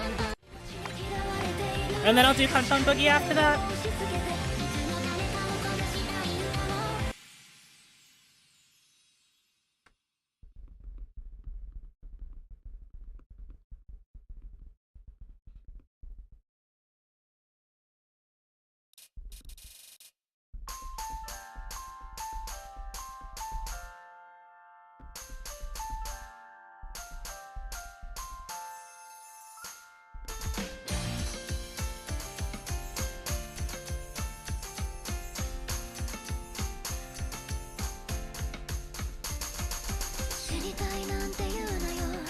Speaker 1: And then I'll do Kanton Boogie after that.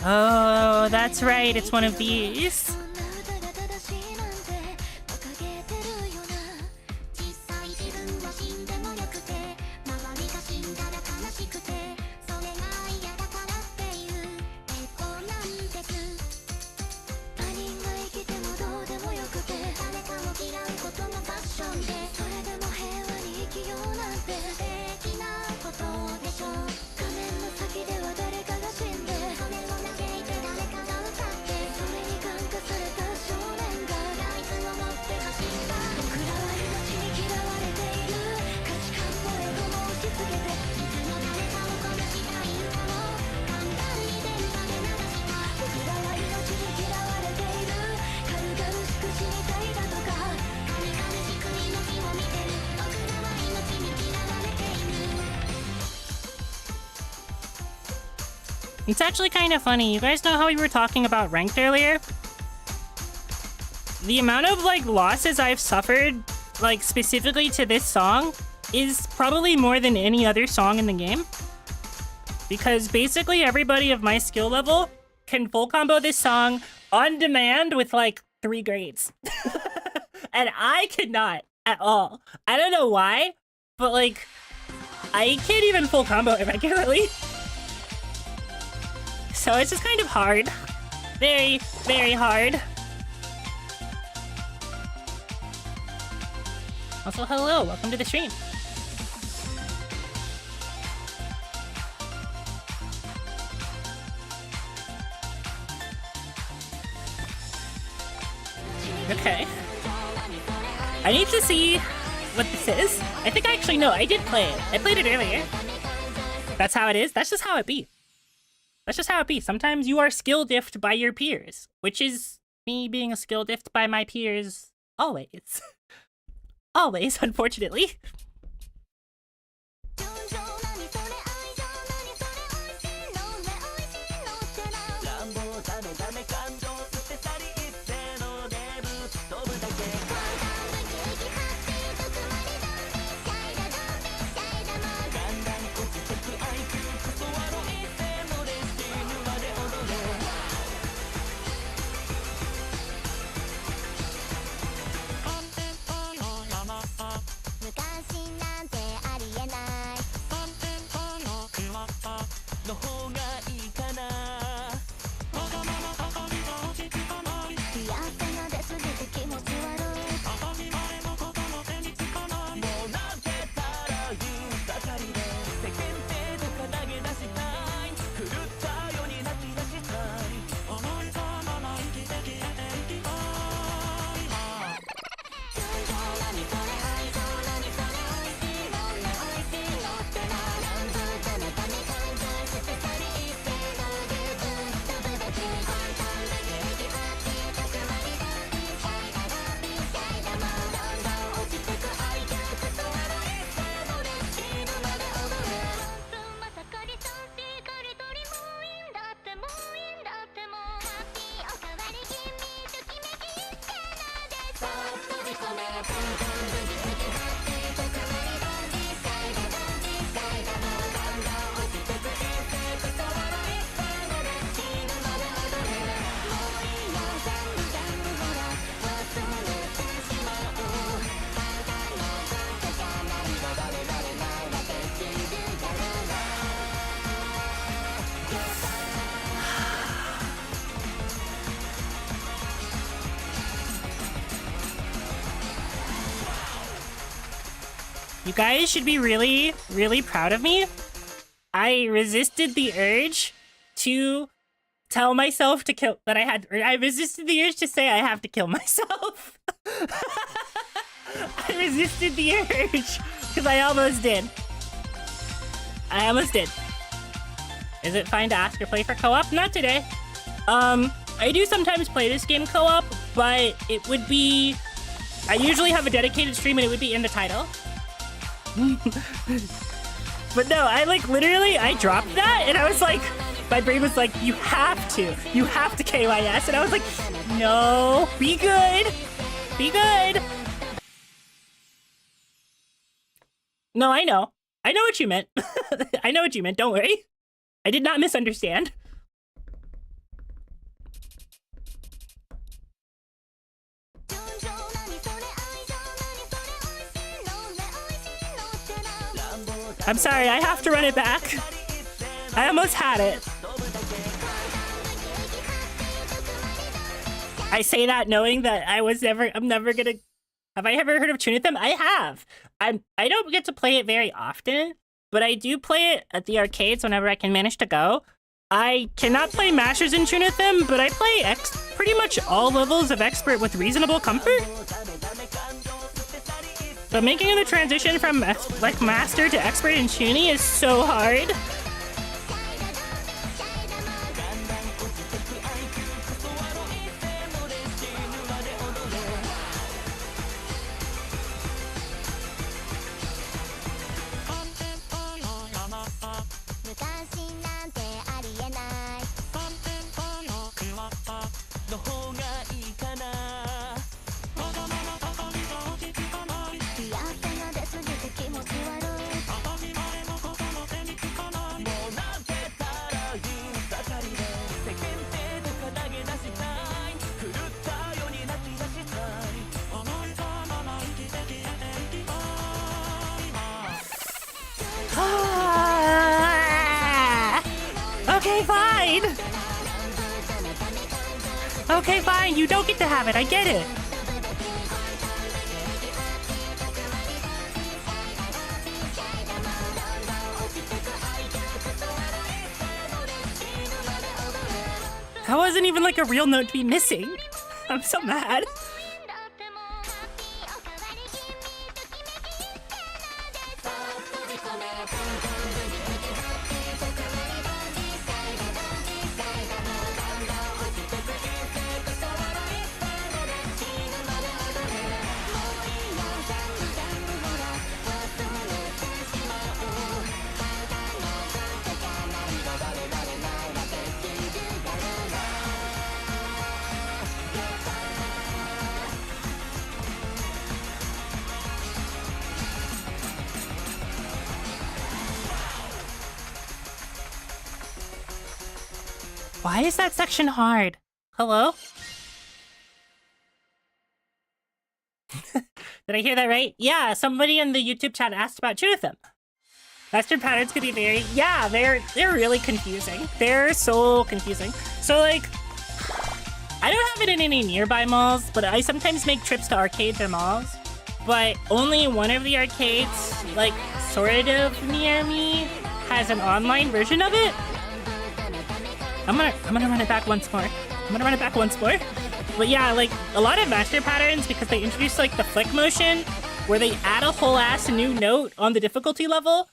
Speaker 1: Oh, that's right. It's one of these. It's actually kind of funny. You guys know how we were talking about ranked earlier? The amount of, like, losses I've suffered, like, specifically to this song is probably more than any other song in the game. Because basically everybody of my skill level can full combo this song on demand with, like, 3 grades. And I could not at all. I don't know why, but, like, I can't even full combo it regularly. So it's just kind of hard. Very, very hard. Also, hello, welcome to the stream. Okay. I need to see what this is. I think I actually know. I did play it. I played it earlier. That's how it is. That's just how it be. That's just how it be. Sometimes you are skill diffed by your peers, which is me being a skill diffed by my peers always. Always, unfortunately. You guys should be really, really proud of me. I resisted the urge to tell myself to kill that I resisted the urge to say I have to kill myself. I resisted the urge because I almost did. I almost did. Is it fine to ask or play for co-op? Not today. I do sometimes play this game co-op, but it would be, I usually have a dedicated stream and it would be in the title. But no, I like literally, I dropped that and I was like, my brain was like, you have to KYS. And I was like, no, be good. Be good. No, I know. I know what you meant. I know what you meant. Don't worry. I did not misunderstand. I'm sorry, I have to run it back. I almost had it. I say that knowing that I'm never gonna... Have I ever heard of Tunithim? I have. I don't get to play it very often, but I do play it at the arcades whenever I can manage to go. I cannot play Masters in Tunithim, but I play pretty much all levels of Expert with reasonable comfort. But making the transition from like Master to Expert in Tuny is so hard. fine! Okay, fine, you don't get to have it, I get it. That wasn't even like a real note to be missing. I'm so mad. Why is that section hard? Hello? Did I hear that right? Yeah, somebody in the YouTube chat asked about two of them. Western patterns could be very... Yeah, they're really confusing. They're so confusing. So, like, I don't have it in any nearby malls, but I sometimes make trips to arcades or malls. But only one of the arcades, like, sort of near me, has an online version of it. I'm gonna run it back once more. But yeah, like, a lot of master patterns, because they introduced, like, the flick motion, where they add a whole ass new note on the difficulty level,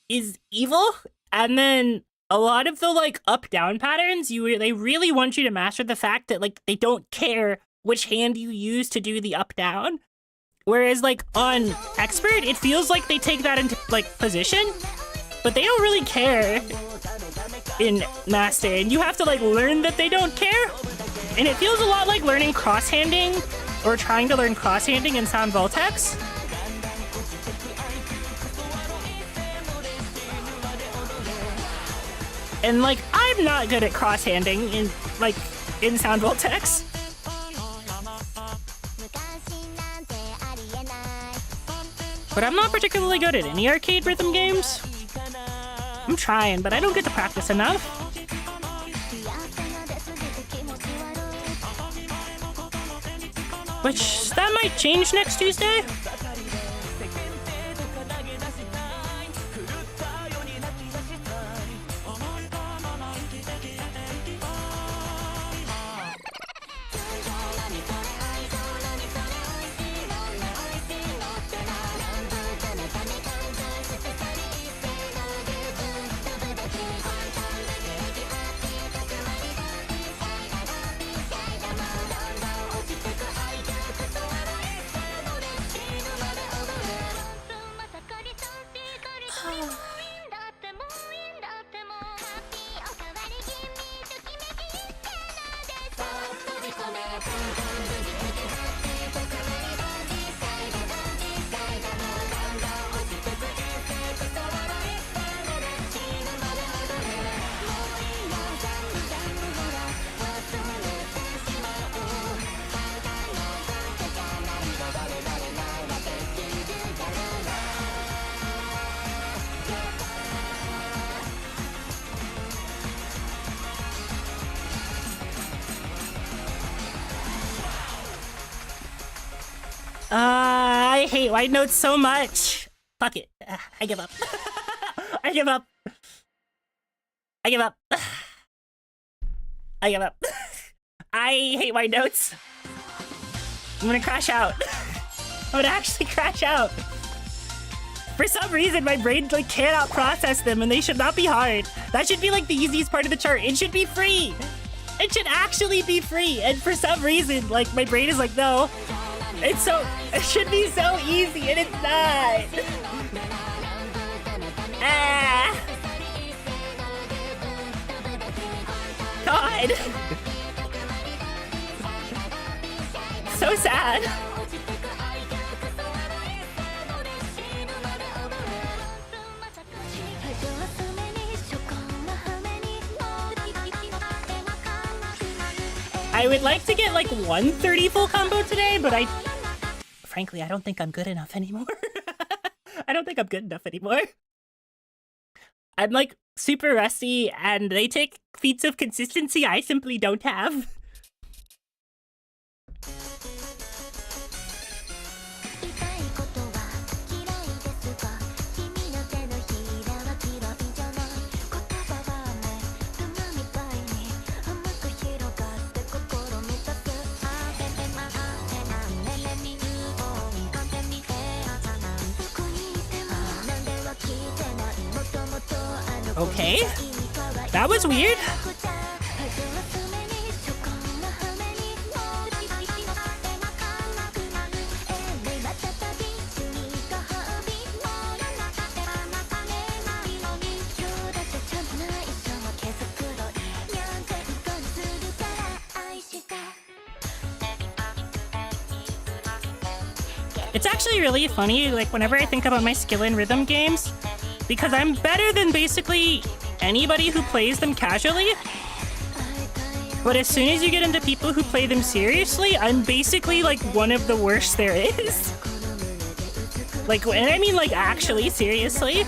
Speaker 1: is evil. And then a lot of the, like, up-down patterns, they really want you to master the fact that, like, they don't care which hand you use to do the up-down. Whereas, like, on Expert, it feels like they take that into, like, position, but they don't really care in Master, and you have to, like, learn that they don't care. And it feels a lot like learning cross-handing, or trying to learn cross-handing in Sound Voltex. And, like, I'm not good at cross-handing in Sound Voltex. But I'm not particularly good at any arcade rhythm games. I'm trying, but I don't get to practice enough. Which, that might change next Tuesday. I hate white notes so much. Fuck it. I give up. I give up. I give up. I give up. I hate white notes. I'm gonna crash out. I'm gonna actually crash out. For some reason, my brain like cannot process them, and they should not be hard. That should be like the easiest part of the chart. It should be free. It should actually be free. And for some reason, like my brain is like, no. It should be so easy, and it's not. Ah. God. So sad. I would like to get like 130 full combo today, but frankly, I don't think I'm good enough anymore. I don't think I'm good enough anymore. I'm like super rusty and they take feats of consistency I simply don't have. Okay, that was weird. It's actually really funny, like, whenever I think about my skill in rhythm games, because I'm better than basically anybody who plays them casually. But as soon as you get into people who play them seriously, I'm basically like one of the worst there is. Like, and I mean like actually seriously.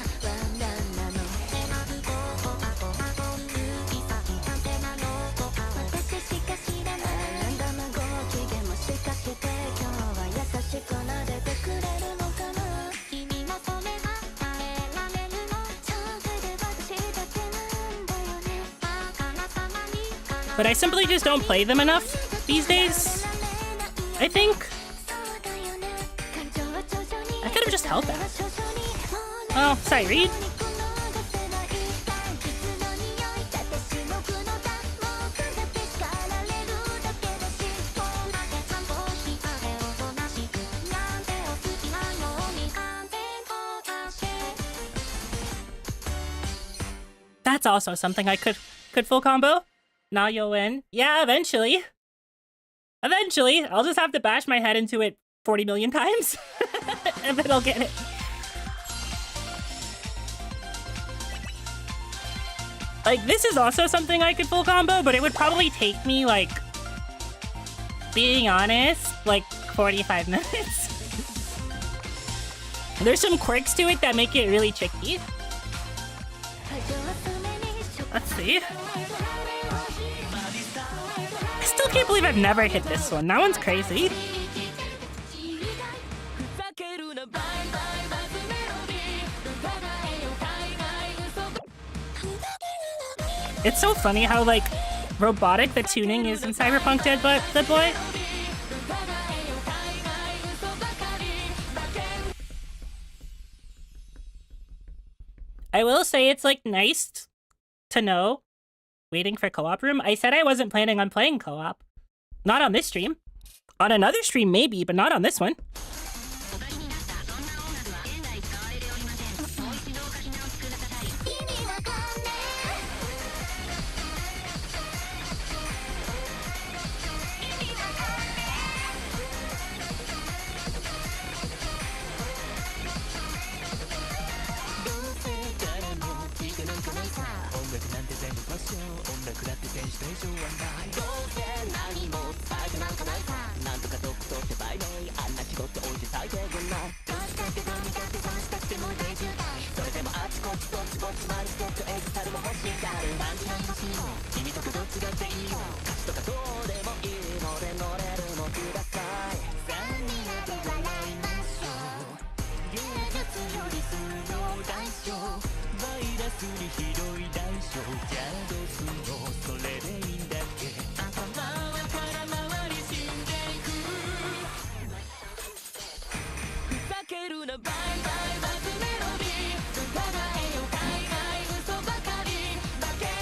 Speaker 1: But I simply just don't play them enough these days, I think. I could have just held that. Oh, sorry, Reed. That's also something I could full combo. Now you'll win. Yeah, eventually. Eventually. I'll just have to bash my head into it 40 million times. And then I'll get it. Like, this is also something I could full combo, but it would probably take me, like, being honest, like, 45 minutes. There's some quirks to it that make it really tricky. Let's see. I still can't believe I've never hit this one. That one's crazy. It's so funny how, like, robotic the tuning is in Cyberpunk Dead Boy. I will say it's, like, nice to know. Waiting for co-op room? I said I wasn't planning on playing co-op. Not on this stream. On another stream, maybe, but not on this one.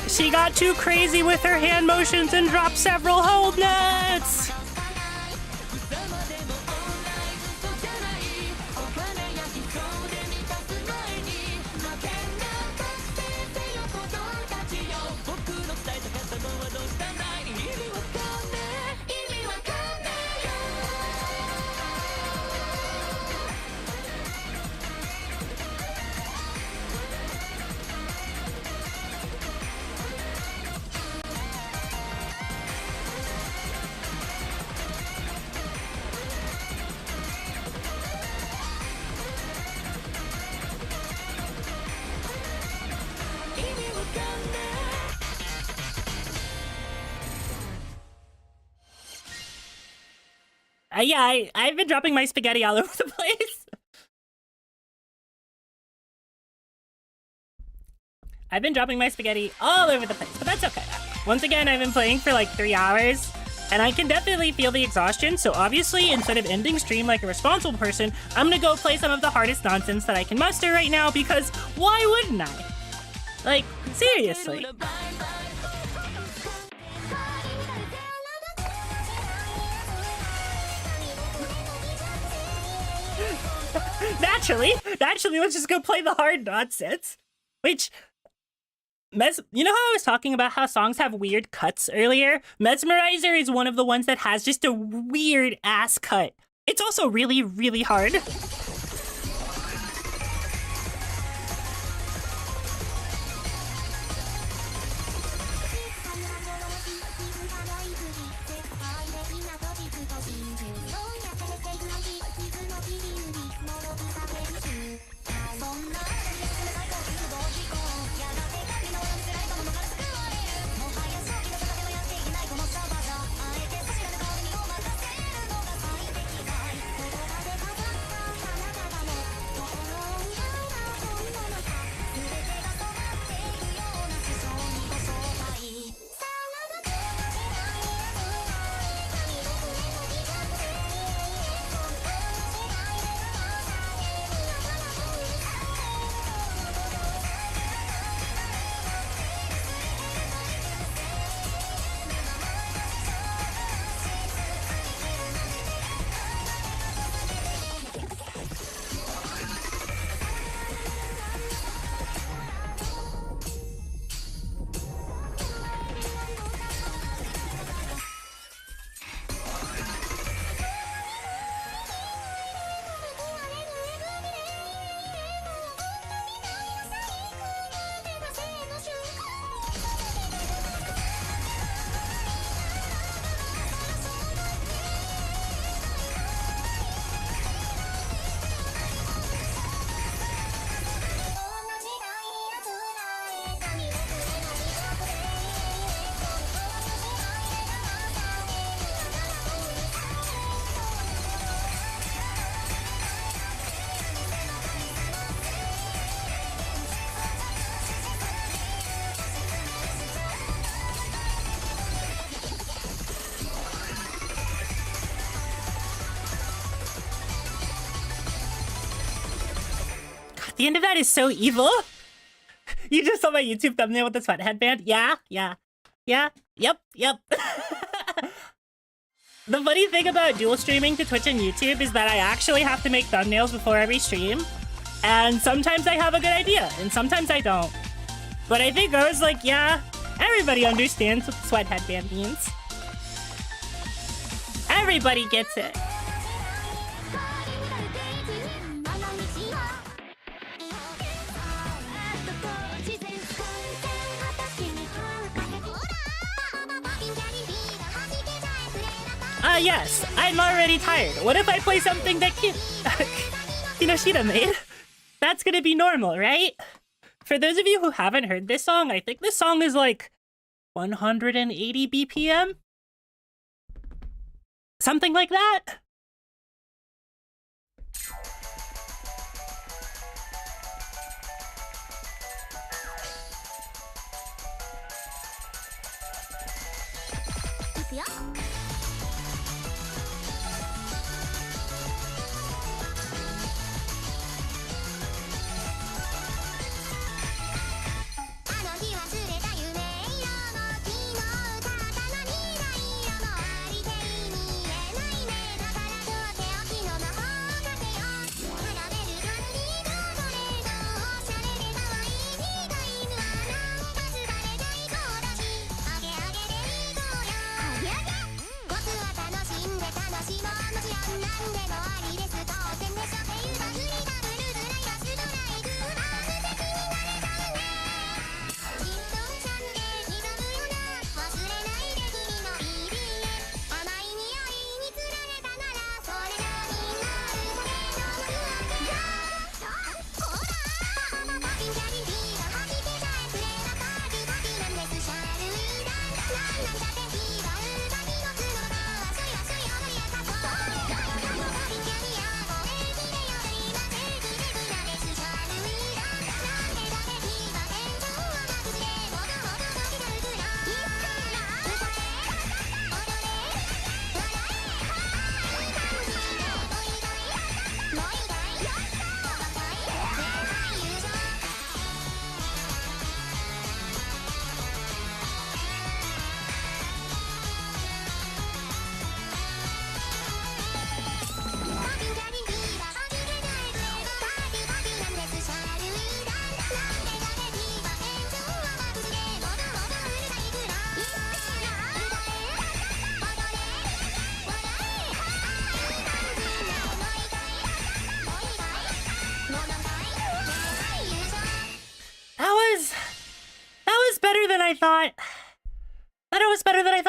Speaker 1: She got too crazy with her hand motions and dropped several hold nuts! Yeah, I've been dropping my spaghetti all over the place. I've been dropping my spaghetti all over the place, but that's okay. Once again, I've been playing for like 3 hours, and I can definitely feel the exhaustion, so obviously, instead of ending stream like a responsible person, I'm gonna go play some of the hardest nonsense that I can muster right now, because why wouldn't I? Like, seriously. Naturally, let's just go play the hard nonsense. Which, you know how I was talking about how songs have weird cuts earlier? Mesmerizer is one of the ones that has just a weird ass cut. It's also really, really hard. The end of that is so evil. You just saw my YouTube thumbnail with the sweat headband? Yeah. Yep. The funny thing about dual streaming to Twitch and YouTube is that I actually have to make thumbnails before every stream. And sometimes I have a good idea, and sometimes I don't. But I think I was like, yeah, everybody understands what the sweat headband means. Everybody gets it. Yes, I'm already tired. What if I play something that Kinoshita made? That's gonna be normal, right? For those of you who haven't heard this song, I think this song is like 180 BPM? Something like that?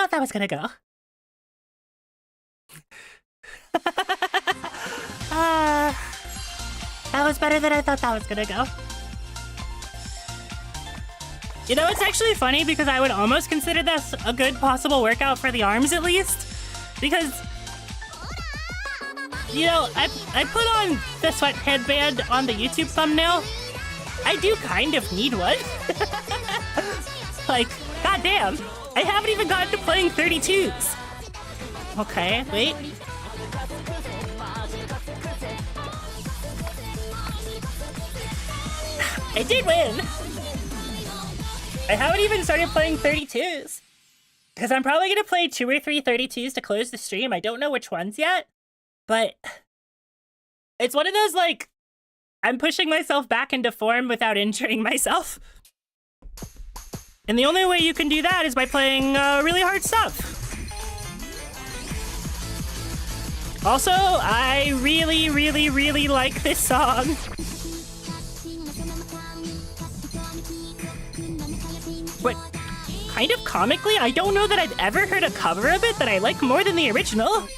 Speaker 1: thought that was gonna go. That was better than I thought that was gonna go. You know, it's actually funny because I would almost consider this a good possible workout for the arms at least. Because, you know, I put on the sweat headband on the YouTube thumbnail. I do kind of need one. Like, goddamn, I haven't even gotten to playing 32s. Okay, wait. I did win. I haven't even started playing 32s. Because I'm probably going to play 2 or 3 32s to close the stream. I don't know which ones yet. But it's one of those, like, I'm pushing myself back into form without injuring myself. And the only way you can do that is by playing really hard stuff. Also, I really, really, really like this song. But kind of comically, I don't know that I've ever heard a cover of it that I like more than the original.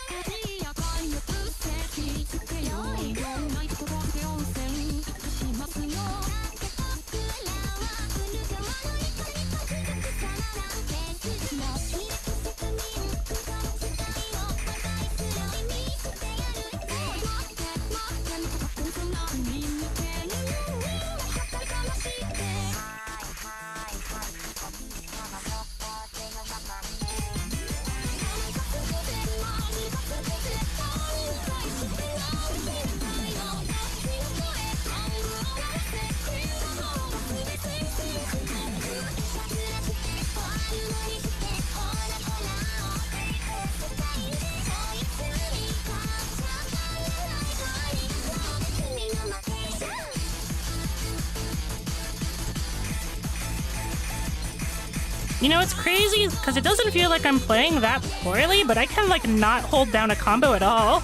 Speaker 1: You know, it's crazy because it doesn't feel like I'm playing that poorly, but I can, like, not hold down a combo at all.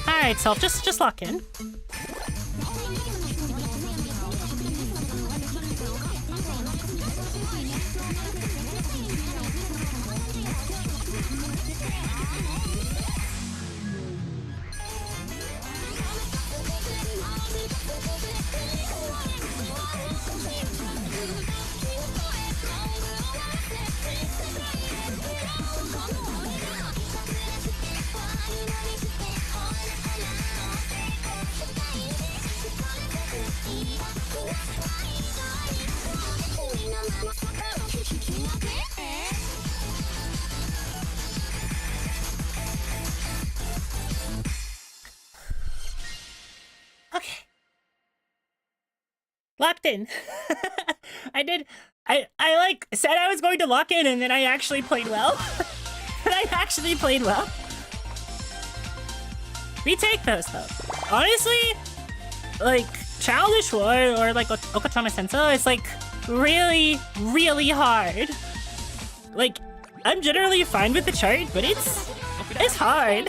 Speaker 1: Alright, Self, just lock in. Locked in. I like said I was going to lock in and then I actually played well. And I actually played well. Retake those though. Honestly, like Childish War or like Okatama Senso is like really, really hard. Like, I'm generally fine with the chart, but it's hard.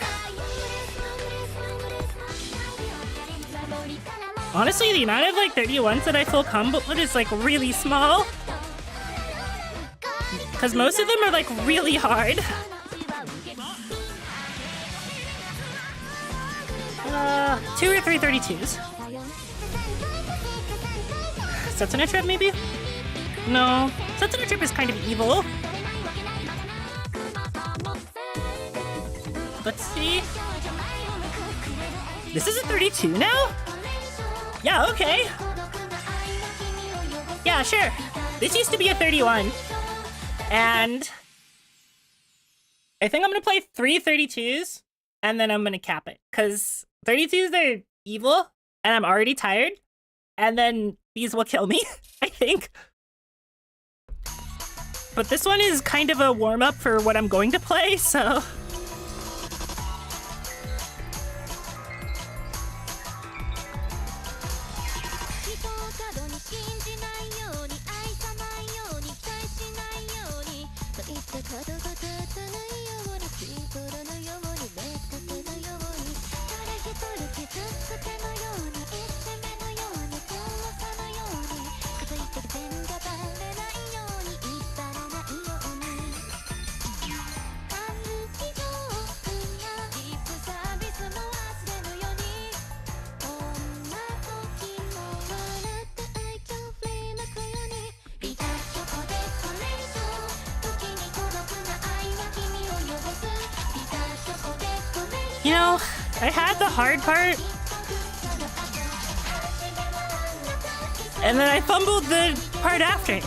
Speaker 1: Honestly, the amount of like 31s that I full combo with is like really small. Because most of them are like really hard. Two or three 32s. Setsuna Trip maybe? No, Setsuna Trip is kind of evil. Let's see. This is a 32 now? Yeah, okay. Yeah, sure. This used to be a 31. And I think I'm gonna play 3 32s and then I'm gonna cap it. Because 32s are evil and I'm already tired. And then these will kill me, I think. But this one is kind of a warm-up for what I'm going to play, so... You know, I had the hard part, and then I fumbled the part after.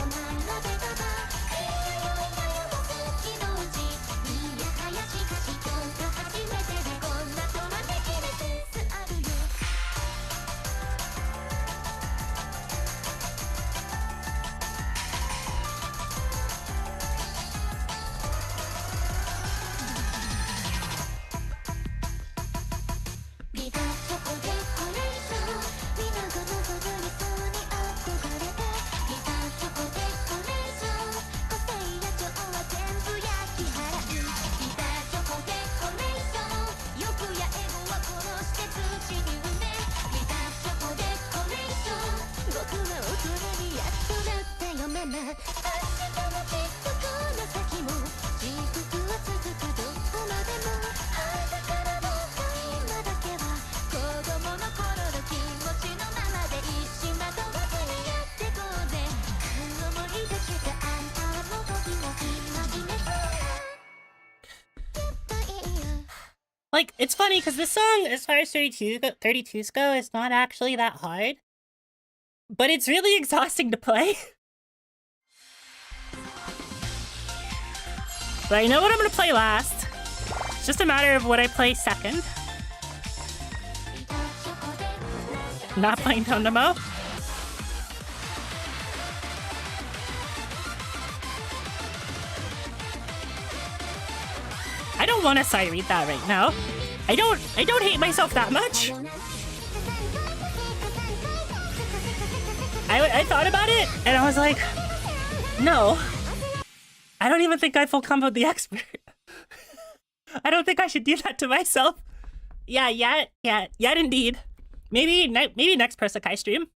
Speaker 1: Like, it's funny because this song, as far as 32s go, is not actually that hard. But it's really exhausting to play. But I know what I'm gonna play last. It's just a matter of what I play second. Not playing Tonemo. I don't want to side read that right now. I don't hate myself that much. I thought about it and I was like, no. I don't even think I full comboed the expert. I don't think I should do that to myself. Yeah, indeed. Maybe next Persikai stream.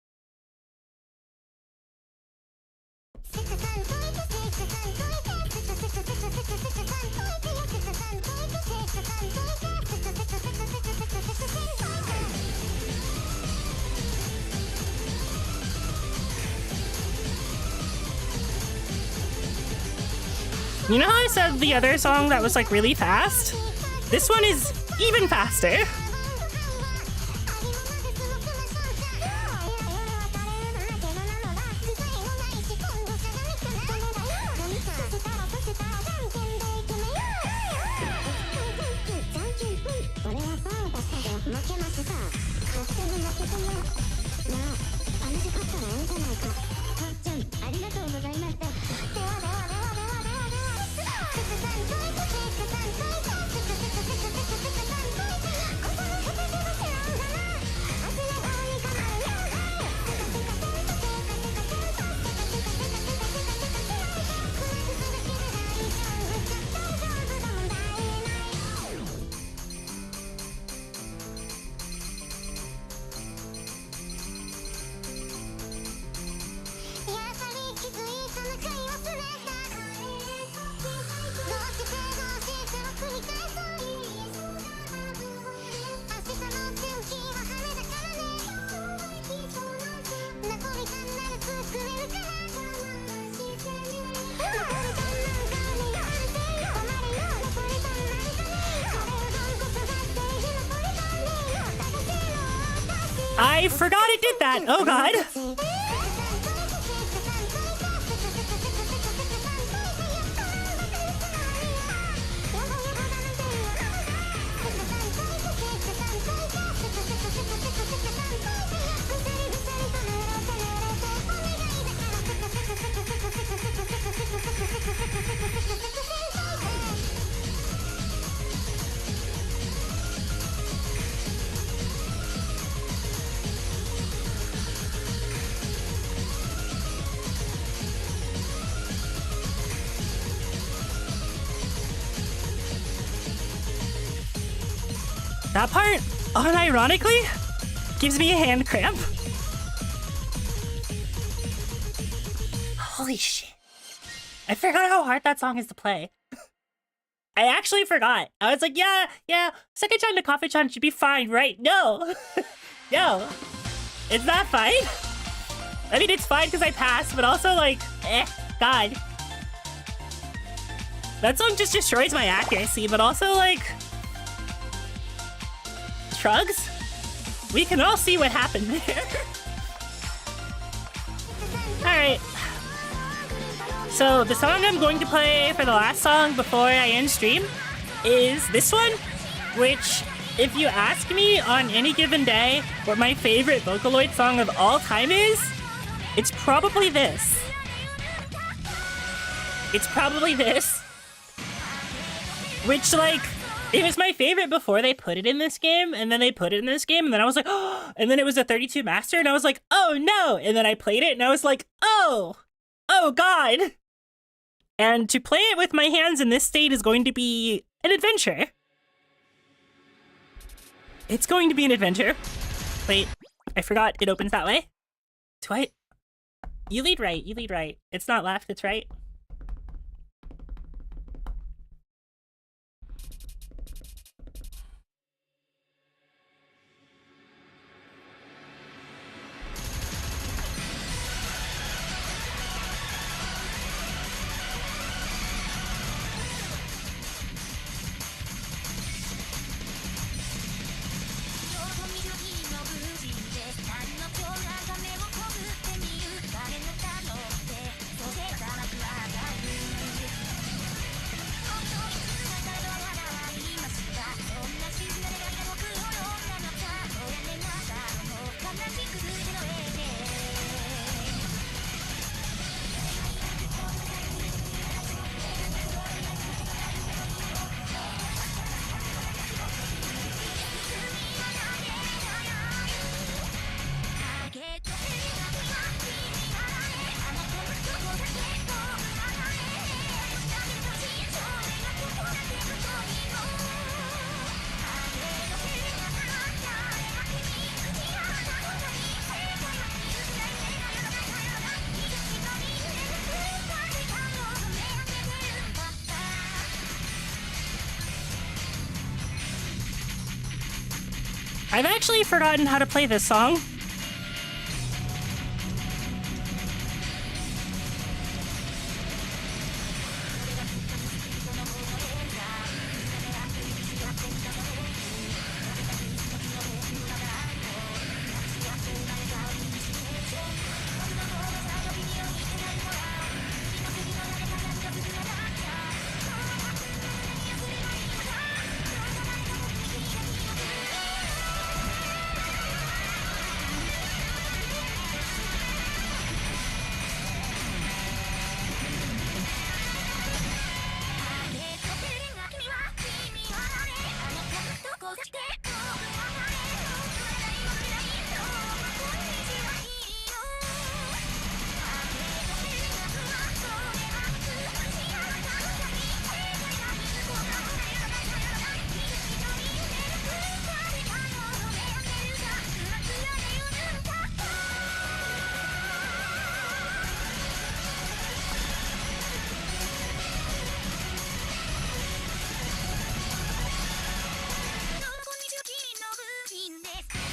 Speaker 1: You know how I said the other song that was like really fast? This one is even faster. I forgot it did that. Oh god. That part, unironically, gives me a hand cramp. Holy shit. I forgot how hard that song is to play. I actually forgot. I was like, yeah, second chan to coffee chan should be fine, right? No. No. It's not fine. I mean, it's fine because I passed, but also like, God. That song just destroys my accuracy, but also like, shrugs. We can all see what happened there. Alright. So the song I'm going to play for the last song before I end stream is this one, which, if you ask me on any given day what my favorite Vocaloid song of all time is, it's probably this. It's probably this. Which, like, it was my favorite before they put it in this game, and then they put it in this game, and then I was like, oh, and then it was a 32 master, and I was like, oh no, and then I played it, and I was like, oh god. And to play it with my hands in this state is going to be an adventure. It's going to be an adventure. Wait, I forgot it opens that way. Do I? You lead right, you lead right. It's not left, it's right. I've actually forgotten how to play this song.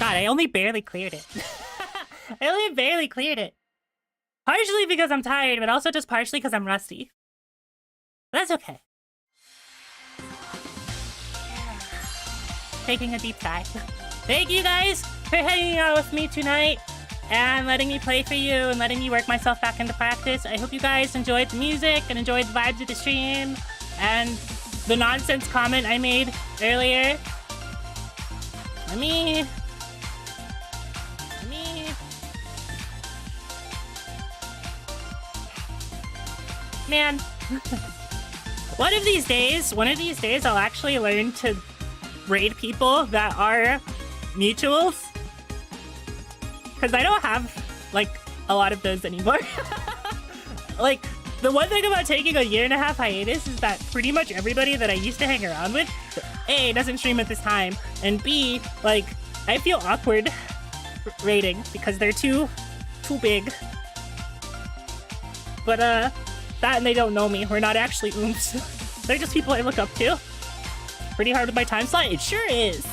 Speaker 1: God, I only barely cleared it. I only barely cleared it. Partially because I'm tired, but also just partially because I'm rusty. That's okay. Taking a deep sigh. Thank you guys for hanging out with me tonight and letting me play for you and letting me work myself back into practice. I hope you guys enjoyed the music and enjoyed the vibes of the stream and the nonsense comment I made earlier. Man, one of these days, I'll actually learn to raid people that are mutuals. Because I don't have, like, a lot of those anymore. Like, the one thing about taking a 1.5-year hiatus is that pretty much everybody that I used to hang around with, A, doesn't stream at this time, and B, like, I feel awkward raiding because they're too big. But, that and they don't know me. We're not actually oomps. They're just people I look up to. Pretty hard with my time slot? It sure is.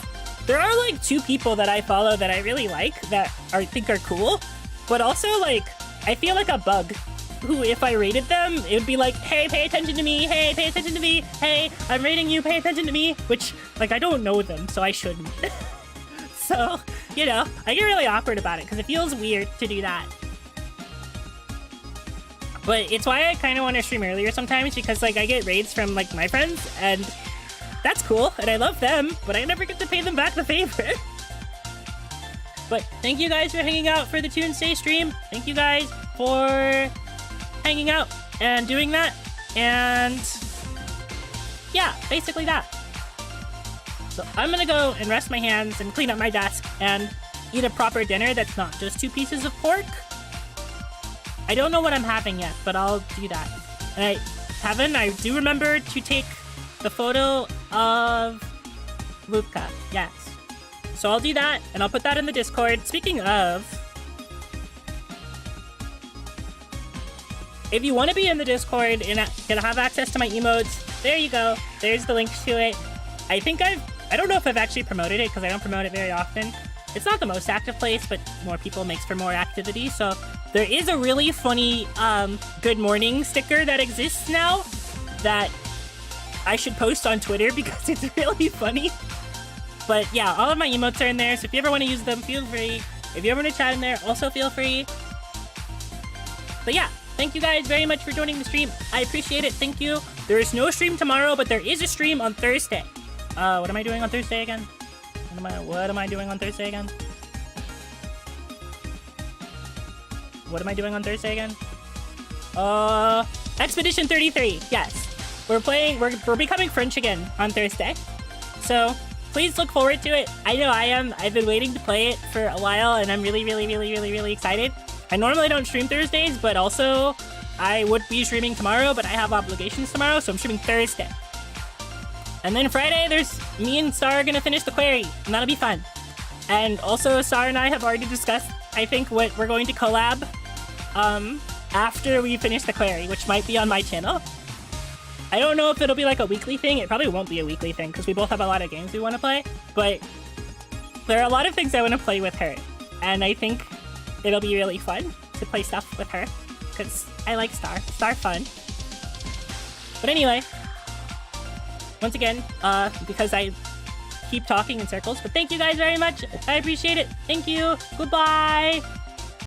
Speaker 1: There are, like, 2 people that I follow that I really like, that I think are cool, but also, like, I feel like a bug, who, if I rated them, it would be like, hey, pay attention to me, hey, pay attention to me, hey, I'm rating you, pay attention to me, which, like, I don't know them, so I shouldn't. So, you know, I get really awkward about it because it feels weird to do that. But it's why I kind of want to stream earlier sometimes, because like I get raids from like my friends and that's cool and I love them, but I never get to pay them back the favor. But thank you guys for hanging out for the Tuesday stream. Thank you guys for hanging out and doing that. And yeah, basically that. So I'm gonna go and rest my hands and clean up my desk and eat a proper dinner that's not just 2 pieces of pork. I don't know what I'm having yet, but I'll do that. And Heaven, I do remember to take the photo of Luca. Yes. So I'll do that, and I'll put that in the Discord. Speaking of, if you want to be in the Discord and gonna have access to my emotes, there you go. There's the links to it. I think I don't know if I've actually promoted it because I don't promote it very often. It's not the most active place, but more people makes for more activity. So there is a really funny good morning sticker that exists now that I should post on Twitter because it's really funny. But yeah, all of my emotes are in there, so if you ever want to use them, feel free. If you ever want to chat in there, also feel free. But yeah, thank you guys very much for joining the stream. I appreciate it. Thank you. There is no stream tomorrow, but there is a stream on Thursday. What am I doing on Thursday again? What am I doing on Thursday again? What am I doing on Thursday again? Expedition 33. Yes. We're becoming French again on Thursday. So please look forward to it. I know I am. I've been waiting to play it for a while, and I'm really excited. I normally don't stream Thursdays, but also I would be streaming tomorrow, but I have obligations tomorrow, so I'm streaming Thursday. And then Friday, there's me and Star are gonna finish the query, and that'll be fun. And also, Star and I have already discussed, I think, what we're going to collab after we finish the query, which might be on my channel. I don't know if it'll be like a weekly thing. It probably won't be a weekly thing because we both have a lot of games we want to play. But there are a lot of things I want to play with her. And I think it'll be really fun to play stuff with her because I like Star. Star fun. But anyway, once again, because I keep talking in circles, but thank you guys very much. I appreciate it. Thank you. Goodbye.